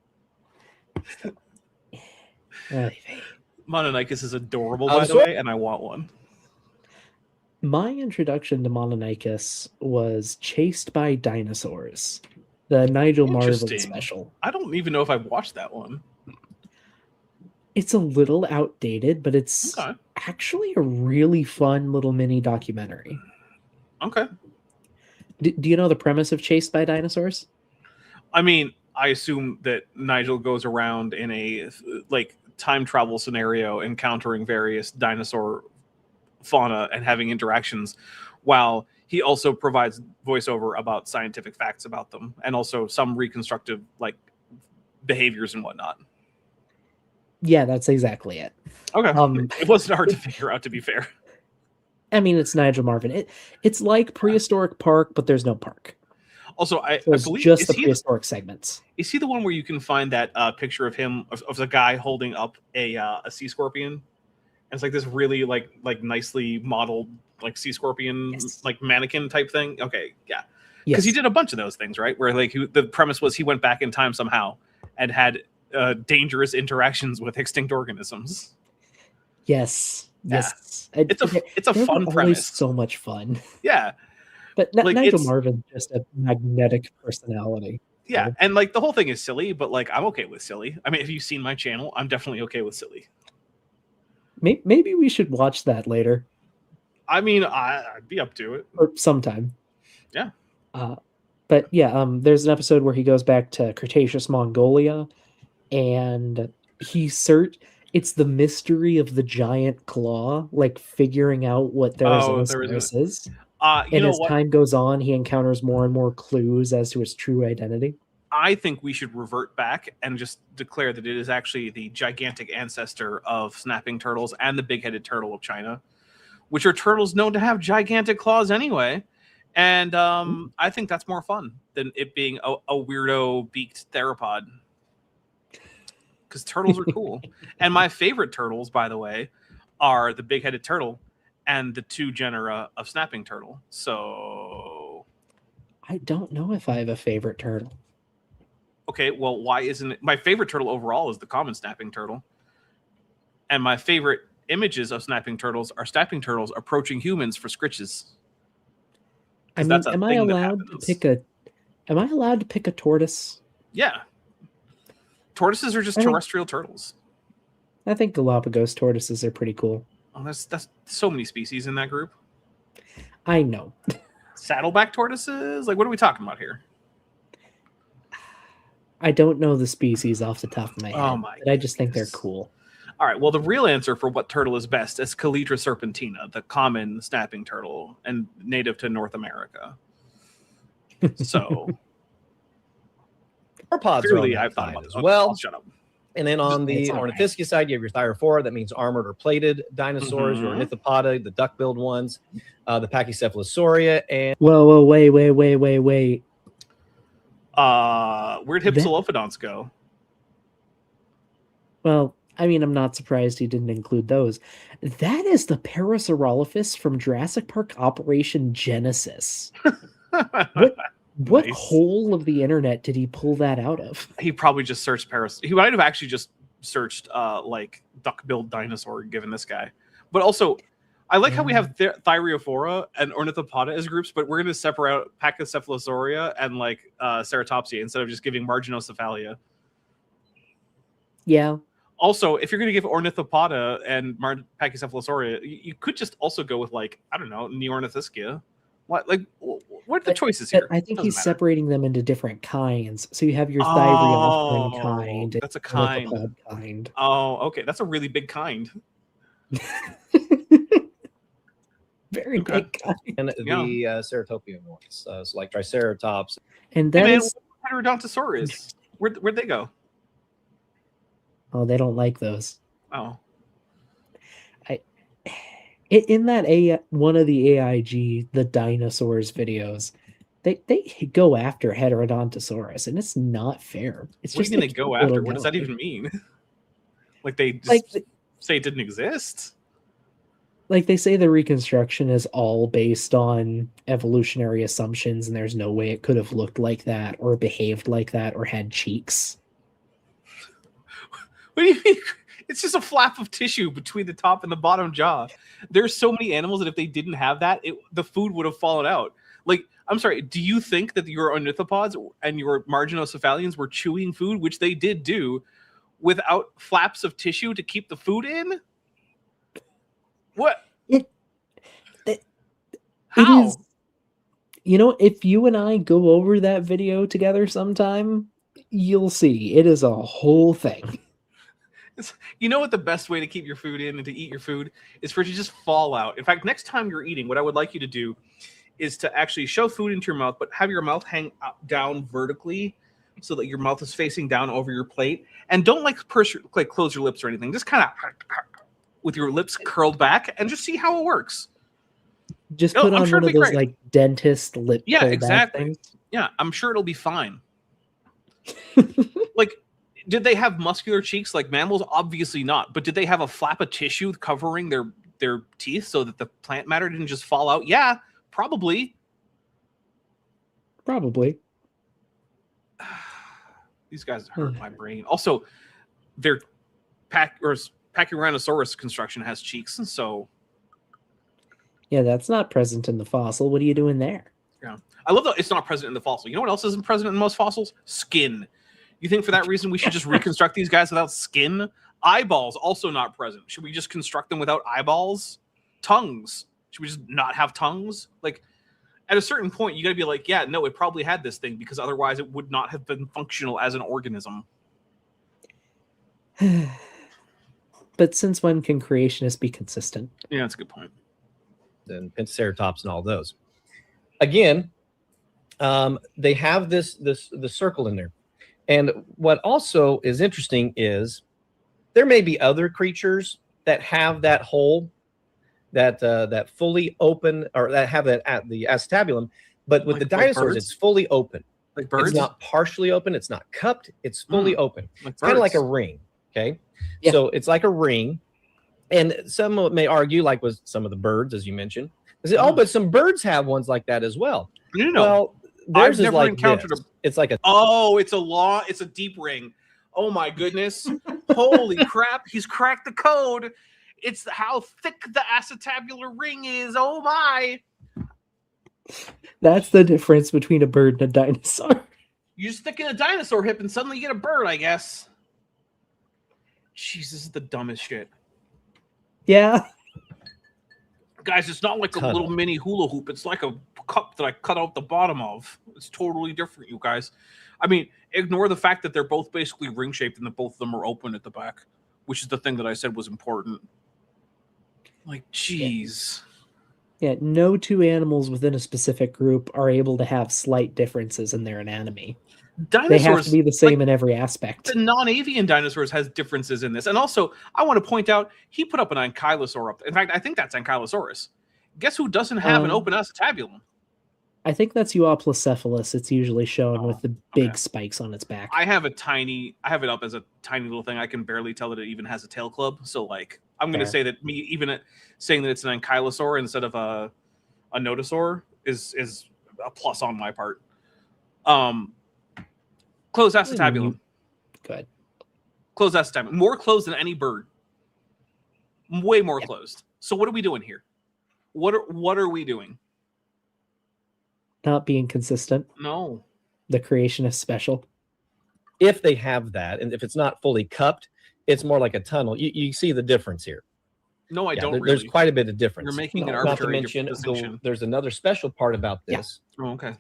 B: Mononicus is adorable, by the way, and I want one.
A: My introduction to Mononicus was Chased by Dinosaurs, the Nigel Marven special.
B: I don't even know if I've watched that one.
A: It's a little outdated, but it's actually a really fun little mini documentary.
B: Okay.
A: Do you know the premise of Chased by Dinosaurs?
B: I mean, I assume that Nigel goes around in a like time travel scenario, encountering various dinosaur fauna and having interactions, while he also provides voiceover about scientific facts about them, and also some reconstructive like behaviors and whatnot.
A: Yeah, that's exactly it.
B: Okay. It wasn't hard to figure out, to be fair.
A: I mean, it's Nigel Marven. It's like Prehistoric Park, but there's no park.
B: Also, I believe
A: just the prehistoric segments.
B: Is he the one where you can find that picture of him of the guy holding up a sea scorpion? And it's like this really like nicely modeled like sea scorpion like mannequin type thing. Okay, yeah, because he did a bunch of those things, right? Where like the premise was he went back in time somehow and had dangerous interactions with extinct organisms.
A: Yes.
B: It's a fun premise.
A: So much fun.
B: Yeah.
A: But like, Nigel Marven just a magnetic personality.
B: Yeah, and like the whole thing is silly, but like I'm okay with silly. I mean, if you've seen my channel, I'm definitely okay with silly.
A: Maybe we should watch that later.
B: I mean, I'd be up to it.
A: Or sometime.
B: Yeah.
A: But yeah, there's an episode where he goes back to Cretaceous Mongolia, and it's the mystery of the giant claw, like figuring out what Therizinosaurus is. And as time goes on, he encounters more and more clues as to its true identity.
B: I think we should revert back and just declare that it is actually the gigantic ancestor of snapping turtles and the big-headed turtle of China, which are turtles known to have gigantic claws anyway. And I think that's more fun than it being a weirdo beaked theropod. Because turtles are cool. And my favorite turtles, by the way, are the big-headed turtle and the 2 genera of snapping turtle. So
A: I don't know if I have a favorite turtle.
B: Okay, well, why isn't it? My favorite turtle overall is the common snapping turtle. And my favorite images of snapping turtles are snapping turtles approaching humans for scritches.
A: I mean, am I allowed to pick a tortoise?
B: Yeah. Tortoises are just terrestrial turtles.
A: I think Galapagos tortoises are pretty cool.
B: Oh, that's so many species in that group.
A: I know.
B: Saddleback tortoises? Like, what are we talking about here?
A: I don't know the species off the top of my head.
B: Oh my!
A: But I just think they're cool.
B: All right. Well, the real answer for what turtle is best is Calidra serpentina, the common snapping turtle and native to North America. So,
C: clearly, I've thought about this as well.
B: Shut up.
C: And then on the Ornithiscus side, you have your Thyrophora. That means armored or plated dinosaurs. Your Ornithopoda, the duck-billed ones, the Pachycephalosauria, and
A: whoa, wait.
B: Where'd Hypsilophodonts go?
A: Well, I mean, I'm not surprised he didn't include those. That is the Parasaurolophus from Jurassic Park Operation Genesis. What
B: Nice.
A: hole of the internet did he pull that out of?
B: He probably just searched He might have actually just searched like duck-billed dinosaur given this guy. But also, I like how we have Thyreophora and Ornithopoda as groups, but we're going to separate out Pachycephalosauria and like Ceratopsia instead of just giving Marginocephalia.
A: Yeah.
B: Also, if you're going to give Ornithopoda and Pachycephalosauria, you could just also go with like, I don't know, Neornithischia. What are the choices here?
A: I think he's
B: matter.
A: separating them into different kinds. So you have your Thyreophorine kind.
B: That's a kind.
A: Kind.
B: Oh, okay. That's a really big kind.
A: Very big kind.
C: And the Ceratopian ones, so like Triceratops.
A: And that is...
B: Heterodontosaurus. Where'd they go?
A: Oh, they don't like those.
B: Oh.
A: In that one of the AIG, the dinosaurs videos, they go after Heterodontosaurus, and it's not fair. It's
B: what
A: just
B: do you mean they go after? What does that even mean? Like they just say it didn't exist?
A: Like they say the reconstruction is all based on evolutionary assumptions, and there's no way it could have looked like that or behaved like that or had cheeks.
B: What do you mean? It's just a flap of tissue between the top and the bottom jaw. There's so many animals that if they didn't have that, the food would have fallen out. Like, I'm sorry, do you think that your ornithopods and your marginocephalians were chewing food, which they did do, without flaps of tissue to keep the food in? What? How?
A: It is, you know, if you and I go over that video together sometime, you'll see. It is a whole thing.
B: You know what the best way to keep your food in and to eat your food is for it to just fall out. In fact, next time you're eating, what I would like you to do is to actually shove food into your mouth, but have your mouth hang down vertically so that your mouth is facing down over your plate. And don't close your lips or anything. Just kind of with your lips curled back and just see how it works.
A: Just put on one of those like dentist lip.
B: Yeah, exactly. Things. Yeah, I'm sure it'll be fine. Like, did they have muscular cheeks like mammals? Obviously not. But did they have a flap of tissue covering their teeth so that the plant matter didn't just fall out? Yeah, probably.
A: Probably.
B: These guys hurt my brain. Also, their Pachyrhinosaurus construction has cheeks, and so...
A: Yeah, that's not present in the fossil. What are you doing there?
B: Yeah, I love that it's not present in the fossil. You know what else isn't present in most fossils? Skin. You think for that reason we should just reconstruct these guys without skin? Eyeballs also not present. Should we just construct them without eyeballs? Tongues. Should we just not have tongues? Like, at a certain point, you got to be like, yeah, no, it probably had this thing because otherwise it would not have been functional as an organism.
A: But since when can creationists be consistent?
B: Yeah, that's a good point.
C: And Pentaceratops and all those. Again, they have the circle in there. And what also is interesting is there may be other creatures that have that hole, that fully open, or that have that at the acetabulum, but with the dinosaurs, it's fully open.
B: Like birds?
C: It's not partially open. It's not cupped. It's fully open.
B: Like
C: it's kind of like a ring. Okay,
A: yeah. So
C: it's like a ring, and some may argue, like with some of the birds, as you mentioned, they say, oh, but some birds have ones like that as well.
B: You know.
C: Well, theirs
B: I've never
C: like
B: encountered
C: this. It's like a
B: it's a deep ring. Oh my goodness. Holy crap, he's cracked the code. It's how thick the acetabular ring is. Oh my.
A: That's the difference between a bird and a dinosaur.
B: You stick in a dinosaur hip and suddenly you get a bird, I guess. Jeez, this is the dumbest shit.
A: Yeah.
B: Guys, it's not like a little mini hula hoop. It's like a cup that I cut out the bottom of. It's totally different, you guys. I mean, ignore the fact that they're both basically ring-shaped and that both of them are open at the back, which is the thing that I said was important. Like, jeez.
A: Yeah, no two animals within a specific group are able to have slight differences in their anatomy.
B: Dinosaurs,
A: they have to be the same in every aspect.
B: The non-avian dinosaurs has differences in this. And also, I want to point out, he put up an ankylosaur up. In fact, I think that's Ankylosaurus. Guess who doesn't have an open acetabulum?
A: I think that's Euoplocephalus. It's usually shown with the big
B: okay.
A: spikes on its back.
B: I have it up as a tiny little thing. I can barely tell that it even has a tail club. So like, I'm going to say that saying that it's an ankylosaur instead of a nodosaur is a plus on my part. Closed acetabulum.
A: Good.
B: Closed acetabulum. More closed than any bird. Way more closed. So what are we doing here? What are we doing?
A: Not being consistent.
B: No.
A: The Creationist special.
C: If they have that, and if it's not fully cupped, it's more like a tunnel. You see the difference here.
B: No, I don't really.
C: There's quite a bit of difference.
B: You're making an
C: not to
B: arbitrary
C: mention,
B: distinction.
C: there's another special part about this.
B: Yeah. Oh, okay.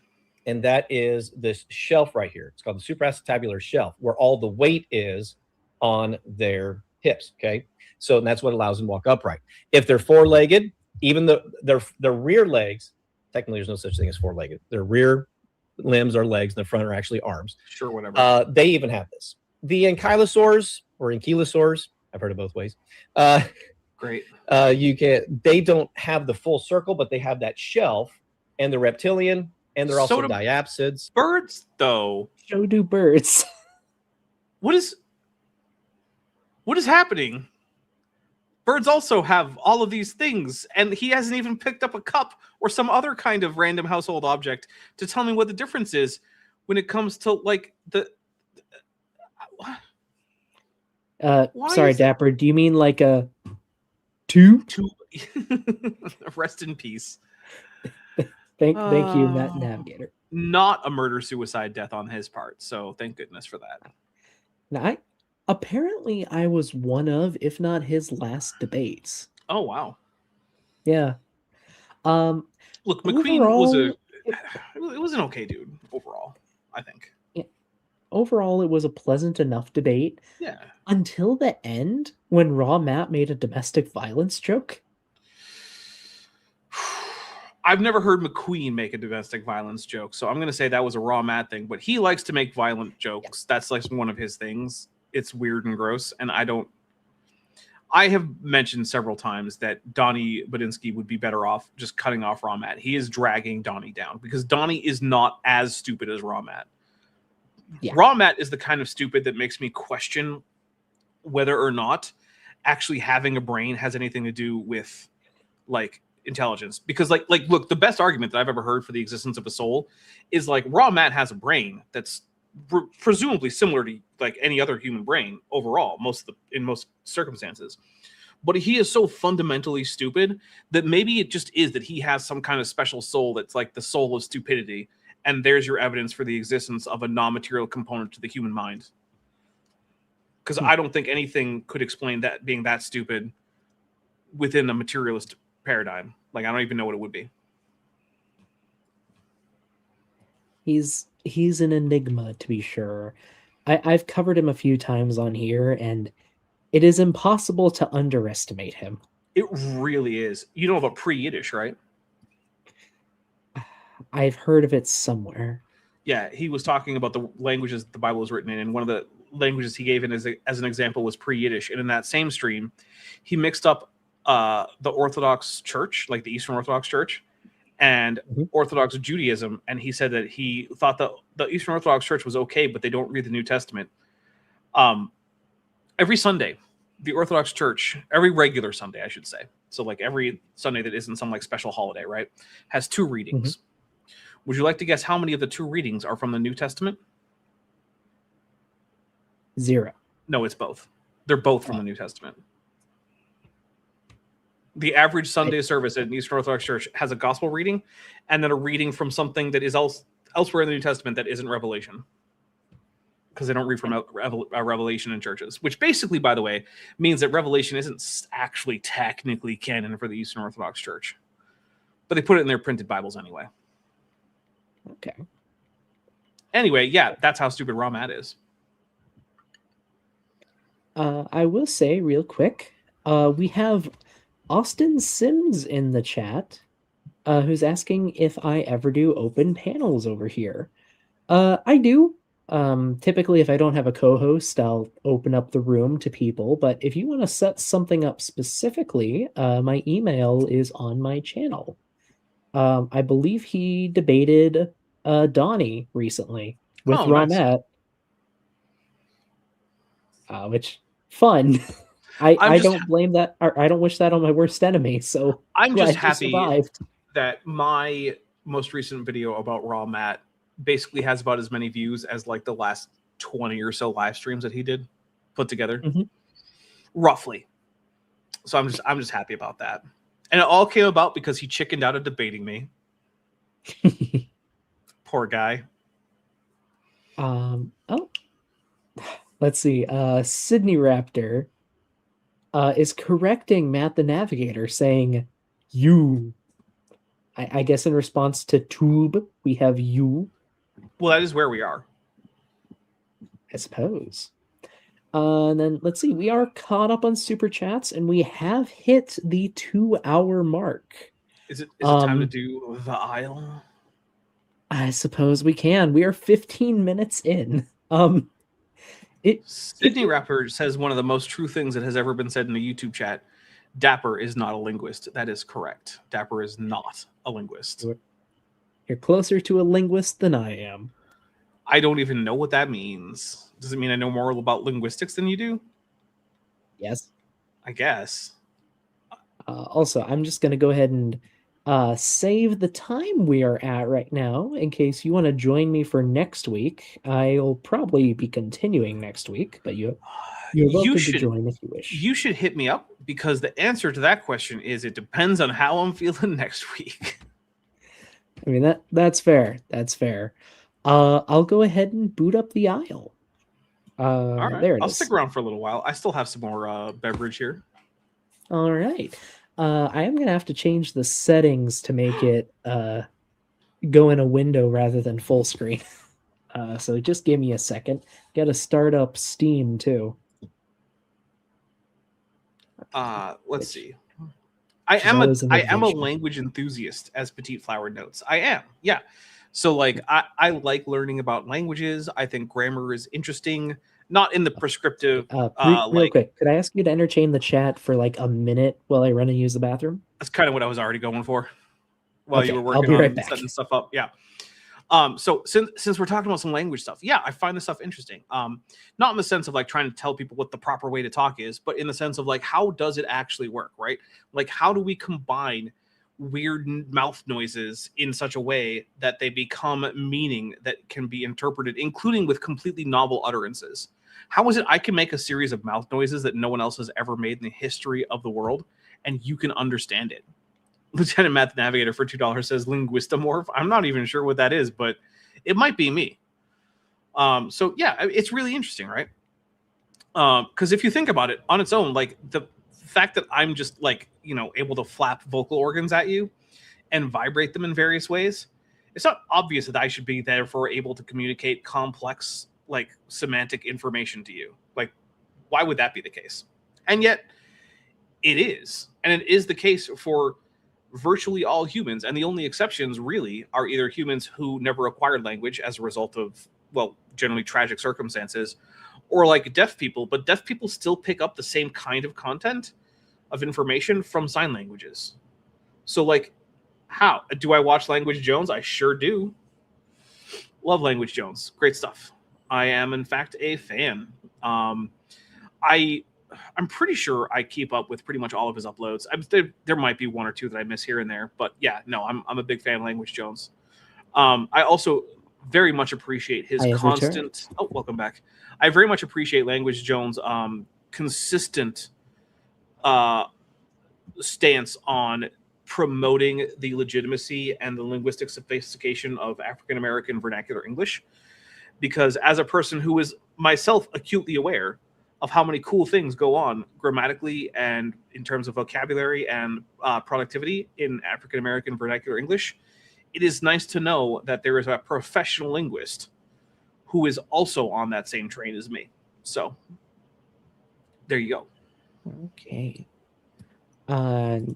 C: And that is this shelf right here. It's called the supraacetabular shelf, where all the weight is on their hips, okay? So that's what allows them to walk upright. If they're four-legged, even their rear legs, technically there's no such thing as four-legged. Their rear limbs are legs, and the front are actually arms.
B: Sure, whatever.
C: They even have this. The ankylosaurs or ankylosaurs, I've heard it both ways.
B: Great.
C: They don't have the full circle, but they have that shelf, and they're reptilian, and they're also diapsids.
B: Birds, though.
A: So do birds.
B: What is happening? Birds also have all of these things, and he hasn't even picked up a cup or some other kind of random household object to tell me what the difference is when it comes to like the.
A: Sorry, Dapper. Do you mean like a two?
B: Rest in peace.
A: Thank you, Matt Navigator.
B: Not a murder-suicide death on his part, so thank goodness for that.
A: Now, apparently I was one of, if not his last debates.
B: Oh, wow.
A: Yeah.
B: Look, McQueen overall, was an okay dude overall, I think.
A: Yeah. Overall, it was a pleasant enough debate.
B: Yeah.
A: Until the end, when Raw Matt made a domestic violence joke.
B: I've never heard McQueen make a domestic violence joke, so I'm going to say that was a Raw Matt thing, but he likes to make violent jokes. Yeah. That's like one of his things. It's weird and gross, and I have mentioned several times that Donnie Badinsky would be better off just cutting off Raw Matt. He is dragging Donnie down because Donnie is not as stupid as Raw Matt. Yeah. Raw Matt is the kind of stupid that makes me question whether or not actually having a brain has anything to do with like intelligence. Because like look, the best argument that I've ever heard for the existence of a soul is like Raw Matt has a brain that's presumably similar to like any other human brain overall, in most circumstances. But he is so fundamentally stupid that maybe it just is that he has some kind of special soul that's like the soul of stupidity. And there's your evidence for the existence of a non-material component to the human mind. Because I don't think anything could explain that being that stupid within a materialist paradigm. Like, I don't even know what it would be.
A: He's an enigma, to be sure. I've covered him a few times on here, and it is impossible to underestimate him.
B: It really is. You know about pre-Yiddish, right?
A: I've heard of it somewhere. Yeah,
B: he was talking about the languages the Bible was written in, and one of the languages he gave in as an example was pre-Yiddish. And in that same stream, he mixed up the Orthodox Church, like the Eastern Orthodox Church, and Orthodox Judaism. And he said that he thought that the Eastern Orthodox Church was okay, but they don't read the New Testament. Every Sunday, the Orthodox Church, every regular Sunday, I should say, so like every Sunday that isn't some like special holiday, right, has two readings. Would you like to guess how many of the two readings are from the New Testament?
A: 0.
B: No, it's both. They're both from the New Testament. The average Sunday service at an Eastern Orthodox Church has a gospel reading and then a reading from something that is elsewhere in the New Testament that isn't Revelation. Because they don't read from Revelation in churches, which basically, by the way, means that Revelation isn't actually technically canon for the Eastern Orthodox Church. But they put it in their printed Bibles anyway.
A: Okay.
B: Anyway, yeah, that's how stupid Raw Matt is.
A: I will say real quick, we have Austin Sims in the chat, who's asking if I ever do open panels over here. I do. Typically, if I don't have a co-host, I'll open up the room to people. But if you want to set something up specifically, my email is on my channel. I believe he debated Donnie recently with
B: Oh, nice.
A: Ramette, which fun. I don't blame that, or I don't wish that on my worst enemy. So
B: I'm
A: glad
B: just
A: you
B: happy
A: survived.
B: that my most recent video about Raw Matt basically has about as many views as like the last 20 or so live streams that he did put together, roughly. So I'm just happy about that, and it all came about because he chickened out of debating me. Poor guy.
A: Oh, let's see. Sydney Raptor is correcting Matt the Navigator, saying you. I guess in response to tube, we have you.
B: Well, that is where we are.
A: I suppose. And then let's see. We are caught up on super chats, and we have hit the 2-hour mark.
B: Is it time to do the aisle?
A: I suppose we can. We are 15 minutes in.
B: Sydney Rapper says one of the most true things that has ever been said in the YouTube chat. Dapper is not a linguist. That is correct. Dapper is not a linguist.
A: You're closer to a linguist than I am.
B: I don't even know what that means. Does it mean I know more about linguistics than you do?
A: Yes.
B: I guess.
A: Also, I'm just going to go ahead and save the time we are at right now in case you want to join me for next week. I'll probably be continuing next week, but you're welcome to join if you wish.
B: You should hit me up because the answer to that question is it depends on how I'm feeling next week.
A: I mean, that's fair. That's fair. I'll go ahead and boot up the aisle.
B: All right.
A: There it
B: I'll
A: is.
B: stick around for a little while. I still have some more beverage here.
A: All right. I am going to have to change the settings to make it go in a window rather than full screen. So just give me a second. Got to start up Steam too.
B: Let's see. I am a language enthusiast, as Petite Flower notes. I am, yeah. So like I like learning about languages. I think grammar is interesting, not in the prescriptive.
A: Real quick, could I ask you to entertain the chat for like a minute while I run and use the bathroom?
B: That's kind of what I was already going for while you were working
A: I'll be right
B: on
A: back.
B: setting stuff up. Yeah. So since we're talking about some language stuff, yeah, I find this stuff interesting. Not in the sense of like trying to tell people what the proper way to talk is, but in the sense of like, how does it actually work, right? Like, how do we combine weird mouth noises in such a way that they become meaning that can be interpreted, including with completely novel utterances? How is it I can make a series of mouth noises that no one else has ever made in the history of the world, and you can understand it? Lieutenant Math Navigator for $2 says linguistomorph. I'm not even sure what that is, but it might be me. So yeah, it's really interesting, right? Because if you think about it on its own, like the fact that I'm just like, able to flap vocal organs at you and vibrate them in various ways, it's not obvious that I should be therefore able to communicate complex, like semantic information to you. Like, why would that be the case? And yet it is. And it is the case for virtually all humans, and the only exceptions really are either humans who never acquired language as a result of, well, generally tragic circumstances, or like deaf people, but deaf people still pick up the same kind of content of information from sign languages. So like, how do I watch Language Jones? I sure do. Love Language Jones. Great stuff. I am in fact a fan. I'm pretty sure I keep up with pretty much all of his uploads. There might be one or two that I miss here and there, but yeah, no, I'm a big fan of Language Jones. I also very much appreciate his constant. Oh, welcome back. I very much appreciate Language Jones' consistent stance on promoting the legitimacy and the linguistic sophistication of African American vernacular English, because as a person who is myself acutely aware of how many cool things go on grammatically and in terms of vocabulary and productivity in African American vernacular English, it is nice to know that there is a professional linguist who is also on that same train as me. So there you go.
A: Okay.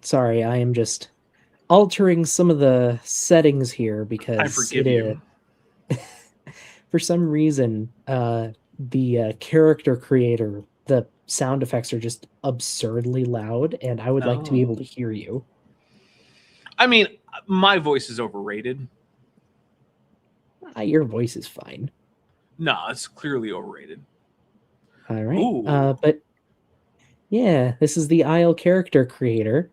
A: Sorry, I am just altering some of the settings here because
B: I forgive you.
A: For some reason, the character creator, the sound effects are just absurdly loud, and I would like to be able to hear you.
B: I mean, My voice is overrated.
A: Your voice is fine.
B: No, it's clearly overrated.
A: All right.
B: Ooh.
A: But yeah, this is the Isle character creator.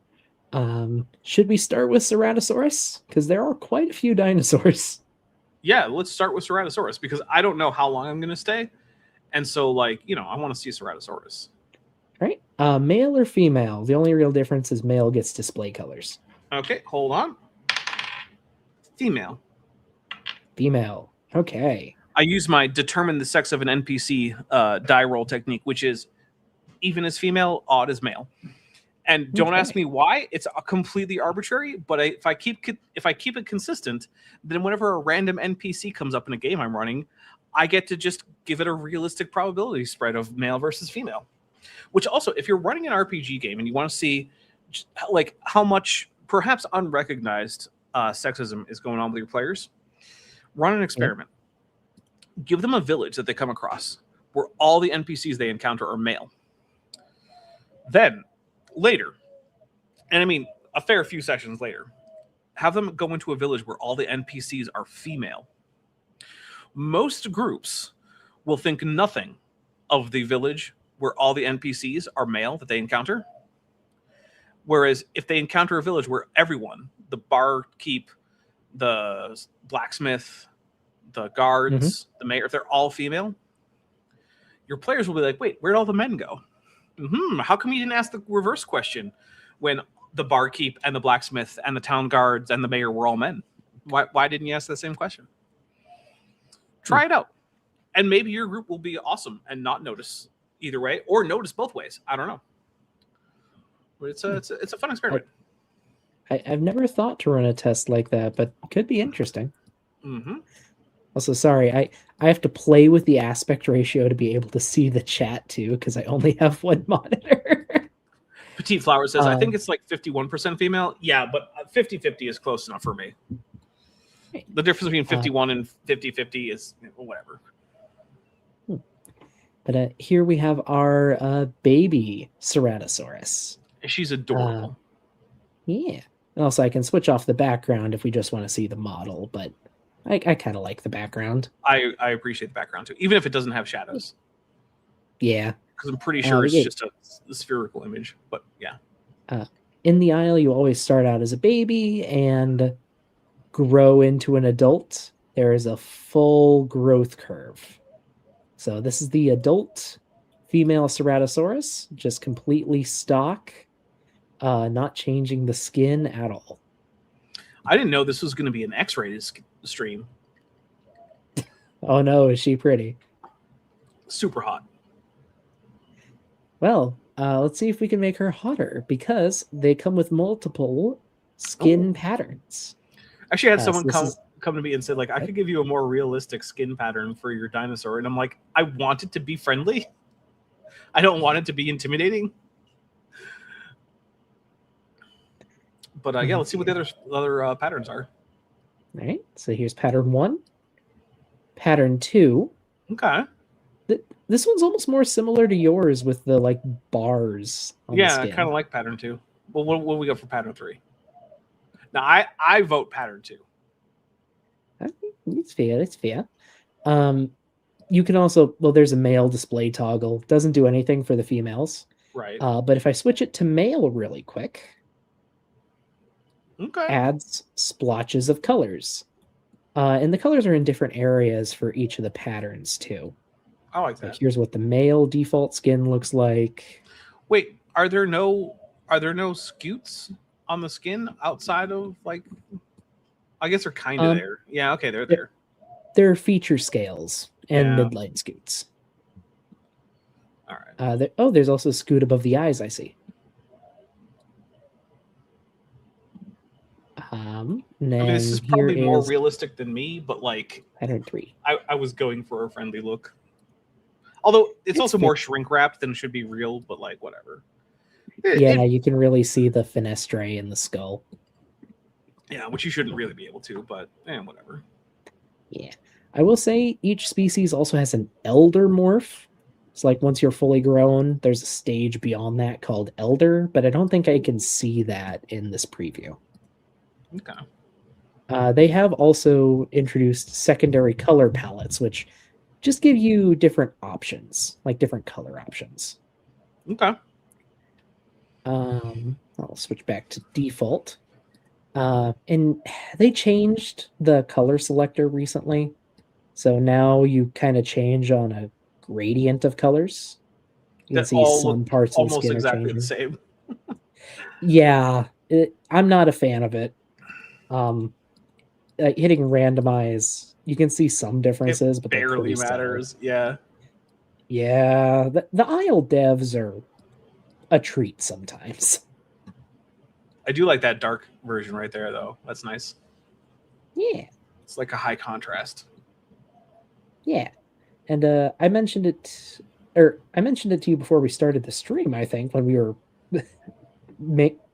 A: Should we start with Ceratosaurus? Because there are quite a few dinosaurs.
B: Yeah, let's start with Ceratosaurus because I don't know how long I'm going to stay. And so, like, I want to see Ceratosaurus.
A: Right. Male or female? The only real difference is male gets display colors.
B: Okay, hold on. Female.
A: Female. Okay.
B: I use my determine the sex of an NPC die roll technique, which is even as female, odd as male. And don't ask me why. It's completely arbitrary. But if I keep it consistent, then whenever a random NPC comes up in a game I'm running, I get to just give it a realistic probability spread of male versus female. Which also, if you're running an RPG game and you want to see like how much perhaps unrecognized sexism is going on with your players, run an experiment. Give them a village that they come across where all the NPCs they encounter are male. Then later, and I mean a fair few sessions later, have them go into a village where all the NPCs are female. Most groups will think nothing of the village where all the NPCs are male that they encounter. Whereas if they encounter a village where everyone, the barkeep, the blacksmith, the guards, the mayor, if they're all female, your players will be like, wait, where'd all the men go? How come you didn't ask the reverse question when the barkeep and the blacksmith and the town guards and the mayor were all men? Why didn't you ask the same question? Try it out. And maybe your group will be awesome and not notice either way, or notice both ways. I don't know. But it's a fun experiment.
A: I've never thought to run a test like that, but it could be interesting. Also, sorry, I have to play with the aspect ratio to be able to see the chat too, because I only have one monitor.
B: Petite Flower says, I think it's like 51% female. Yeah, but 50-50 is close enough for me. The difference between 51 and 50-50 is whatever.
A: But here we have our baby Ceratosaurus.
B: She's adorable.
A: Yeah. Also, I can switch off the background if we just want to see the model, but I kind of like the background.
B: I appreciate the background too, even if it doesn't have shadows.
A: Yeah.
B: Because I'm pretty sure it's just a spherical image, but yeah.
A: In the Isle, you always start out as a baby and grow into an adult. There is a full growth curve. So this is the adult female Ceratosaurus, just completely stock, not changing the skin at all.
B: I didn't know this was going to be an X-rated stream.
A: Oh no, is she pretty?
B: Super hot.
A: Well, let's see if we can make her hotter, because they come with multiple skin patterns.
B: Actually, I had someone come to me and said, like, I could give you a more realistic skin pattern for your dinosaur. And I'm like, I want it to be friendly. I don't want it to be intimidating. But yeah, let's see what the other patterns are.
A: All right, so here's pattern 1. Pattern 2.
B: Okay.
A: This one's almost more similar to yours with the, like, bars on the skin.
B: I kind of like pattern 2. Well, what do we go for pattern 3? Now, I vote pattern 2.
A: It's fair. It's fair. You can also, well, there's a male display toggle. Doesn't do anything for the females.
B: Right.
A: But if I switch it to male really quick, adds splotches of colors. And the colors are in different areas for each of the patterns too.
B: I like that.
A: Here's what the male default skin looks like.
B: Wait, are there no scutes on the skin outside of, like, I guess they're kind of there. Yeah, okay, they're there.
A: There are feature scales and midline scoots.
B: All right.
A: There's also a scoot above the eyes, I see.
B: This is probably more realistic than me, but like
A: pattern 3.
B: I was going for a friendly look. Although it's also more shrink wrapped than should be real, but like whatever.
A: You can really see the fenestre in the skull.
B: Yeah, which you shouldn't really be able to, but whatever.
A: Yeah. I will say each species also has an elder morph. It's like once you're fully grown, there's a stage beyond that called elder, but I don't think I can see that in this preview.
B: Okay.
A: They have also introduced secondary color palettes, which just give you different options, like different color options.
B: Okay.
A: I'll switch back to default. And they changed the color selector recently. So now you kind of change on a gradient of colors. You can
B: That
A: see
B: all
A: some
B: look
A: parts of the
B: almost
A: skin are
B: exactly the
A: changing.
B: same.
A: Yeah, I'm not a fan of it. Hitting randomize, you can see some differences, but they're
B: Barely
A: pretty subtle.
B: matters. Yeah.
A: Yeah, the Isle devs are a treat sometimes.
B: I do like that dark version right there, though. That's nice.
A: Yeah,
B: It's like a high contrast.
A: yeah. And I mentioned it to you before we started the stream, I think, when we were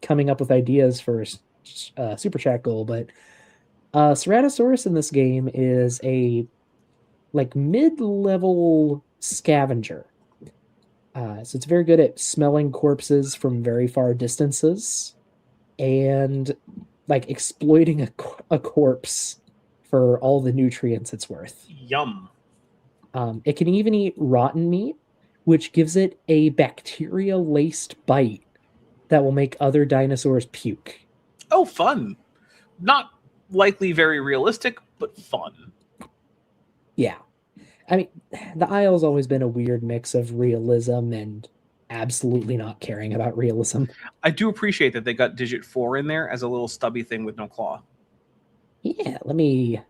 A: coming up with ideas for a super chat goal, but Ceratosaurus in this game is a like mid-level scavenger. So it's very good at smelling corpses from very far distances and like exploiting a corpse for all the nutrients it's worth.
B: Yum.
A: It can even eat rotten meat, which gives it a bacteria-laced bite that will make other dinosaurs puke.
B: Oh, fun. Not likely very realistic, but fun.
A: Yeah. I mean, the Isle's always been a weird mix of realism and absolutely not caring about realism.
B: I do appreciate that they got digit 4 in there as a little stubby thing with no claw.
A: Yeah, let me...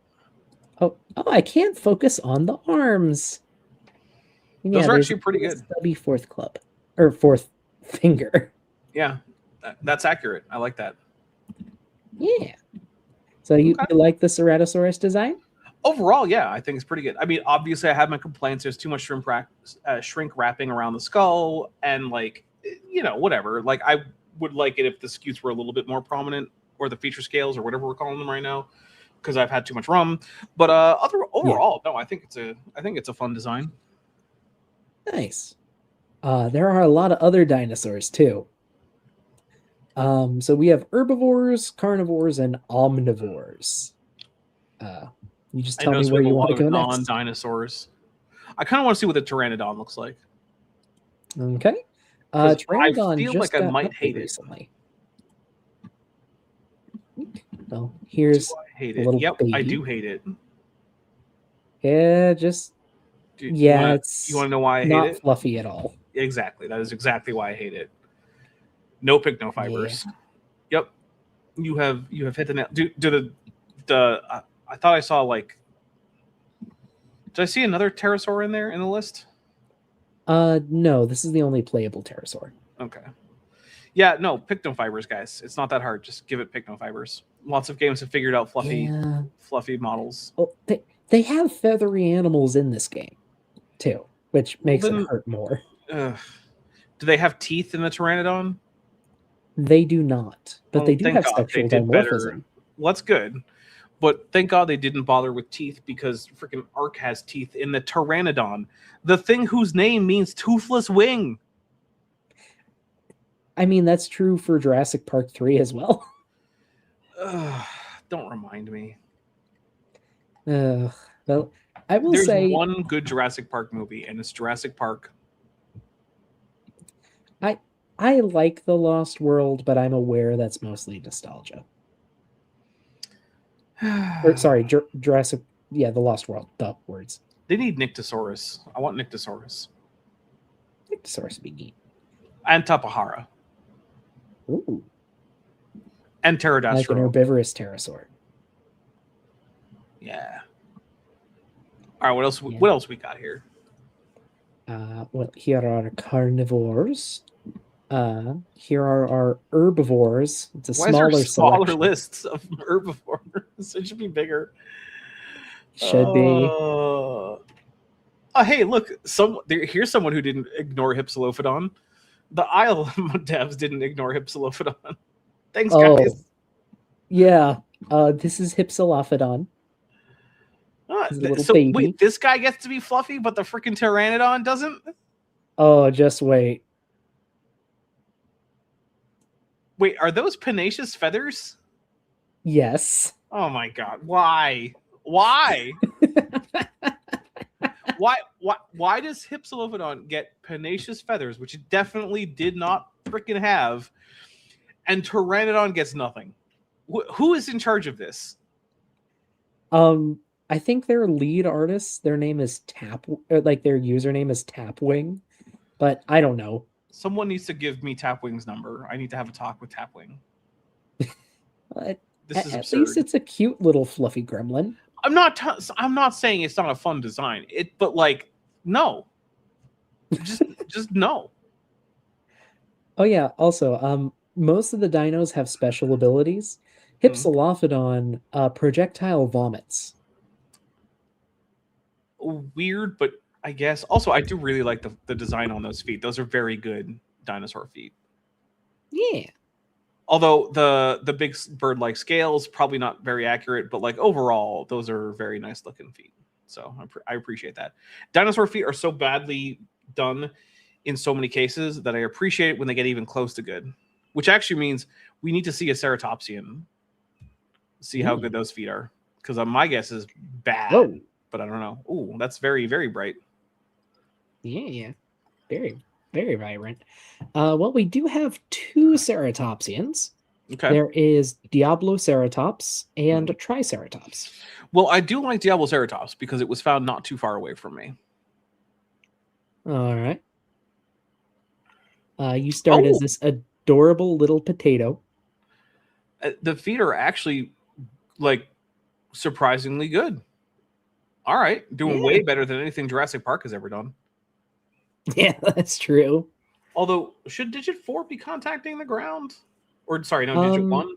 A: Oh, I can't focus on the arms. And
B: Those
A: yeah,
B: are
A: there's
B: actually pretty
A: a
B: good.
A: stubby fourth club. Or fourth finger.
B: Yeah, that's accurate. I like that.
A: Yeah. So you like the Ceratosaurus design?
B: Overall, yeah, I think it's pretty good. I mean, obviously, I have my complaints. There's too much shrink wrapping around the skull, and like, whatever. Like, I would like it if the scutes were a little bit more prominent, or the feature scales, or whatever we're calling them right now, because I've had too much rum. But overall, no, I think it's a fun design.
A: Nice. There are a lot of other dinosaurs too. So we have herbivores, carnivores, and omnivores. You just tell me where you want to go next.
B: Non-dinosaurs. I kind of want to see what the pteranodon looks like.
A: Okay.
B: Pteranodon I feel like I might hate it
A: recently. Well, here's
B: I hate
A: a
B: it.
A: little
B: Yep,
A: baby.
B: I do hate it.
A: Yeah, just
B: you want to know why I hate it?
A: Not fluffy at all.
B: Exactly. That is exactly why I hate it. No pycnofibers. Yeah. Yep. You have hit the nail. Do I thought I saw like. Did I see another pterosaur in there in the list?
A: No, this is the only playable pterosaur.
B: Okay. Yeah, no, pycnofibers, guys. It's not that hard. Just give it pycnofibers. Lots of games have figured out fluffy models.
A: Well, they have feathery animals in this game, too, which makes it hurt more.
B: Do they have teeth in the pteranodon?
A: They do not, but they do have sexual dimorphism.
B: Well, that's good. But thank God they didn't bother with teeth, because freaking Ark has teeth in the pteranodon, the thing whose name means toothless wing.
A: I mean, that's true for Jurassic Park 3 as well.
B: Don't remind me.
A: Well, I will say
B: there's one good Jurassic Park movie, and it's Jurassic Park.
A: I like The Lost World, but I'm aware that's mostly nostalgia. Sorry, Jurassic. Yeah, The Lost World. The words.
B: They need Nyctosaurus. I want Nyctosaurus.
A: Nyctosaurus would be neat.
B: And Tapahara.
A: Ooh.
B: And Pterodactyl.
A: Like an herbivorous pterosaur.
B: Yeah. All right. What else? Yeah. What else we got here?
A: Well, here are carnivores. Here are our herbivores. It's a smaller
B: selection. Lists of herbivores. It should be bigger.
A: Should be.
B: Hey, look! Here's someone who didn't ignore Hypsilophodon. The Isle devs didn't ignore Hypsilophodon. Thanks, guys.
A: Yeah. This is Hypsilophodon.
B: Wait, this guy gets to be fluffy, but the freaking Pteranodon doesn't?
A: Oh, just wait.
B: Wait, are those pennaceous feathers?
A: Yes.
B: Oh my god. Why? Why? Why does Hypsilophodon get panaceous feathers, which it definitely did not freaking have, and Pteranodon gets nothing? Who is in charge of this?
A: I think their lead artist, their name is like their username is Tapwing, but I don't know.
B: Someone needs to give me Tapwing's number. I need to have a talk with Tapwing. This is
A: At
B: absurd.
A: least it's a cute little fluffy gremlin.
B: I'm not saying it's not a fun design. But like, no. just no.
A: Oh yeah, also, most of the dinos have special abilities. Hypsilophodon projectile vomits.
B: Weird, but I guess. Also, I do really like the design on those feet. Those are very good dinosaur feet.
A: Yeah.
B: Although the big bird-like scales probably not very accurate, but like overall, those are very nice looking feet. So I appreciate that. Dinosaur feet are so badly done in so many cases that I appreciate it when they get even close to good. Which actually means we need to see a ceratopsian, see how good those feet are. Because my guess is bad,
A: Whoa.
B: but I don't know. Ooh, that's very, very bright.
A: Yeah. Very, very vibrant. Well, we do have two ceratopsians.
B: Okay.
A: There is Diabloceratops and Triceratops.
B: Well, I do like Diabloceratops because it was found not too far away from me.
A: All right. You start as this adorable little potato.
B: The feet are actually like surprisingly good. All right, doing way better than anything Jurassic Park has ever done.
A: Yeah, that's true.
B: Although, should Digit 4 be contacting the ground? Or sorry, no, Digit 1?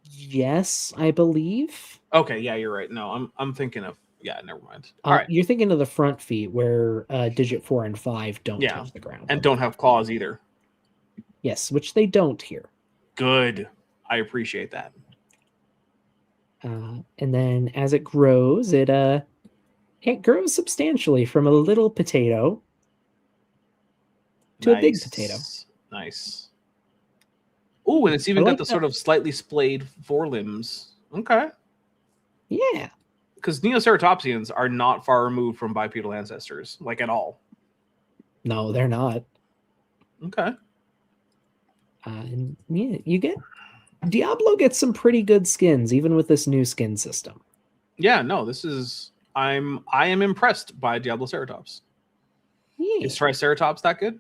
A: Yes, I believe.
B: Okay, yeah, you're right. No, I'm thinking of never mind. All right.
A: You're thinking of the front feet where Digit 4 and 5 don't touch the ground.
B: And don't have claws either.
A: Yes, which they don't here.
B: Good. I appreciate that.
A: And then as it grows, it grows substantially from a little potato to a big potato.
B: Nice. Oh, and it's even got the sort of slightly splayed forelimbs. Okay.
A: Yeah.
B: Because Neoceratopsians are not far removed from bipedal ancestors, like at all.
A: No, they're not.
B: Okay.
A: And yeah, Diablo gets some pretty good skins, even with this new skin system.
B: Yeah, no, this is I am impressed by Diabloceratops.
A: Yeah.
B: Is Triceratops that good?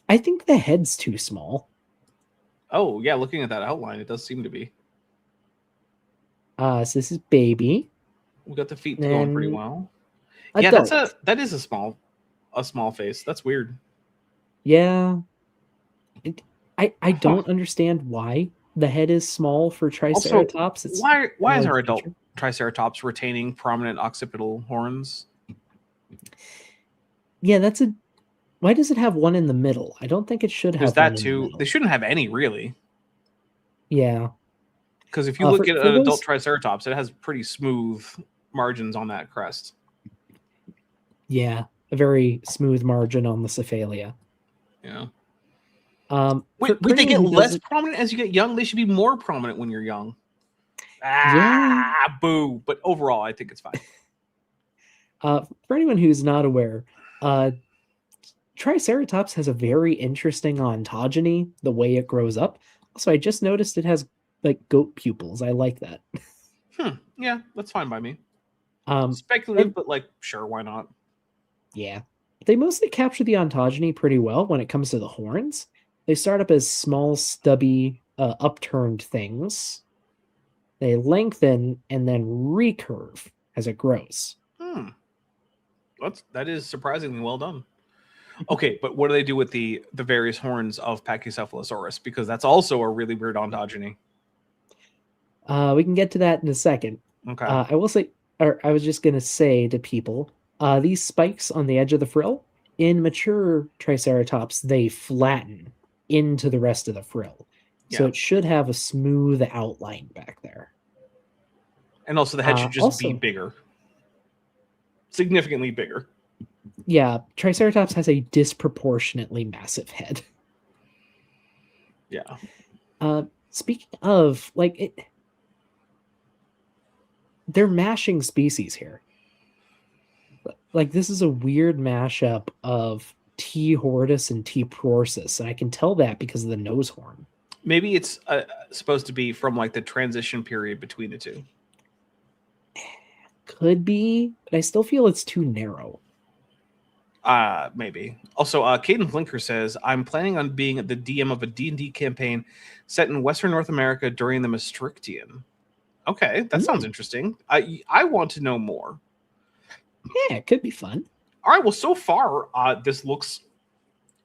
A: I think the head's too small.
B: Oh, yeah, looking at that outline, it does seem to be.
A: So this is baby.
B: We got the feet going pretty well.
A: Adult.
B: Yeah, that is a small face. That's weird.
A: Yeah. I don't understand why the head is small for Triceratops.
B: Also, why is our adult Triceratops retaining prominent occipital horns?
A: Yeah, why does it have one in the middle? I don't think it should have.
B: There's that too. They shouldn't have any, really.
A: Yeah.
B: Because if you look at an adult Triceratops, it has pretty smooth margins on that crest.
A: Yeah, a very smooth margin on the cephalia.
B: Yeah.
A: Wait,
B: they get less prominent as you get young? They should be more prominent when you're young. Boo. But overall, I think it's fine.
A: For anyone who's not aware, Triceratops has a very interesting ontogeny, the way it grows up. Also, I just noticed it has like goat pupils. I like that.
B: Yeah, that's fine by me. Speculative, but like, sure, why not?
A: Yeah. They mostly capture the ontogeny pretty well when it comes to the horns. They start up as small, stubby, upturned things. They lengthen and then recurve as it grows.
B: That is surprisingly well done. Okay, but what do they do with the various horns of Pachycephalosaurus? Because that's also a really weird ontogeny.
A: We can get to that in a second.
B: Okay.
A: I will say, or I was just going to say to people, these spikes on the edge of the frill, in mature Triceratops, they flatten into the rest of the frill. Yeah. So it should have a smooth outline back there.
B: And also the head should just be bigger. Significantly bigger.
A: Yeah, Triceratops has a disproportionately massive head.
B: Yeah.
A: Speaking of, they're mashing species here. Like, this is a weird mashup of T. hortus and T. prorsus, and I can tell that because of the nose horn.
B: Maybe it's supposed to be from like the transition period between the two.
A: Could be, but I still feel it's too narrow.
B: Maybe. Also, Caden Blinker says, I'm planning on being the DM of a D&D campaign set in Western North America during the Maastrichtian. Okay, that sounds interesting. I want to know more.
A: Yeah, it could be fun.
B: All right, well, so far, this looks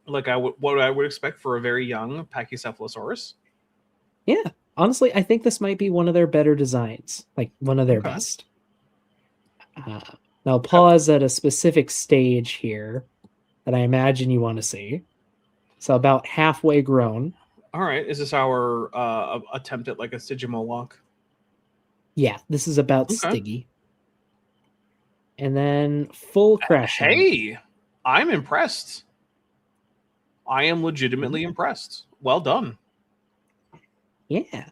B: like what I would expect for a very young Pachycephalosaurus.
A: Yeah, honestly, I think this might be one of their better designs, like one of their best. Now, pause at a specific stage here that I imagine you want to see. So about halfway grown.
B: All right, is this our attempt at like a Sigimoloch?
A: Yeah, this is about Stiggy. And then full crash.
B: Hey, I'm impressed. I am legitimately impressed. Well done.
A: Yeah.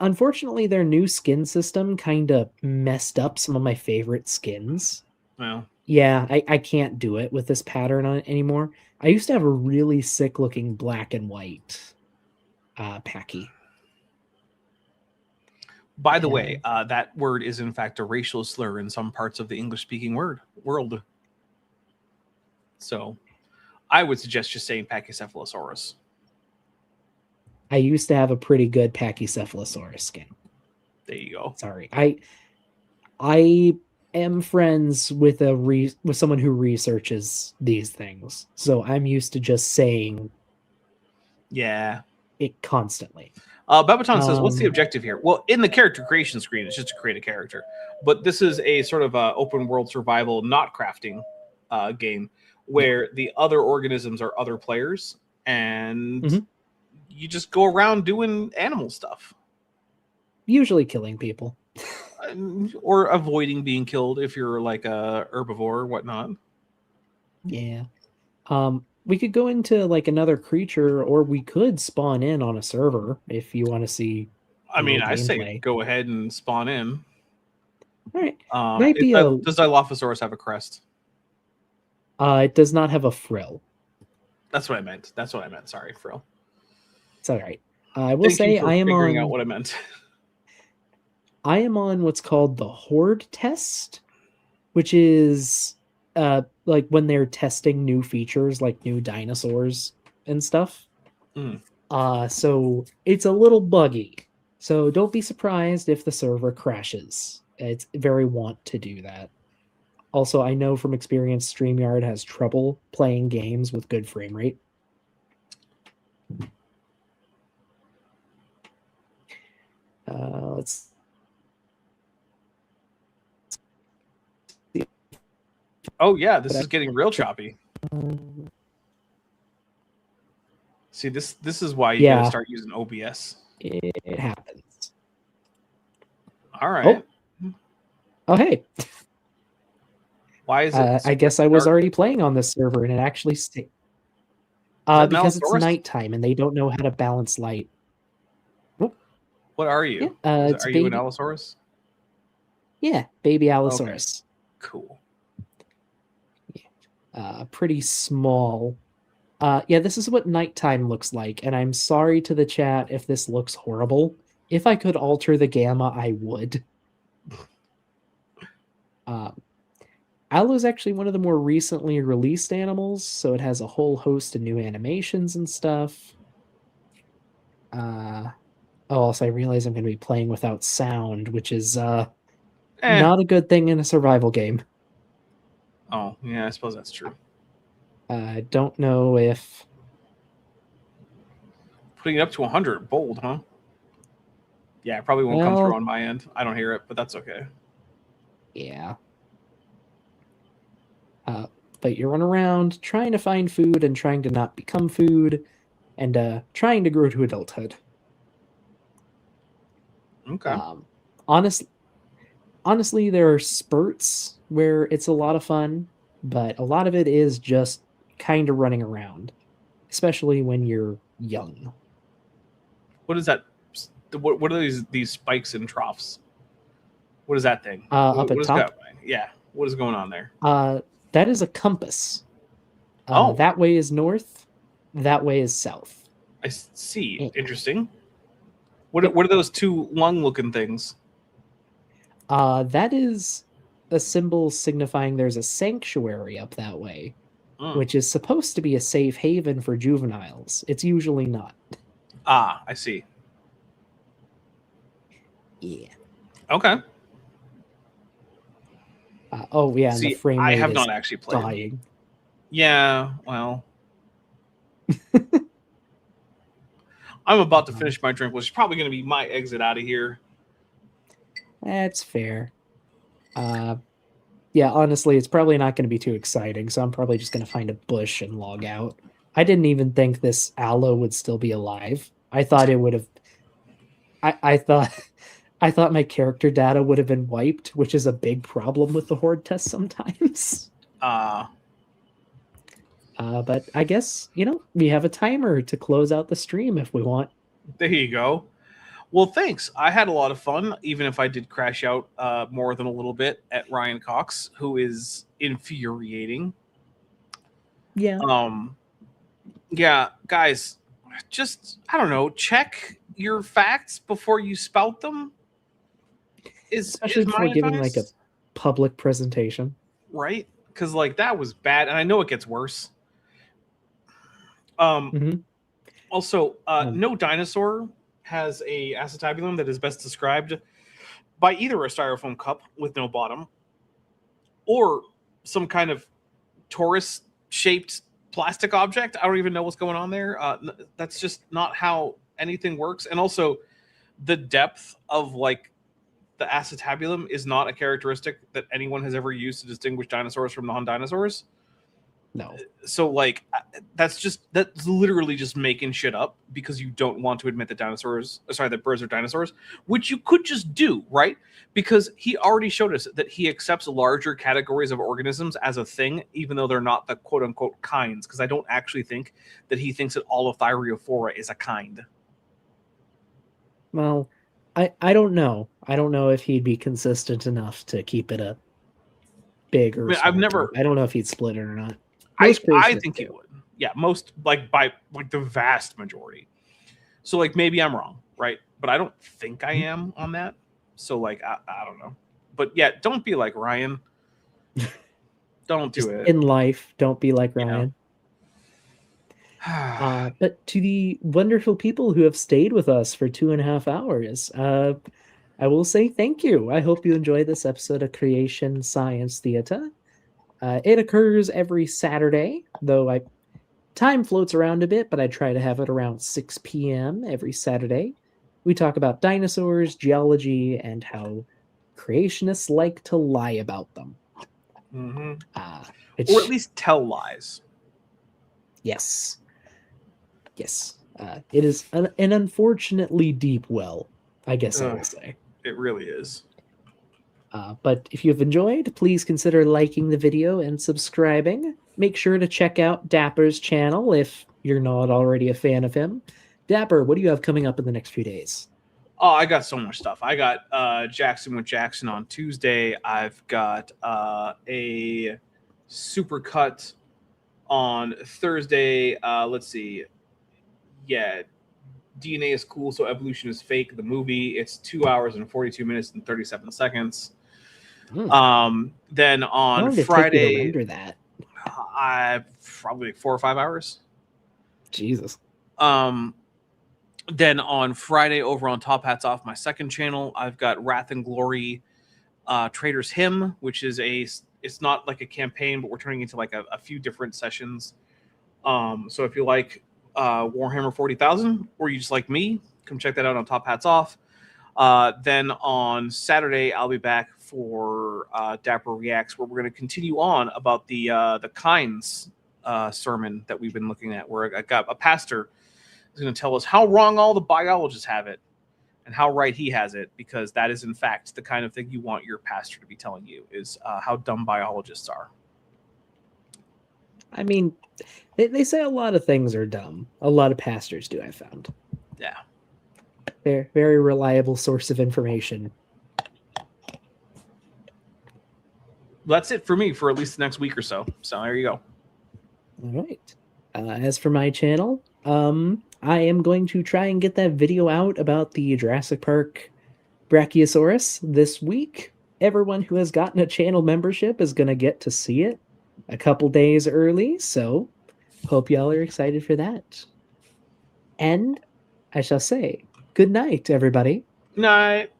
A: Unfortunately, their new skin system kind of messed up some of my favorite skins.
B: Well,
A: yeah, I can't do it with this pattern on it anymore. I used to have a really sick looking black and white Packy.
B: By the way, that word is in fact a racial slur in some parts of the English-speaking world. So, I would suggest just saying Pachycephalosaurus.
A: I used to have a pretty good Pachycephalosaurus skin.
B: There you go.
A: Sorry, I am friends with with someone who researches these things, so I'm used to just saying, it constantly.
B: Babaton says, what's the objective here? Well, in the character creation screen, it's just to create a character. But this is a sort of open world survival, not crafting game where the other organisms are other players and you just go around doing animal stuff.
A: Usually killing people.
B: Or avoiding being killed if you're like a herbivore or whatnot.
A: Yeah. We could go into like another creature, or we could spawn in on a server if you want to see.
B: I mean, I say go ahead and spawn in.
A: All right.
B: Does Dilophosaurus have a crest?
A: It does not have a frill.
B: That's what I meant. Sorry, frill.
A: It's all right. I will say I am
B: figuring out what I meant.
A: I am on what's called the Horde test, which is like when they're testing new features like new dinosaurs and stuff. So it's a little buggy. So don't be surprised if the server crashes. It's very wont to do that. Also, I know from experience StreamYard has trouble playing games with good frame rate. Let's
B: Oh yeah, this is getting real choppy. See, this is why you gotta start using OBS.
A: It happens.
B: All right.
A: Oh hey.
B: Why is it?
A: I guess I was already playing on this server and it actually stayed. Because it's nighttime and they don't know how to balance light.
B: What are you?
A: Yeah,
B: are you an Allosaurus?
A: Yeah, baby Allosaurus.
B: Okay. Cool.
A: Pretty small. Yeah, this is what nighttime looks like, and I'm sorry to the chat if this looks horrible. If I could alter the gamma, I would. Allo is actually one of the more recently released animals, so it has a whole host of new animations and stuff. Also, I realize I'm going to be playing without sound, which is not a good thing in a survival game.
B: Oh, yeah, I suppose that's true.
A: I don't know if...
B: Putting it up to 100, bold, huh? Yeah, it probably won't come through on my end. I don't hear it, but that's okay.
A: Yeah. But you run around trying to find food and trying to not become food and trying to grow to adulthood.
B: Okay.
A: Honestly, there are spurts where it's a lot of fun, but a lot of it is just kind of running around, especially when you're young.
B: What is that? What are these spikes and troughs? What is that thing?
A: Up at
B: What is
A: top?
B: Yeah. What is going on there?
A: That is a compass.
B: Oh.
A: That way is north. That way is south.
B: I see.
A: Yeah.
B: Interesting. What are those two lung-looking things?
A: That is a symbol signifying there's a sanctuary up that way, which is supposed to be a safe haven for juveniles. It's usually not.
B: Ah, I see.
A: Yeah.
B: Okay.
A: Oh yeah, and
B: See,
A: the frame
B: I
A: rate
B: have
A: is
B: not actually played.
A: dying.
B: Yeah, well. I'm about to finish my drink, which is probably going to be my exit out of here.
A: That's fair. Yeah, honestly, it's probably not going to be too exciting, so I'm probably just going to find a bush and log out. I didn't even think this aloe would still be alive. I thought it would have... I thought my character data would have been wiped, which is a big problem with the horde test sometimes. But I guess, we have a timer to close out the stream if we want.
B: There you go. Well, thanks. I had a lot of fun, even if I did crash out more than a little bit at Ryan Cox, who is infuriating.
A: Yeah.
B: Yeah, guys, just, I don't know, check your facts before you spout them.
A: Especially before giving like a public presentation.
B: Right? Because that was bad, and I know it gets worse. Also, no dinosaur has a acetabulum that is best described by either a styrofoam cup with no bottom or some kind of torus-shaped plastic object. I don't even know what's going on there. That's just not how anything works. And also, the depth of the acetabulum is not a characteristic that anyone has ever used to distinguish dinosaurs from non-dinosaurs.
A: No.
B: So that's literally just making shit up because you don't want to admit that that birds are dinosaurs, which you could just do, right? Because he already showed us that he accepts larger categories of organisms as a thing, even though they're not the quote unquote kinds. Because I don't actually think that he thinks that all of Thyreophora is a kind.
A: Well, I don't know. I don't know if he'd be consistent enough to keep it a big or
B: I've never.
A: Group. I don't know if he'd split it or not.
B: I think he would. Yeah, most by the vast majority. So maybe I'm wrong, right? But I don't think I am on that. So I don't know. But yeah, don't be like Ryan. Don't do it.
A: In life, don't be like Ryan. But to the wonderful people who have stayed with us for 2.5 hours, I will say thank you. I hope you enjoyed this episode of Creation Science Theater. It occurs every Saturday, though time floats around a bit, but I try to have it around 6 p.m. every Saturday. We talk about dinosaurs, geology, and how creationists like to lie about them.
B: Mm-hmm. Or at least tell lies.
A: Yes. Yes. It is an unfortunately deep well, I guess I will say.
B: It really is.
A: But if you've enjoyed, please consider liking the video and subscribing. Make sure to check out Dapper's channel if you're not already a fan of him. Dapper, what do you have coming up in the next few days?
B: Oh, I got so much stuff. I got Jackson with Jackson on Tuesday. I've got a supercut on Thursday. Let's see. Yeah, DNA is cool, so evolution is fake. The movie, it's 2 hours and 42 minutes and 37 seconds. Then on Friday,
A: to render that?
B: I probably 4 or 5 hours.
A: Jesus.
B: Then on Friday, over on Top Hats Off, my second channel, I've got Wrath and Glory, Trader's Hymn, which is it's not like a campaign, but we're turning into a few different sessions. So if you like Warhammer 40,000, or you just like me, come check that out on Top Hats Off. Then on Saturday, I'll be back for Dapper Reacts, where we're going to continue on about the kinds sermon that we've been looking at, where I got a pastor is going to tell us how wrong all the biologists have it and how right he has it, because that is in fact the kind of thing you want your pastor to be telling you, is how dumb biologists are.
A: I mean, they say a lot of things are dumb. A lot of pastors do, I found.
B: Yeah.
A: They're very reliable source of information.
B: That's it for me for at least the next week or so. So there you go.
A: All right. As for my channel, I am going to try and get that video out about the Jurassic Park Brachiosaurus this week. Everyone who has gotten a channel membership is going to get to see it a couple days early, so hope y'all are excited for that. And I shall say, good night, everybody.
B: Good night.